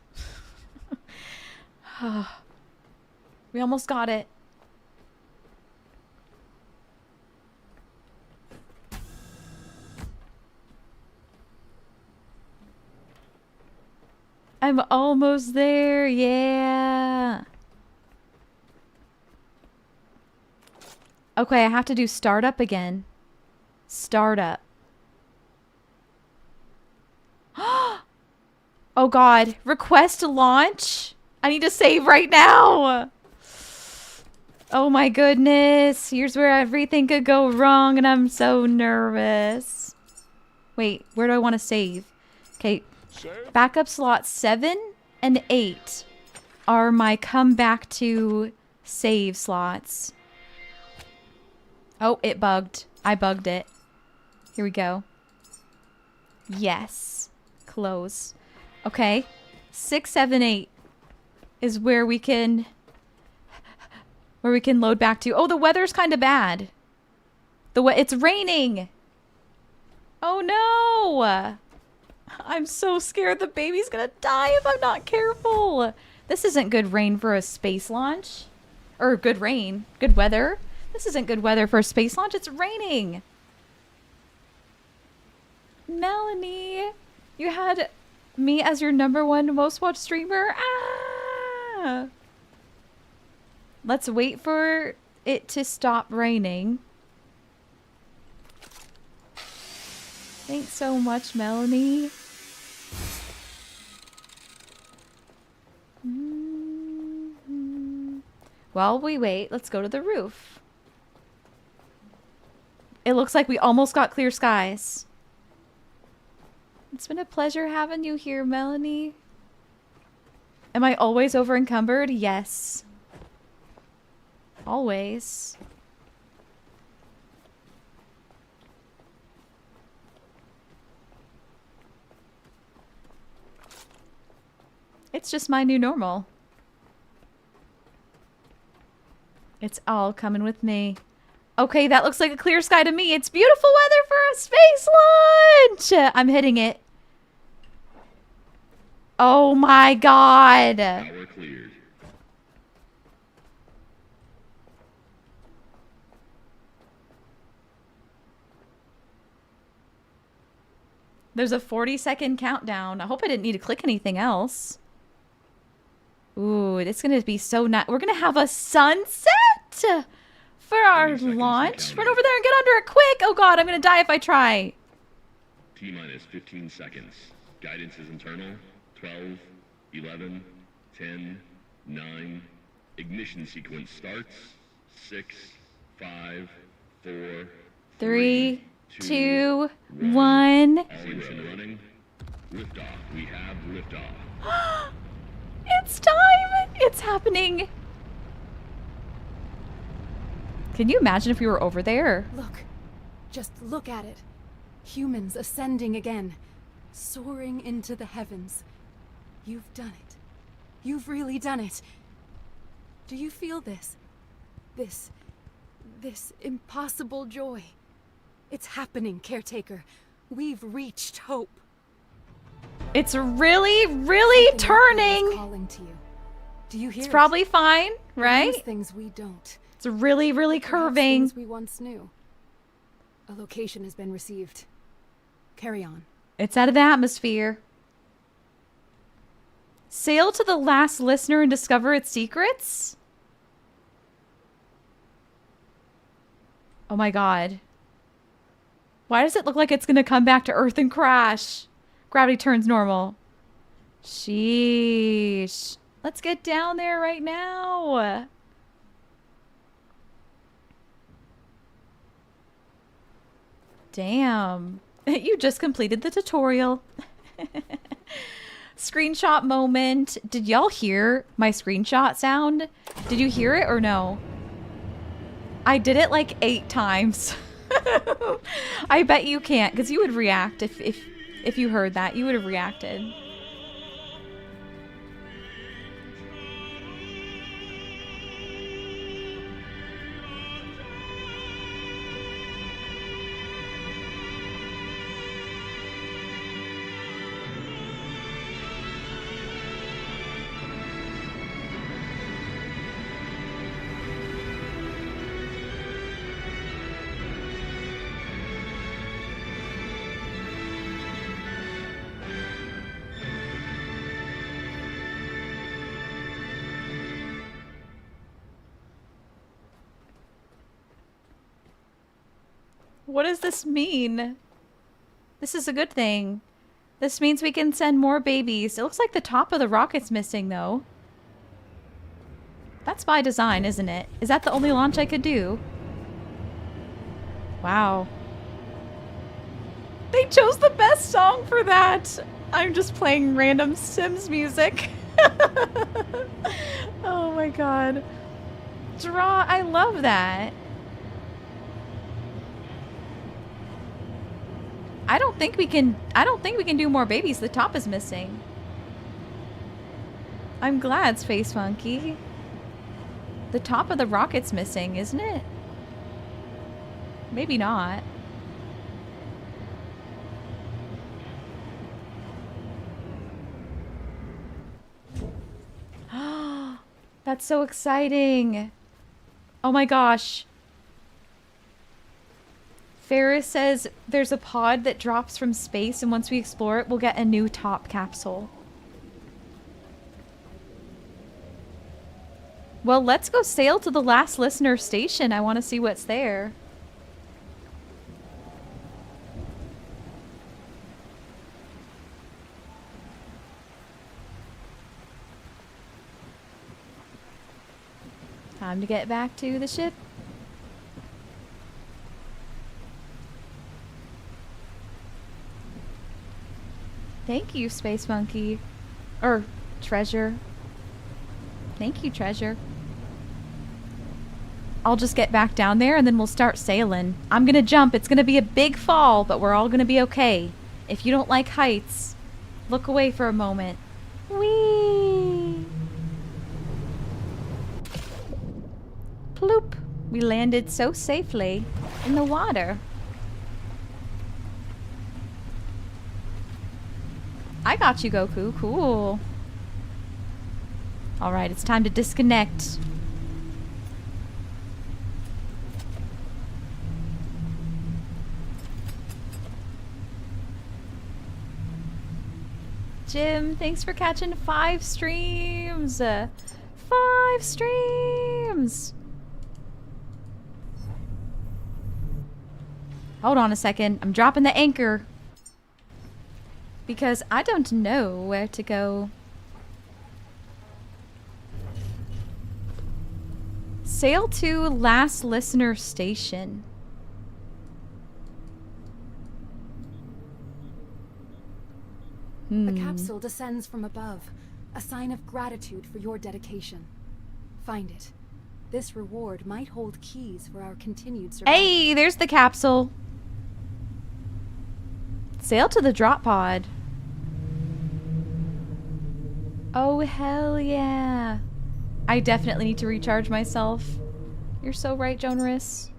We almost got it. I'm almost there, yeah. Okay, I have to do startup again. Startup. Oh god, request to launch? I need to save right now. Oh my goodness, here's where everything could go wrong and I'm so nervous. Wait, where do I want to save? Okay, backup slots 7 and 8 are my come back to save slots. Oh, it bugged. I bugged it. Here we go. Yes. Close. Okay. 6, 7, 8 is where we can load back to. Oh, the weather's kind of bad. It's raining. Oh no! I'm so scared the baby's gonna die if I'm not careful. This isn't good rain for a space launch. Or good rain. Good weather. This isn't good weather for a space launch. It's raining. Melanie, you had me as your #1 most watched streamer. Ah! Let's wait for it to stop raining. Thanks so much, Melanie. While we wait, let's go to the roof. It looks like we almost got clear skies. It's been a pleasure having you here, Melanie. Am I always over encumbered? Yes. Always. It's just my new normal. It's all coming with me. Okay, that looks like a clear sky to me. It's beautiful weather for a space launch! I'm hitting it. Oh my god! Power cleared. There's a 40-second countdown. I hope I didn't need to click anything else. Ooh, it's gonna be so nice. We're gonna have a sunset for our launch. Run over there and get under it quick. Oh god, I'm gonna die if I try. T-minus 15 seconds. Guidance is internal. 12, 11, 10, 9. Ignition sequence starts. 6, 5, 4, 3, 2, 1. All engine running. Liftoff. We have liftoff. It's time! It's happening! Can you imagine if we were over there? Look. Just look at it. Humans ascending again. Soaring into the heavens. You've done it. You've really done it. Do you feel this? This impossible joy. It's happening, Caretaker. We've reached hope. It's really, really turning! Calling to you. Do you hear It's it? probably fine, It right? means things we don't. It's really, really Perhaps curving. things we once knew. A location has been received. Carry on. It's out of the atmosphere. Sail to the last listener and discover its secrets? Oh my god. Why does it look like it's gonna come back to Earth and crash? Gravity turns normal. Sheesh. Let's get down there right now. Damn. You just completed the tutorial. Screenshot moment. Did y'all hear my screenshot sound? Did you hear it or no? I did it like 8 times. I bet you can't, because you would react if you heard that. You would have reacted. What does this mean? This is a good thing. This means we can send more babies. It looks like the top of the rocket's missing, though. That's by design, isn't it? Is that the only launch I could do? Wow. They chose the best song for that. I'm just playing random Sims music. Oh my god. Draw, I love that. I don't think we can do more babies. The top is missing. I'm glad, Space Monkey. The top of the rocket's missing, isn't it? Maybe not. That's so exciting. Oh my gosh. Ferris says there's a pod that drops from space, and once we explore it, we'll get a new top capsule. Well, let's go sail to the last listener station. I want to see what's there. Time to get back to the ship. Thank you, Space Monkey. Or Treasure. Thank you, Treasure. I'll just get back down there and then we'll start sailing. I'm gonna jump. It's gonna be a big fall, but we're all gonna be okay. If you don't like heights, look away for a moment. Whee! Ploop! We landed so safely in the water. I got you, Goku. Cool. Alright, it's time to disconnect. Jim, thanks for catching 5 streams. 5 streams. Hold on a second. I'm dropping the anchor. Because I don't know where to go. Sail to last listener station. A capsule descends from above, a sign of gratitude for your dedication. Find it. This reward might hold keys for our continued survival. Hey, there's the capsule. Sail to the drop pod. Oh, hell yeah. I definitely need to recharge myself. You're so right, Jonaris.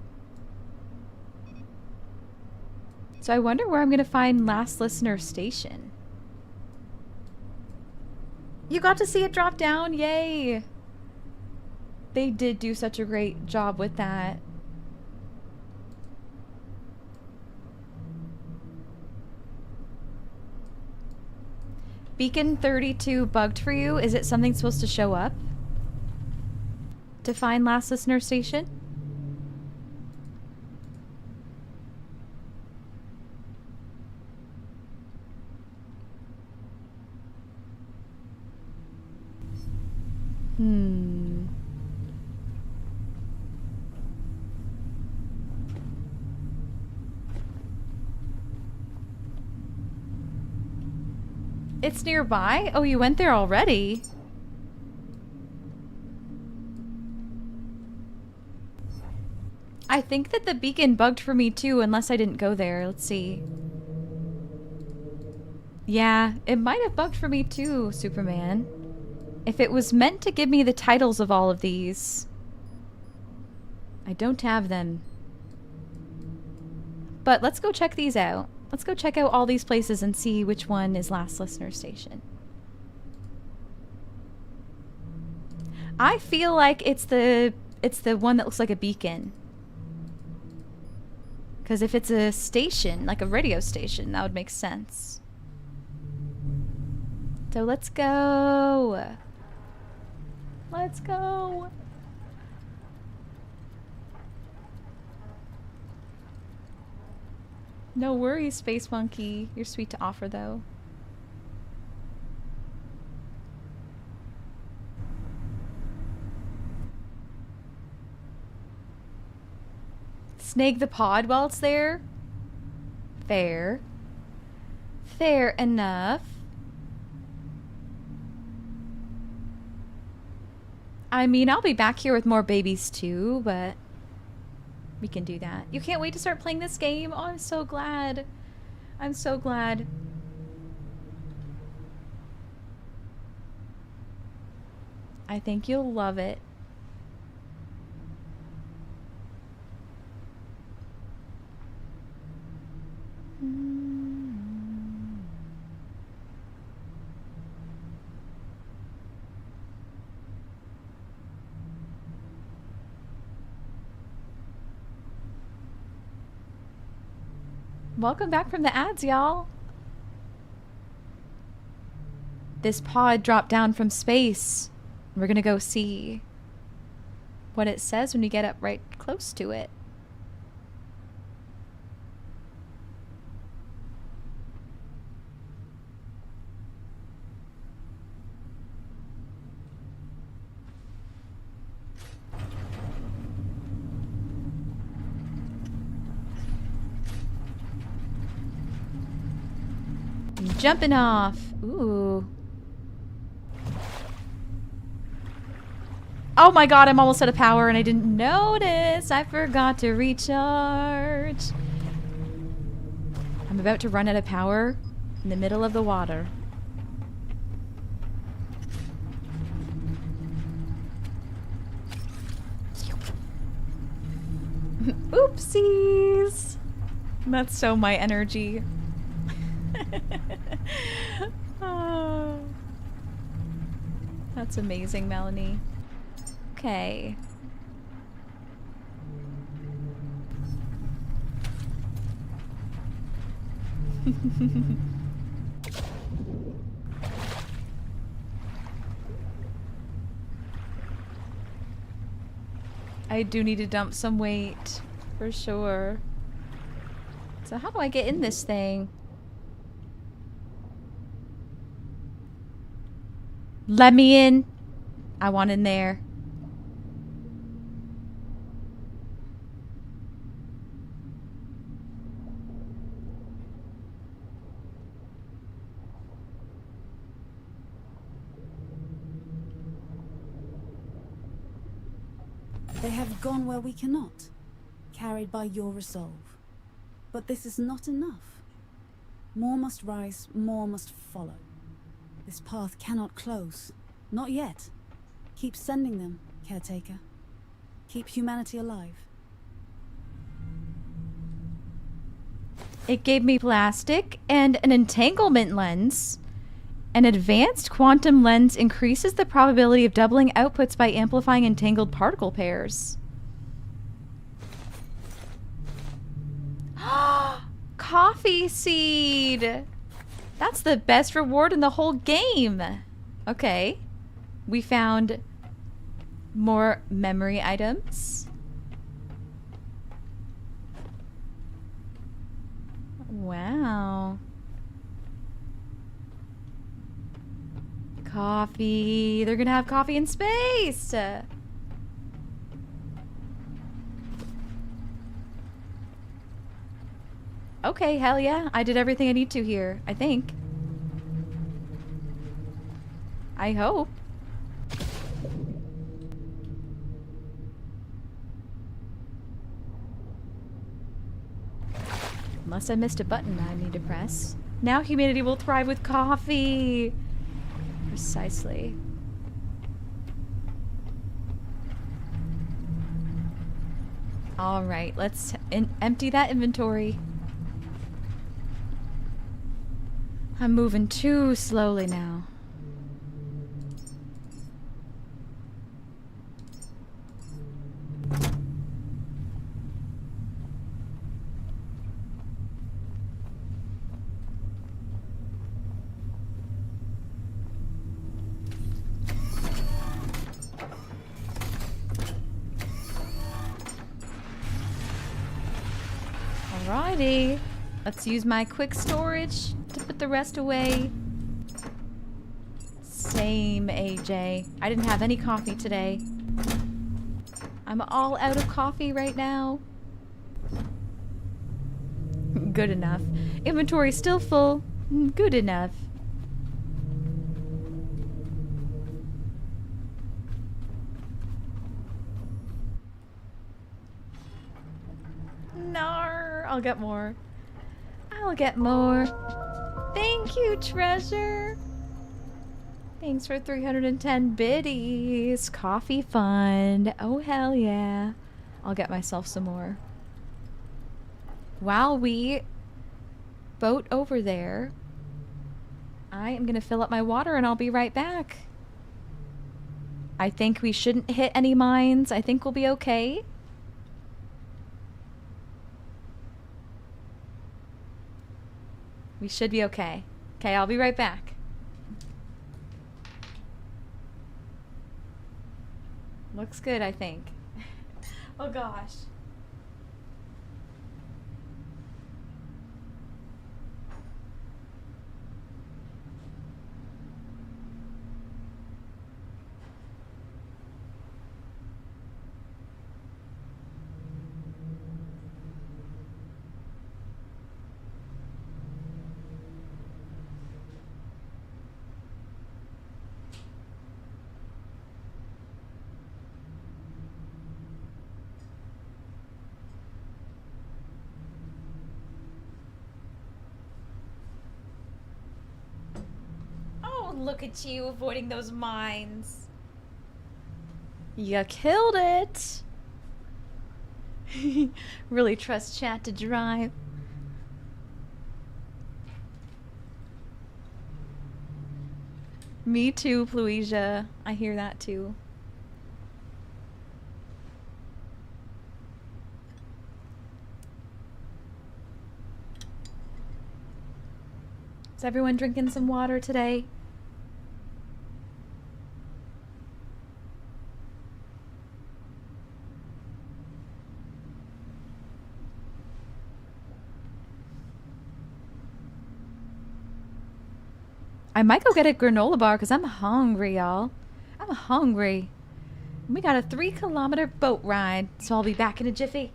So I wonder where I'm going to find last listener station. You got to see it drop down? Yay! They did do such a great job with that. Beacon 32 bugged for you? Is it something supposed to show up? To find last listener station? It's nearby? Oh, you went there already? I think that the beacon bugged for me too, unless I didn't go there. Let's see. Yeah, it might have bugged for me too, Superman. If it was meant to give me the titles of all of these. I don't have them. But let's go check these out. Let's go check out all these places and see which one is last listener station. I feel like it's the one that looks like a beacon. Because if it's a station, like a radio station, that would make sense. So let's go. Let's go. No worries, Space Monkey. You're sweet to offer, though. Snag the pod while it's there? Fair. Fair enough. I mean, I'll be back here with more babies too, but we can do that. You can't wait to start playing this game? Oh, I'm so glad. I'm so glad. I think you'll love it. Welcome back from the ads, y'all. This pod dropped down from space. We're gonna go see what it says when we get up right close to it. Jumping off. Ooh. Oh my god, I'm almost out of power and I didn't notice. I forgot to recharge. I'm about to run out of power in the middle of the water. Oopsies. That's so my energy. Oh, that's amazing, Melanie. Okay. I do need to dump some weight, for sure. So how do I get in this thing? Let me in. I want in there. They have gone where we cannot, carried by your resolve. But this is not enough. More must rise, more must follow. This path cannot close. Not yet. Keep sending them, Caretaker. Keep humanity alive. It gave me plastic and an entanglement lens. An advanced quantum lens increases the probability of doubling outputs by amplifying entangled particle pairs. Coffee seed! That's the best reward in the whole game. Okay. We found more memory items. Wow. Coffee. They're gonna have coffee in space. Okay, hell yeah. I did everything I need to here, I think. I hope. Unless I missed a button I need to press. Now humanity will thrive with coffee. Precisely. All right, let's empty that inventory. I'm moving too slowly now. Alrighty, let's use my quick storage to put the rest away. Same, AJ. I didn't have any coffee today. I'm all out of coffee right now. Good enough. Inventory still full. Good enough. Nar, I'll get more. I'll get more. Thank you, treasure. Thanks for 310 biddies. Coffee fund. Oh, hell yeah. I'll get myself some more. While we boat over there, I am going to fill up my water and I'll be right back. I think we shouldn't hit any mines. I think we'll be okay. We should be okay. Okay, I'll be right back. Looks good, I think. Oh gosh. Look at you avoiding those mines. You killed it. Really trust chat to drive. Me too, Pluisia. I hear that too. Is everyone drinking some water today? I might go get a granola bar because I'm hungry, y'all. I'm hungry. We got a 3-kilometer boat ride, so I'll be back in a jiffy.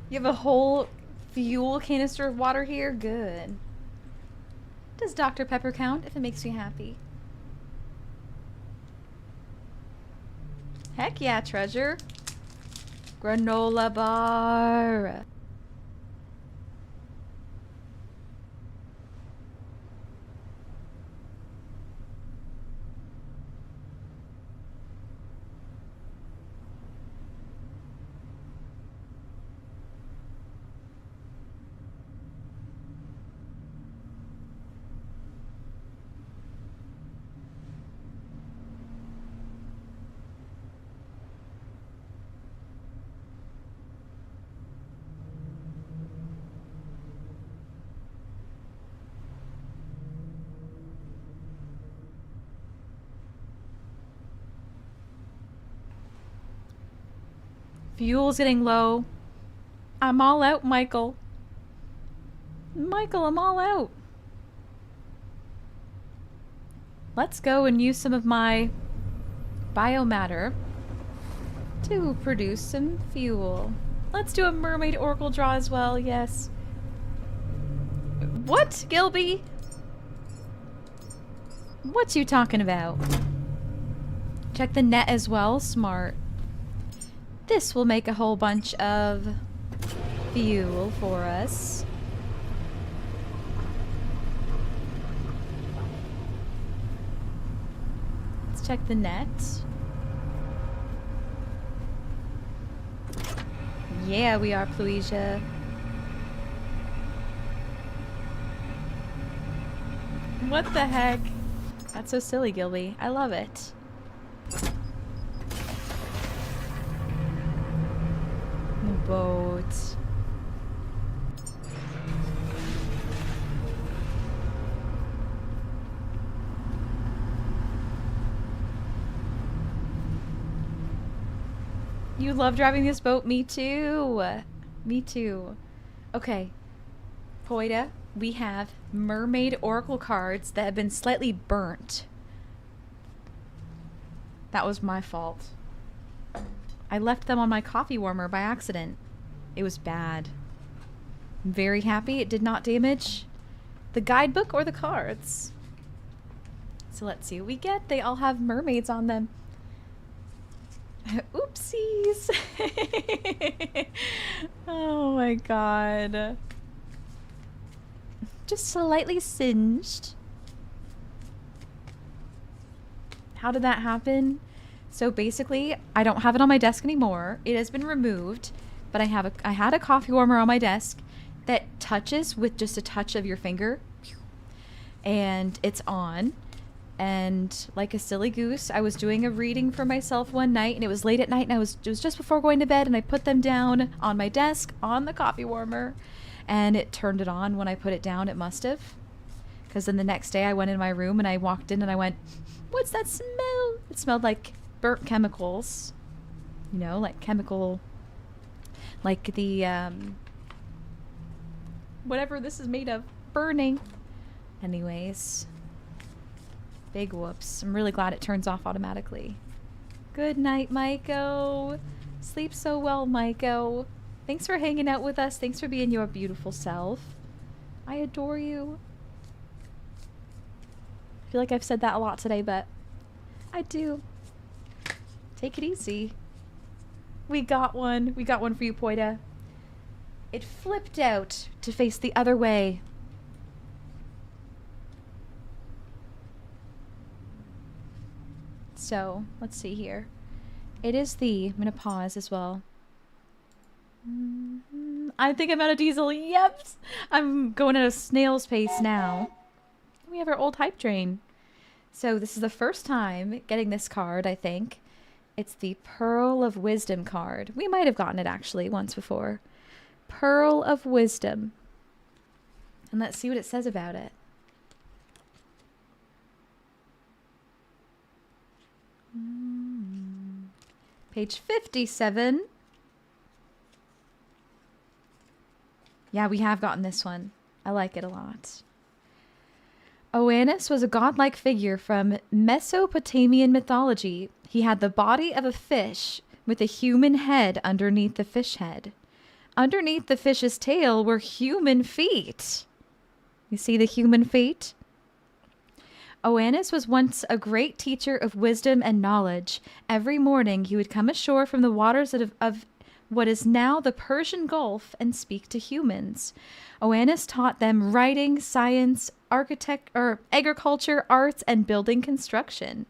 You have a whole fuel canister of water here? Good. Does Dr. Pepper count if it makes you happy? Heck yeah, treasure. Granola bar. Fuel's getting low. I'm all out, Michael. Michael, I'm all out. Let's go and use some of my biomatter to produce some fuel. Let's do a mermaid oracle draw as well, yes. What, Gilby? What you talking about? Check the net as well, smart. This will make a whole bunch of fuel for us. Let's check the net. Yeah, we are, Pluisia. What the heck? That's so silly, Gilby. I love it. Boat. You love driving this boat? Me too. Me too. Okay. Poida, we have mermaid oracle cards that have been slightly burnt. That was my fault. I left them on my coffee warmer by accident. It was bad. I'm very happy it did not damage the guidebook or the cards. So let's see what we get. They all have mermaids on them. Oopsies. Oh my god. Just slightly singed. How did that happen? So basically, I don't have it on my desk anymore. It has been removed, but I had a coffee warmer on my desk that touches with just a touch of your finger, and it's on. And like a silly goose, I was doing a reading for myself one night, and it was late at night, and it was just before going to bed, and I put them down on my desk on the coffee warmer, and it turned it on when I put it down. It must have, because then the next day I went in my room and I walked in and I went, "What's that smell?" It smelled like burnt chemicals, you know, like chemical, like the whatever this is made of, burning. Anyways. Big whoops. I'm really glad it turns off automatically. Good night, Maiko. Sleep so well, Maiko. Thanks for hanging out with us. Thanks for being your beautiful self. I adore you. I feel like I've said that a lot today, but I do. Take it easy. We got one. We got one for you, Poida. It flipped out to face the other way. So, let's see here. It is I'm going to pause as well. I think I'm out of diesel. Yep. I'm going at a snail's pace now. We have our old hype train. So, this is the first time getting this card, I think. It's the Pearl of Wisdom card. We might have gotten it actually once before. Pearl of Wisdom. And let's see what it says about it. Page 57. Yeah, we have gotten this one. I like it a lot. Oannes was a godlike figure from Mesopotamian mythology. He had the body of a fish with a human head underneath the fish head. Underneath the fish's tail were human feet. You see the human feet? Oannes was once a great teacher of wisdom and knowledge. Every morning he would come ashore from the waters of what is now the Persian Gulf and speak to humans. Oannes taught them writing, science, agriculture, arts, and building construction.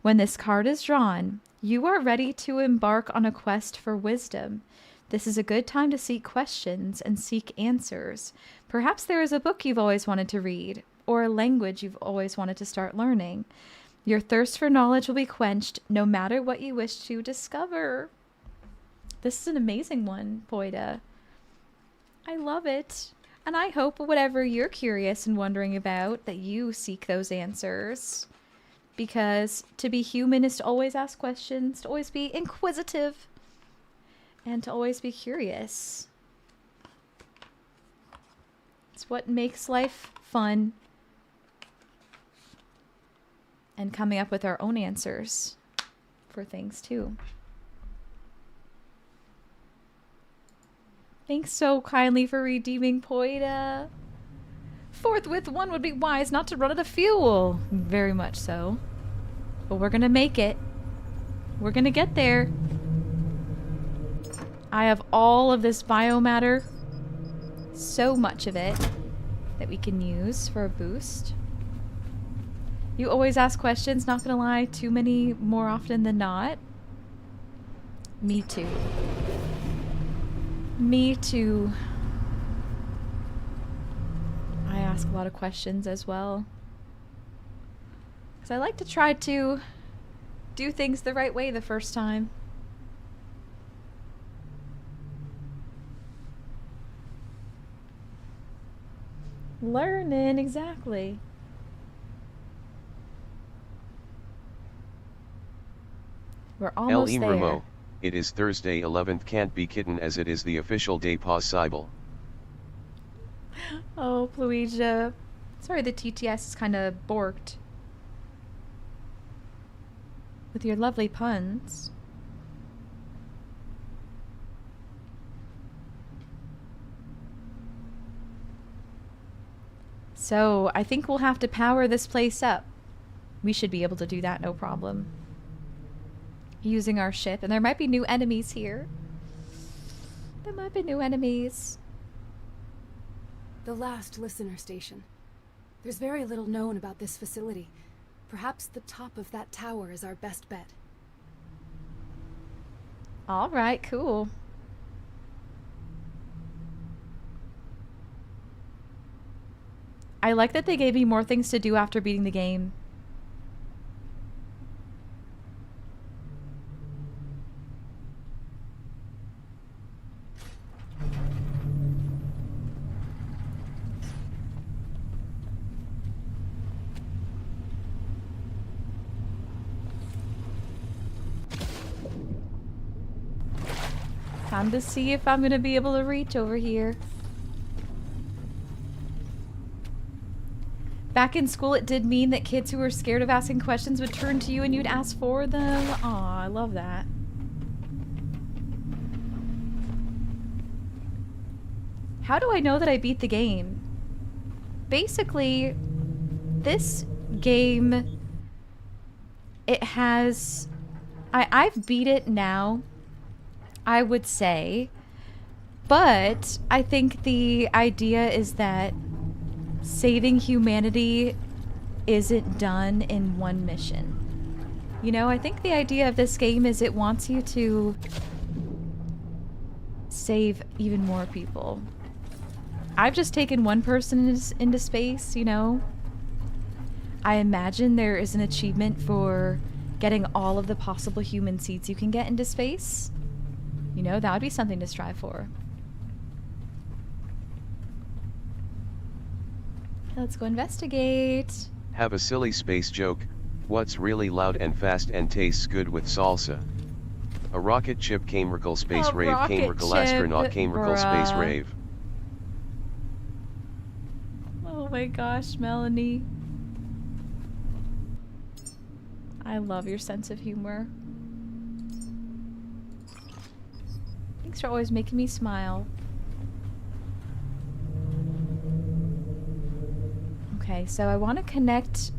When this card is drawn, you are ready to embark on a quest for wisdom. This is a good time to seek questions and seek answers. Perhaps there is a book you've always wanted to read, or a language you've always wanted to start learning. Your thirst for knowledge will be quenched no matter what you wish to discover. This is an amazing one, Poida. I love it. And I hope whatever you're curious and wondering about, that you seek those answers. Because to be human is to always ask questions, to always be inquisitive, and to always be curious. It's what makes life fun. And coming up with our own answers for things too. Thanks so kindly for redeeming, Poida. Forthwith one would be wise not to run out of fuel. Very much so. But we're gonna make it. We're gonna get there. I have all of this biomatter. So much of it that we can use for a boost. You always ask questions, not gonna lie, too many more often than not. Me too. Me too. I ask a lot of questions as well. Because I like to try to do things the right way the first time. Learning, exactly. We're almost there. Remo, it is Thursday 11th, can't be kitten as it is the official day possible. Oh, Pluija. Sorry the TTS is kind of borked. With your lovely puns. So, I think we'll have to power this place up. We should be able to do that, no problem. Using our ship. And there might be new enemies here. There might be new enemies. The last listener station. There's very little known about this facility. Perhaps the top of that tower is our best bet. All right, cool. I like that they gave me more things to do after beating the game. Time to see if I'm gonna be able to reach over here. Back in school, it did mean that kids who were scared of asking questions would turn to you and you'd ask for them. Aw, I love that. How do I know that I beat the game? Basically, this game, it has... I've beat it now, I would say. But I think the idea is that saving humanity isn't done in one mission. You know, I think the idea of this game is it wants you to save even more people. I've just taken one person into space, you know. I imagine there is an achievement for getting all of the possible human seeds you can get into space. You know, that would be something to strive for. Let's go investigate. Have a silly space joke. What's really loud and fast and tastes good with salsa? A rocket ship camerical space A rave rocket camerical ship, astronaut camerical space bruh. rave. Oh my gosh, Melanie. I love your sense of humor. Thanks for always making me smile. Okay, so I want to connect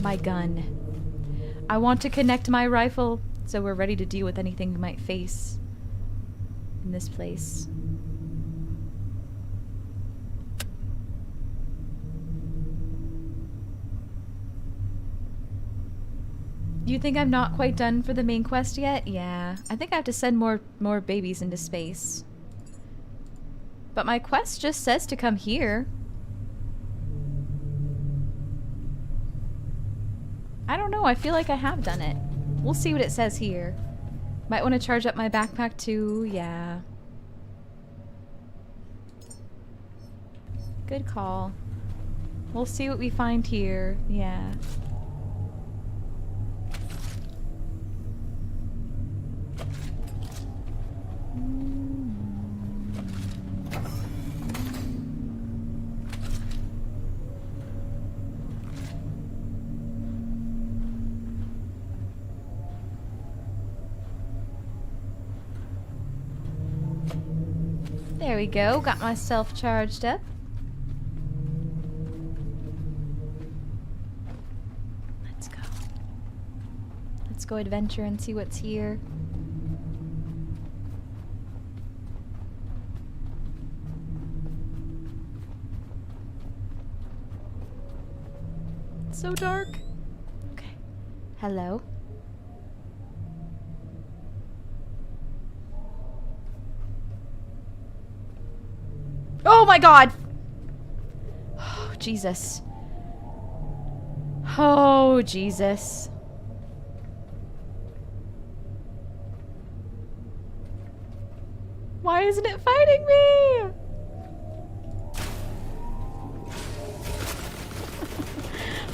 my gun. I want to connect my rifle so we're ready to deal with anything we might face in this place. You think I'm not quite done for the main quest yet? Yeah, I think I have to send more babies into space. But my quest just says to come here. I don't know, I feel like I have done it. We'll see what it says here. Might want to charge up my backpack too, yeah. Good call. We'll see what we find here, yeah. There we go, got myself charged up. Let's go. Let's go adventure and see what's here. It's so dark. Okay. Hello. Oh my god! Oh, Jesus. Oh, Jesus. Why isn't it fighting me?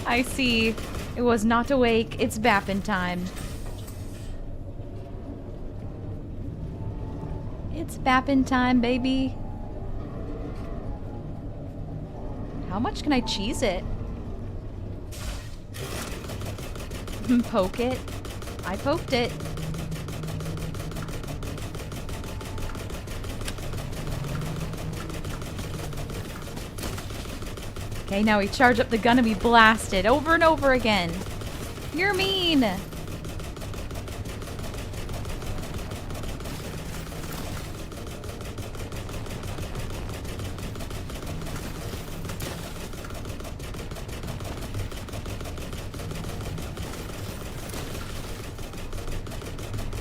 I see. It was not awake. It's bapping time. It's bapping time, baby. How much can I cheese it? Poke it. I poked it. Okay, now we charge up the gun and we blast it over and over again. You're mean.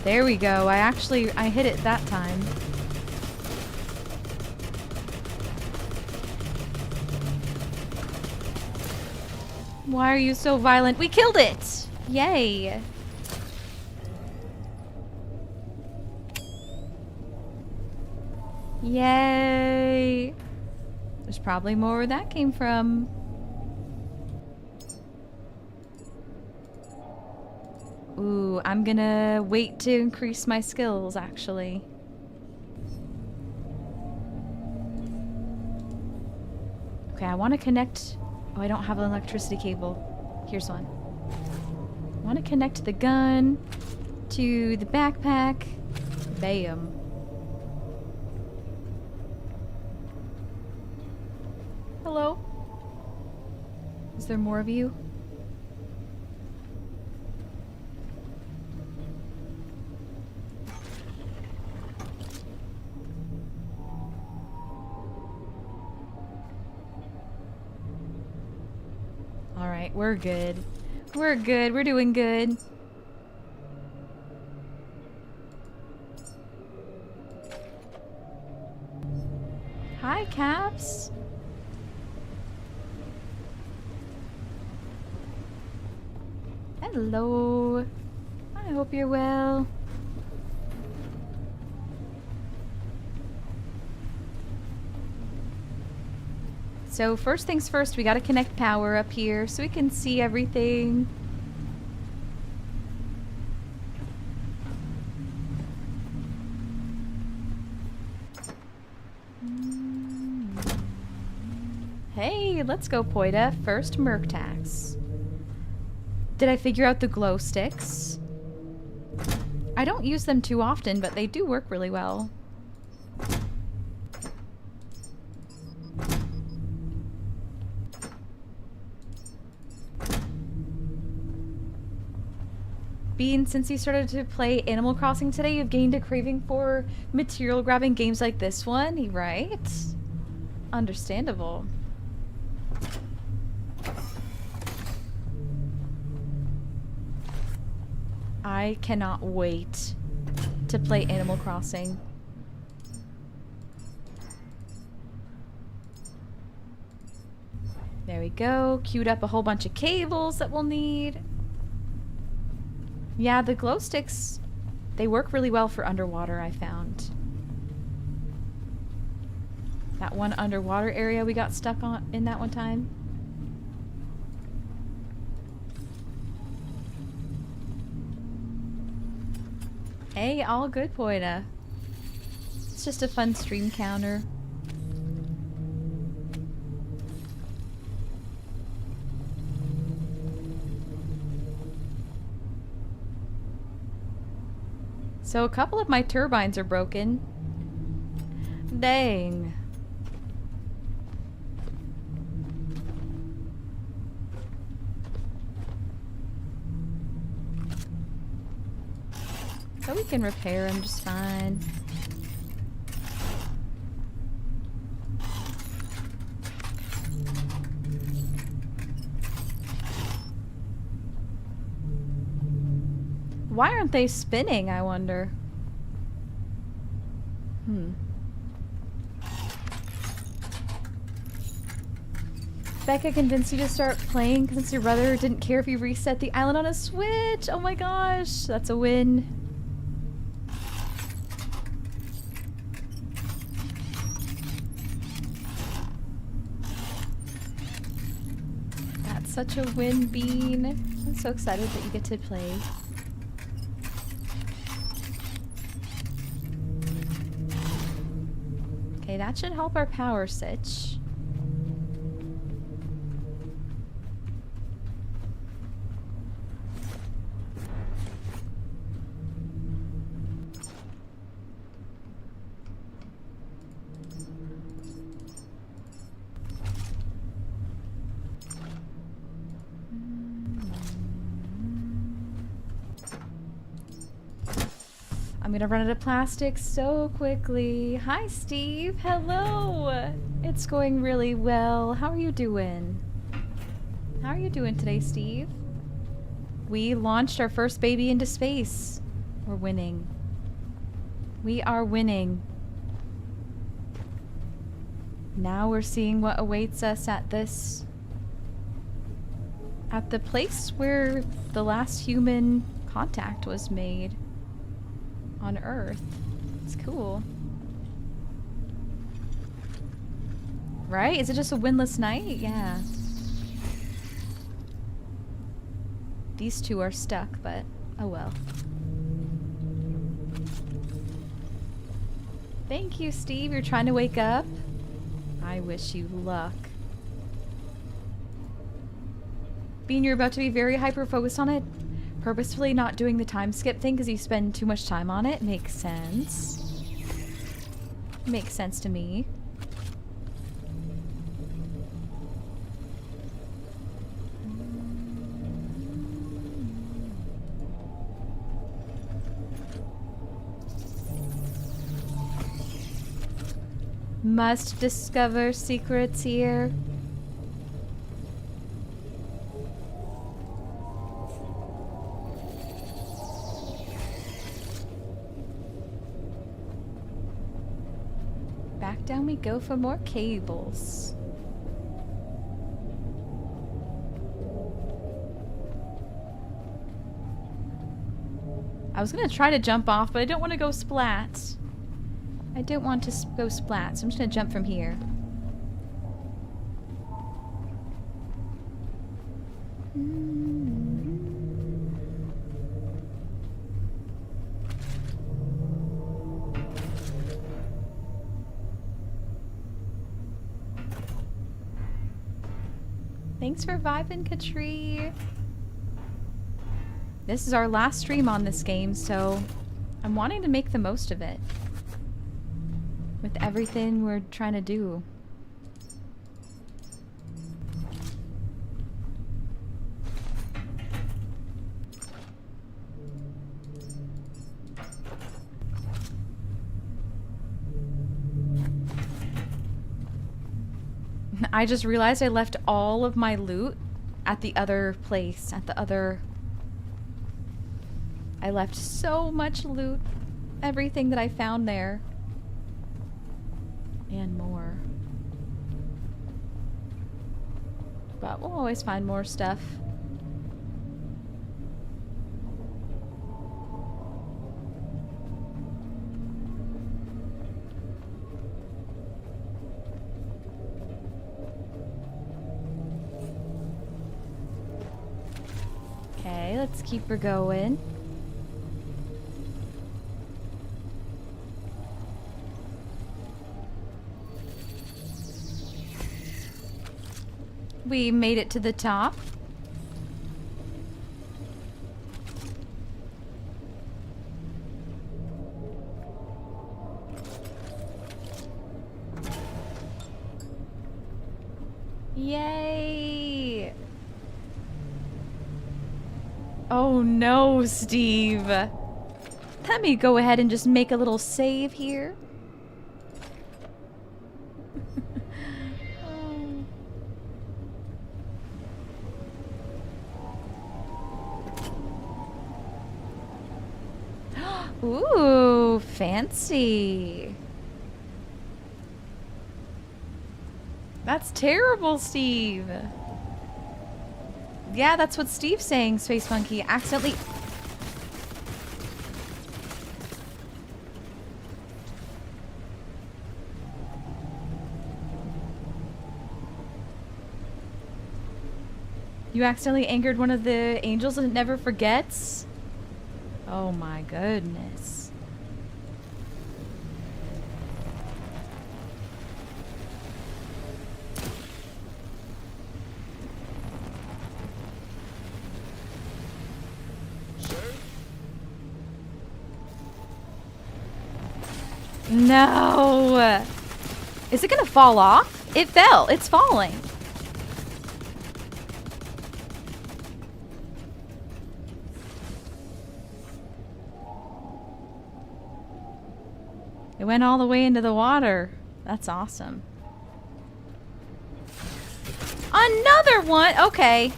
There we go. I hit it that time. Why are you so violent? We killed it! Yay! Yay! There's probably more where that came from. Ooh, I'm gonna wait to increase my skills, actually. Okay, I want to connect... Oh, I don't have an electricity cable. Here's one. I want to connect the gun to the backpack. Bam. Hello? Is there more of you? Alright, we're good. We're good. We're doing good. Hi, Caps. Hello. I hope you're well. So first things first, we gotta connect power up here so we can see everything. Hey, let's go, Poida. First Merc tax. Did I figure out the glow sticks? I don't use them too often, but they do work really well. Bean, since you started to play Animal Crossing today, you've gained a craving for material grabbing games like this one, right? Understandable. I cannot wait to play Animal Crossing. There we go. Queued up a whole bunch of cables that we'll need. Yeah, the glow sticks, they work really well for underwater, I found. That one underwater area we got stuck on in that one time. Hey, all good, Poida. It's just a fun stream counter. So a couple of my turbines are broken. Dang. So we can repair them just fine. Why aren't they spinning, I wonder? Becca convinced you to start playing since your brother didn't care if you reset the island on a Switch. Oh my gosh, that's a win. That's such a win, Bean. I'm so excited that you get to play. Okay, that should help our power sitch. I'm gonna run out of plastic so quickly. Hi, Steve. Hello. It's going really well. How are you doing? How are you doing today, Steve? We launched our first baby into space. We're winning. We are winning. Now we're seeing what awaits us at this... at the place where the last human contact was made on Earth. It's cool. Right? Is it just a windless night? Yeah. These two are stuck, but oh well. Thank you, Steve. You're trying to wake up? I wish you luck. Being you're about to be very hyper-focused on it, purposefully not doing the time skip thing because you spend too much time on it, makes sense. Makes sense to me. Must discover secrets here. Back down we go for more cables. I was gonna try to jump off, but I don't want to go splat. I don't want to go splat, so I'm just gonna jump from here. Thanks for vibing, Katri. This is our last stream on this game, so I'm wanting to make the most of it. With everything we're trying to do. I just realized I left all of my loot at the other place, at the other... I left so much loot. Everything that I found there. And more. But we'll always find more stuff. Okay, let's keep her going. We made it to the top. Yay! Oh no, Steve. Let me go ahead and just make a little save here. Ooh, fancy. That's terrible, Steve. Yeah, that's what Steve's saying, Space Monkey. Accidentally... You accidentally angered one of the angels and it never forgets? Oh my goodness. No! Is it gonna fall off? It fell. It's falling. It went all the way into the water. That's awesome. Another one? Okay.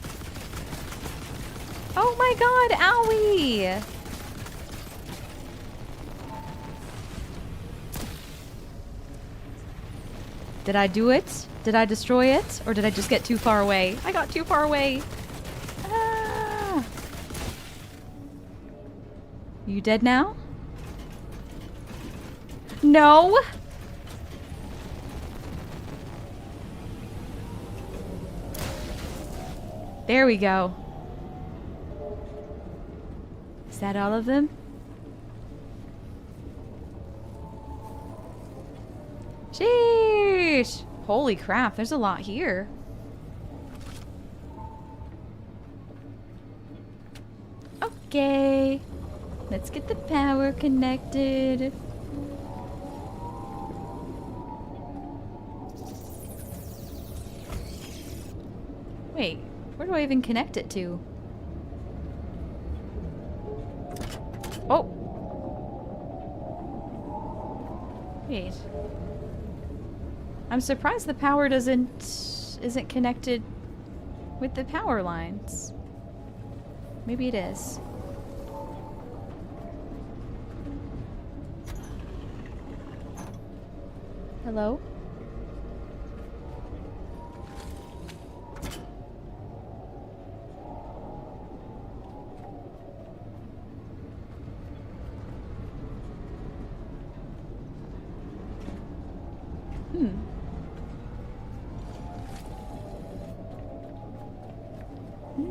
Oh my god, owie! Did I do it? Did I destroy it? Or did I just get too far away? I got too far away. Ah. You dead now? No! There we go. Is that all of them? Sheesh! Holy crap, there's a lot here. Okay. Let's get the power connected. Wait, where do I even connect it to? Oh! Wait. I'm surprised the power isn't connected with the power lines. Maybe it is. Hello?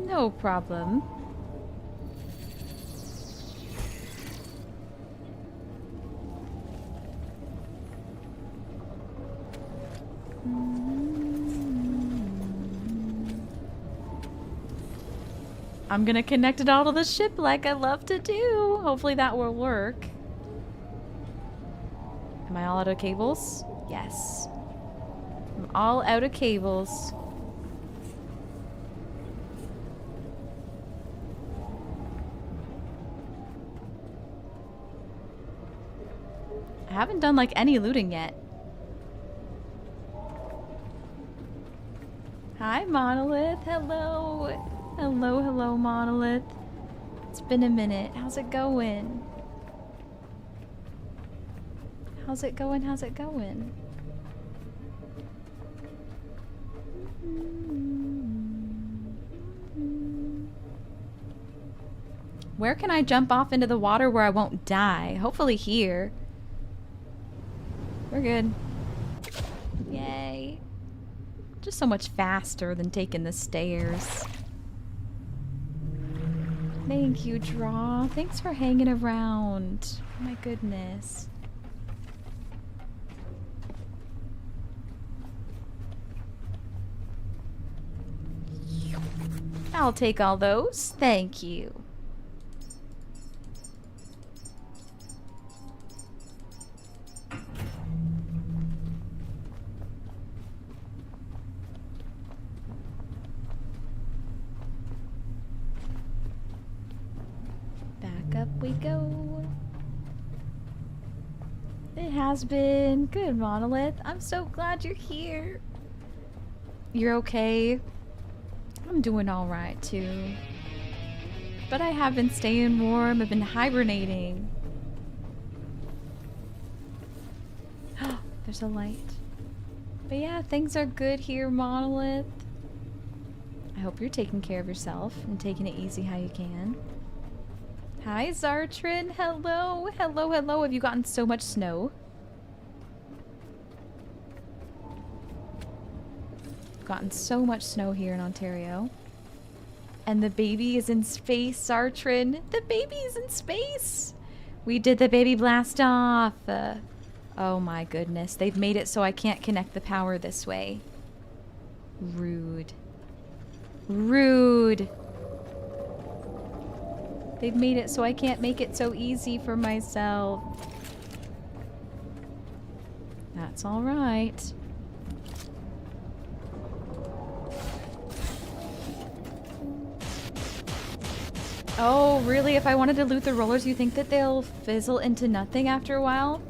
No problem. I'm gonna connect it all to the ship like I love to do. Hopefully that will work. Am I all out of cables? Yes. I'm all out of cables. I haven't done like any looting yet. Hi, Monolith. Hello. Hello, hello, Monolith. It's been a minute. How's it going? How's it going? How's it going? Where can I jump off into the water where I won't die? Hopefully here. We're good. Yay. Just so much faster than taking the stairs. Thank you, Draw. Thanks for hanging around. Oh my goodness. I'll take all those. Thank you. Back up we go. It has been good, Monolith. I'm so glad you're here. You're okay? I'm doing all right too. But I have been staying warm. I've been hibernating. There's a light. But yeah, things are good here, Monolith. I hope you're taking care of yourself and taking it easy how you can. Hi, Zartrin. Hello. Hello, hello. Have you gotten so much snow? Gotten so much snow here in Ontario. And the baby is in space, Zartrin. The baby is in space. We did the baby blast off. Oh my goodness. They've made it so I can't connect the power this way. Rude. Rude. They've made it so I can't make it so easy for myself. That's all right. Oh, really? If I wanted to loot the rollers, you think that they'll fizzle into nothing after a while?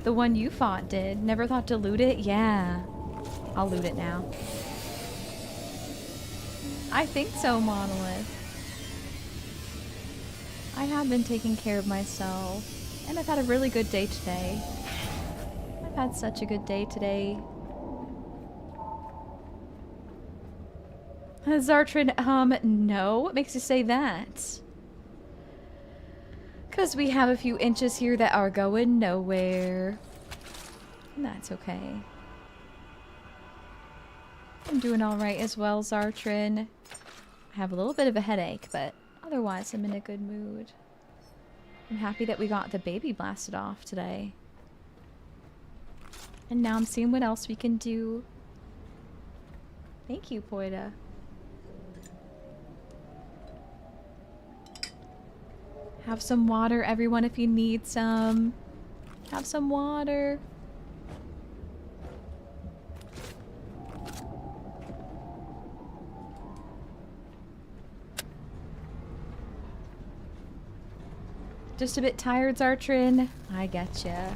The one you fought did. Never thought to loot it? Yeah. I'll loot it now. I think so, Monolith. I have been taking care of myself. And I've had a really good day today. I've had such a good day today. Zartrin, no. What makes you say that? Because we have a few inches here that are going nowhere. That's okay. I'm doing alright as well, Zartrin. I have a little bit of a headache, but otherwise I'm in a good mood. I'm happy that we got the baby blasted off today. And now I'm seeing what else we can do. Thank you, Poida. Have some water, everyone, if you need some. Have some water. Just a bit tired, Zartrin. I getcha.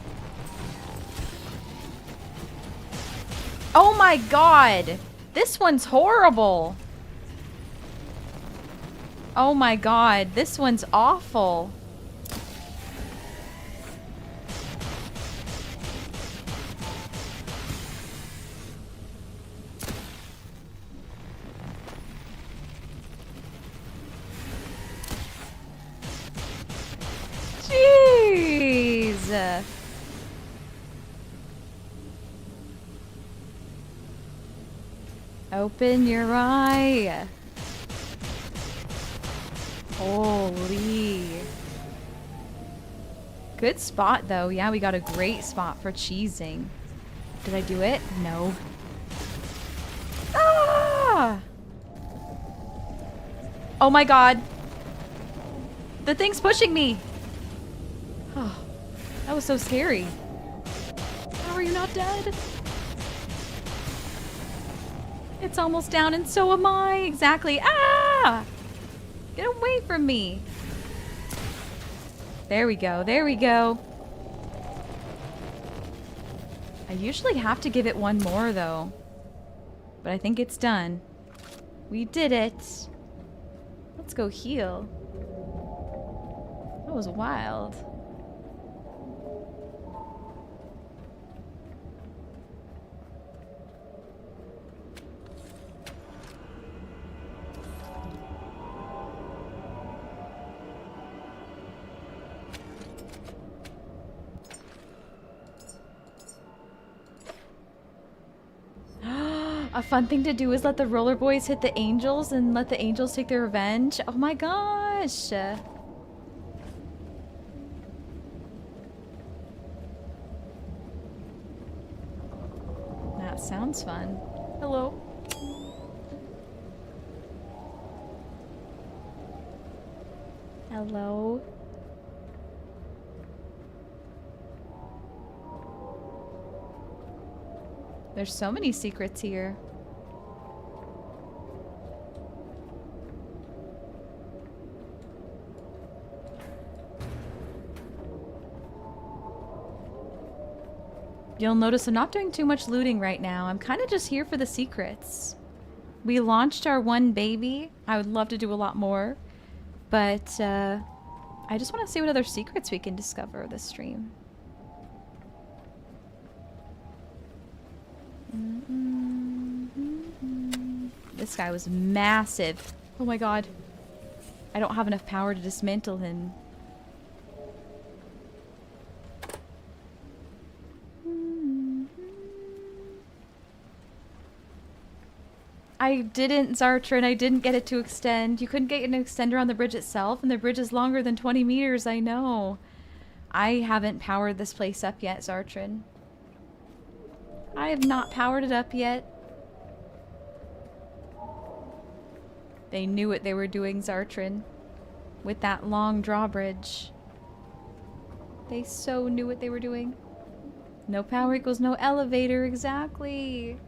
Oh my god! This one's horrible! Oh my god, this one's awful. Jeez! Open your eye. Holy. Good spot though. Yeah, we got a great spot for cheesing. Did I do it? No. Ah! Oh my god. The thing's pushing me. Oh, that was so scary. How are you not dead? It's almost down and so am I. Exactly. Ah! Get away from me. There we go. There we go. I usually have to give it one more though. But I think it's done. We did it. Let's go heal. That was wild. A fun thing to do is let the roller boys hit the angels and let the angels take their revenge. Oh my gosh. That sounds fun. Hello. Hello. There's so many secrets here. You'll notice I'm not doing too much looting right now. I'm kind of just here for the secrets. We launched our one baby. I would love to do a lot more. But I just want to see what other secrets we can discover this stream. This guy was massive. Oh my god. I don't have enough power to dismantle him. I didn't, Zartrin. I didn't get it to extend. You couldn't get an extender on the bridge itself, and the bridge is longer than 20 meters, I know. I haven't powered this place up yet, Zartrin. I have not powered it up yet. They knew what they were doing, Zartrin. With that long drawbridge. They so knew what they were doing. No power equals no elevator, exactly.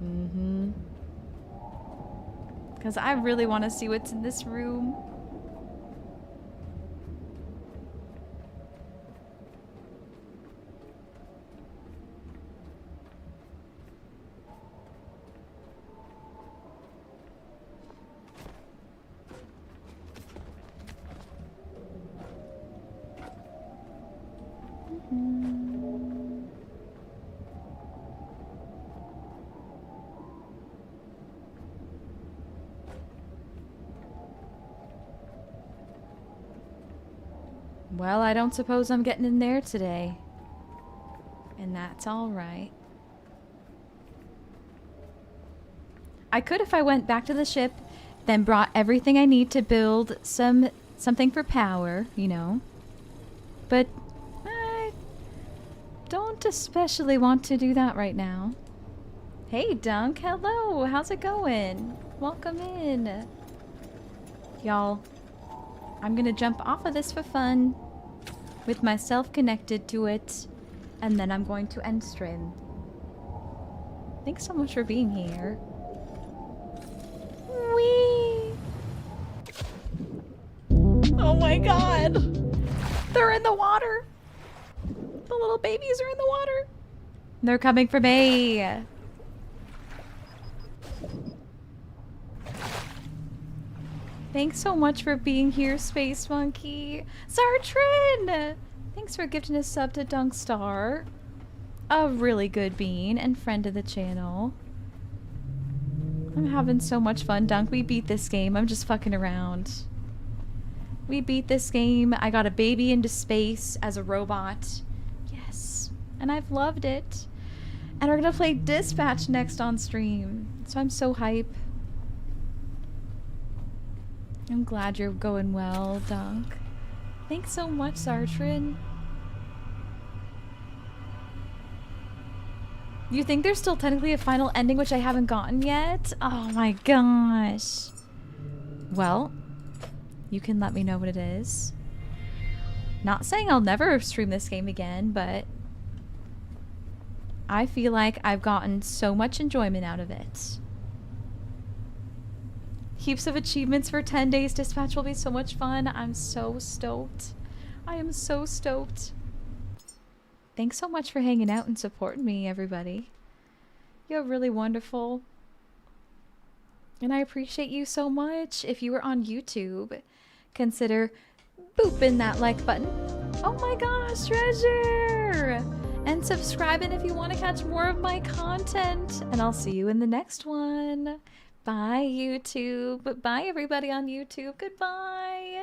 Mm-hmm. Because I really want to see what's in this room. Well, I don't suppose I'm getting in there today. And that's alright. I could if I went back to the ship, then brought everything I need to build something for power, you know. But I don't especially want to do that right now. Hey Dunk, hello, how's it going? Welcome in. Y'all, I'm gonna jump off of this for fun with myself connected to it, and then I'm going to end stream. Thanks so much for being here. Whee! Oh my god! They're in the water! The little babies are in the water! They're coming for me! Thanks so much for being here, Space Monkey. Sartrin! Thanks for gifting a sub to Dunkstar. A really good bean and friend of the channel. I'm having so much fun, Dunk. We beat this game. I'm just fucking around. We beat this game. I got a baby into space as a robot. Yes. And I've loved it. And we're gonna play Dispatch next on stream. So I'm so hype. I'm glad you're going well, Dunk. Thanks so much, Sartrin. You think there's still technically a final ending which I haven't gotten yet? Oh my gosh. Well, you can let me know what it is. Not saying I'll never stream this game again, but I feel like I've gotten so much enjoyment out of it. Heaps of achievements for 10 days. Dispatch will be so much fun. I'm so stoked. I am so stoked. Thanks so much for hanging out and supporting me, everybody. You're really wonderful. And I appreciate you so much. If you were on YouTube, consider booping that like button. Oh my gosh, treasure! And subscribing if you want to catch more of my content. And I'll see you in the next one. Bye, YouTube. Bye, everybody on YouTube. Goodbye.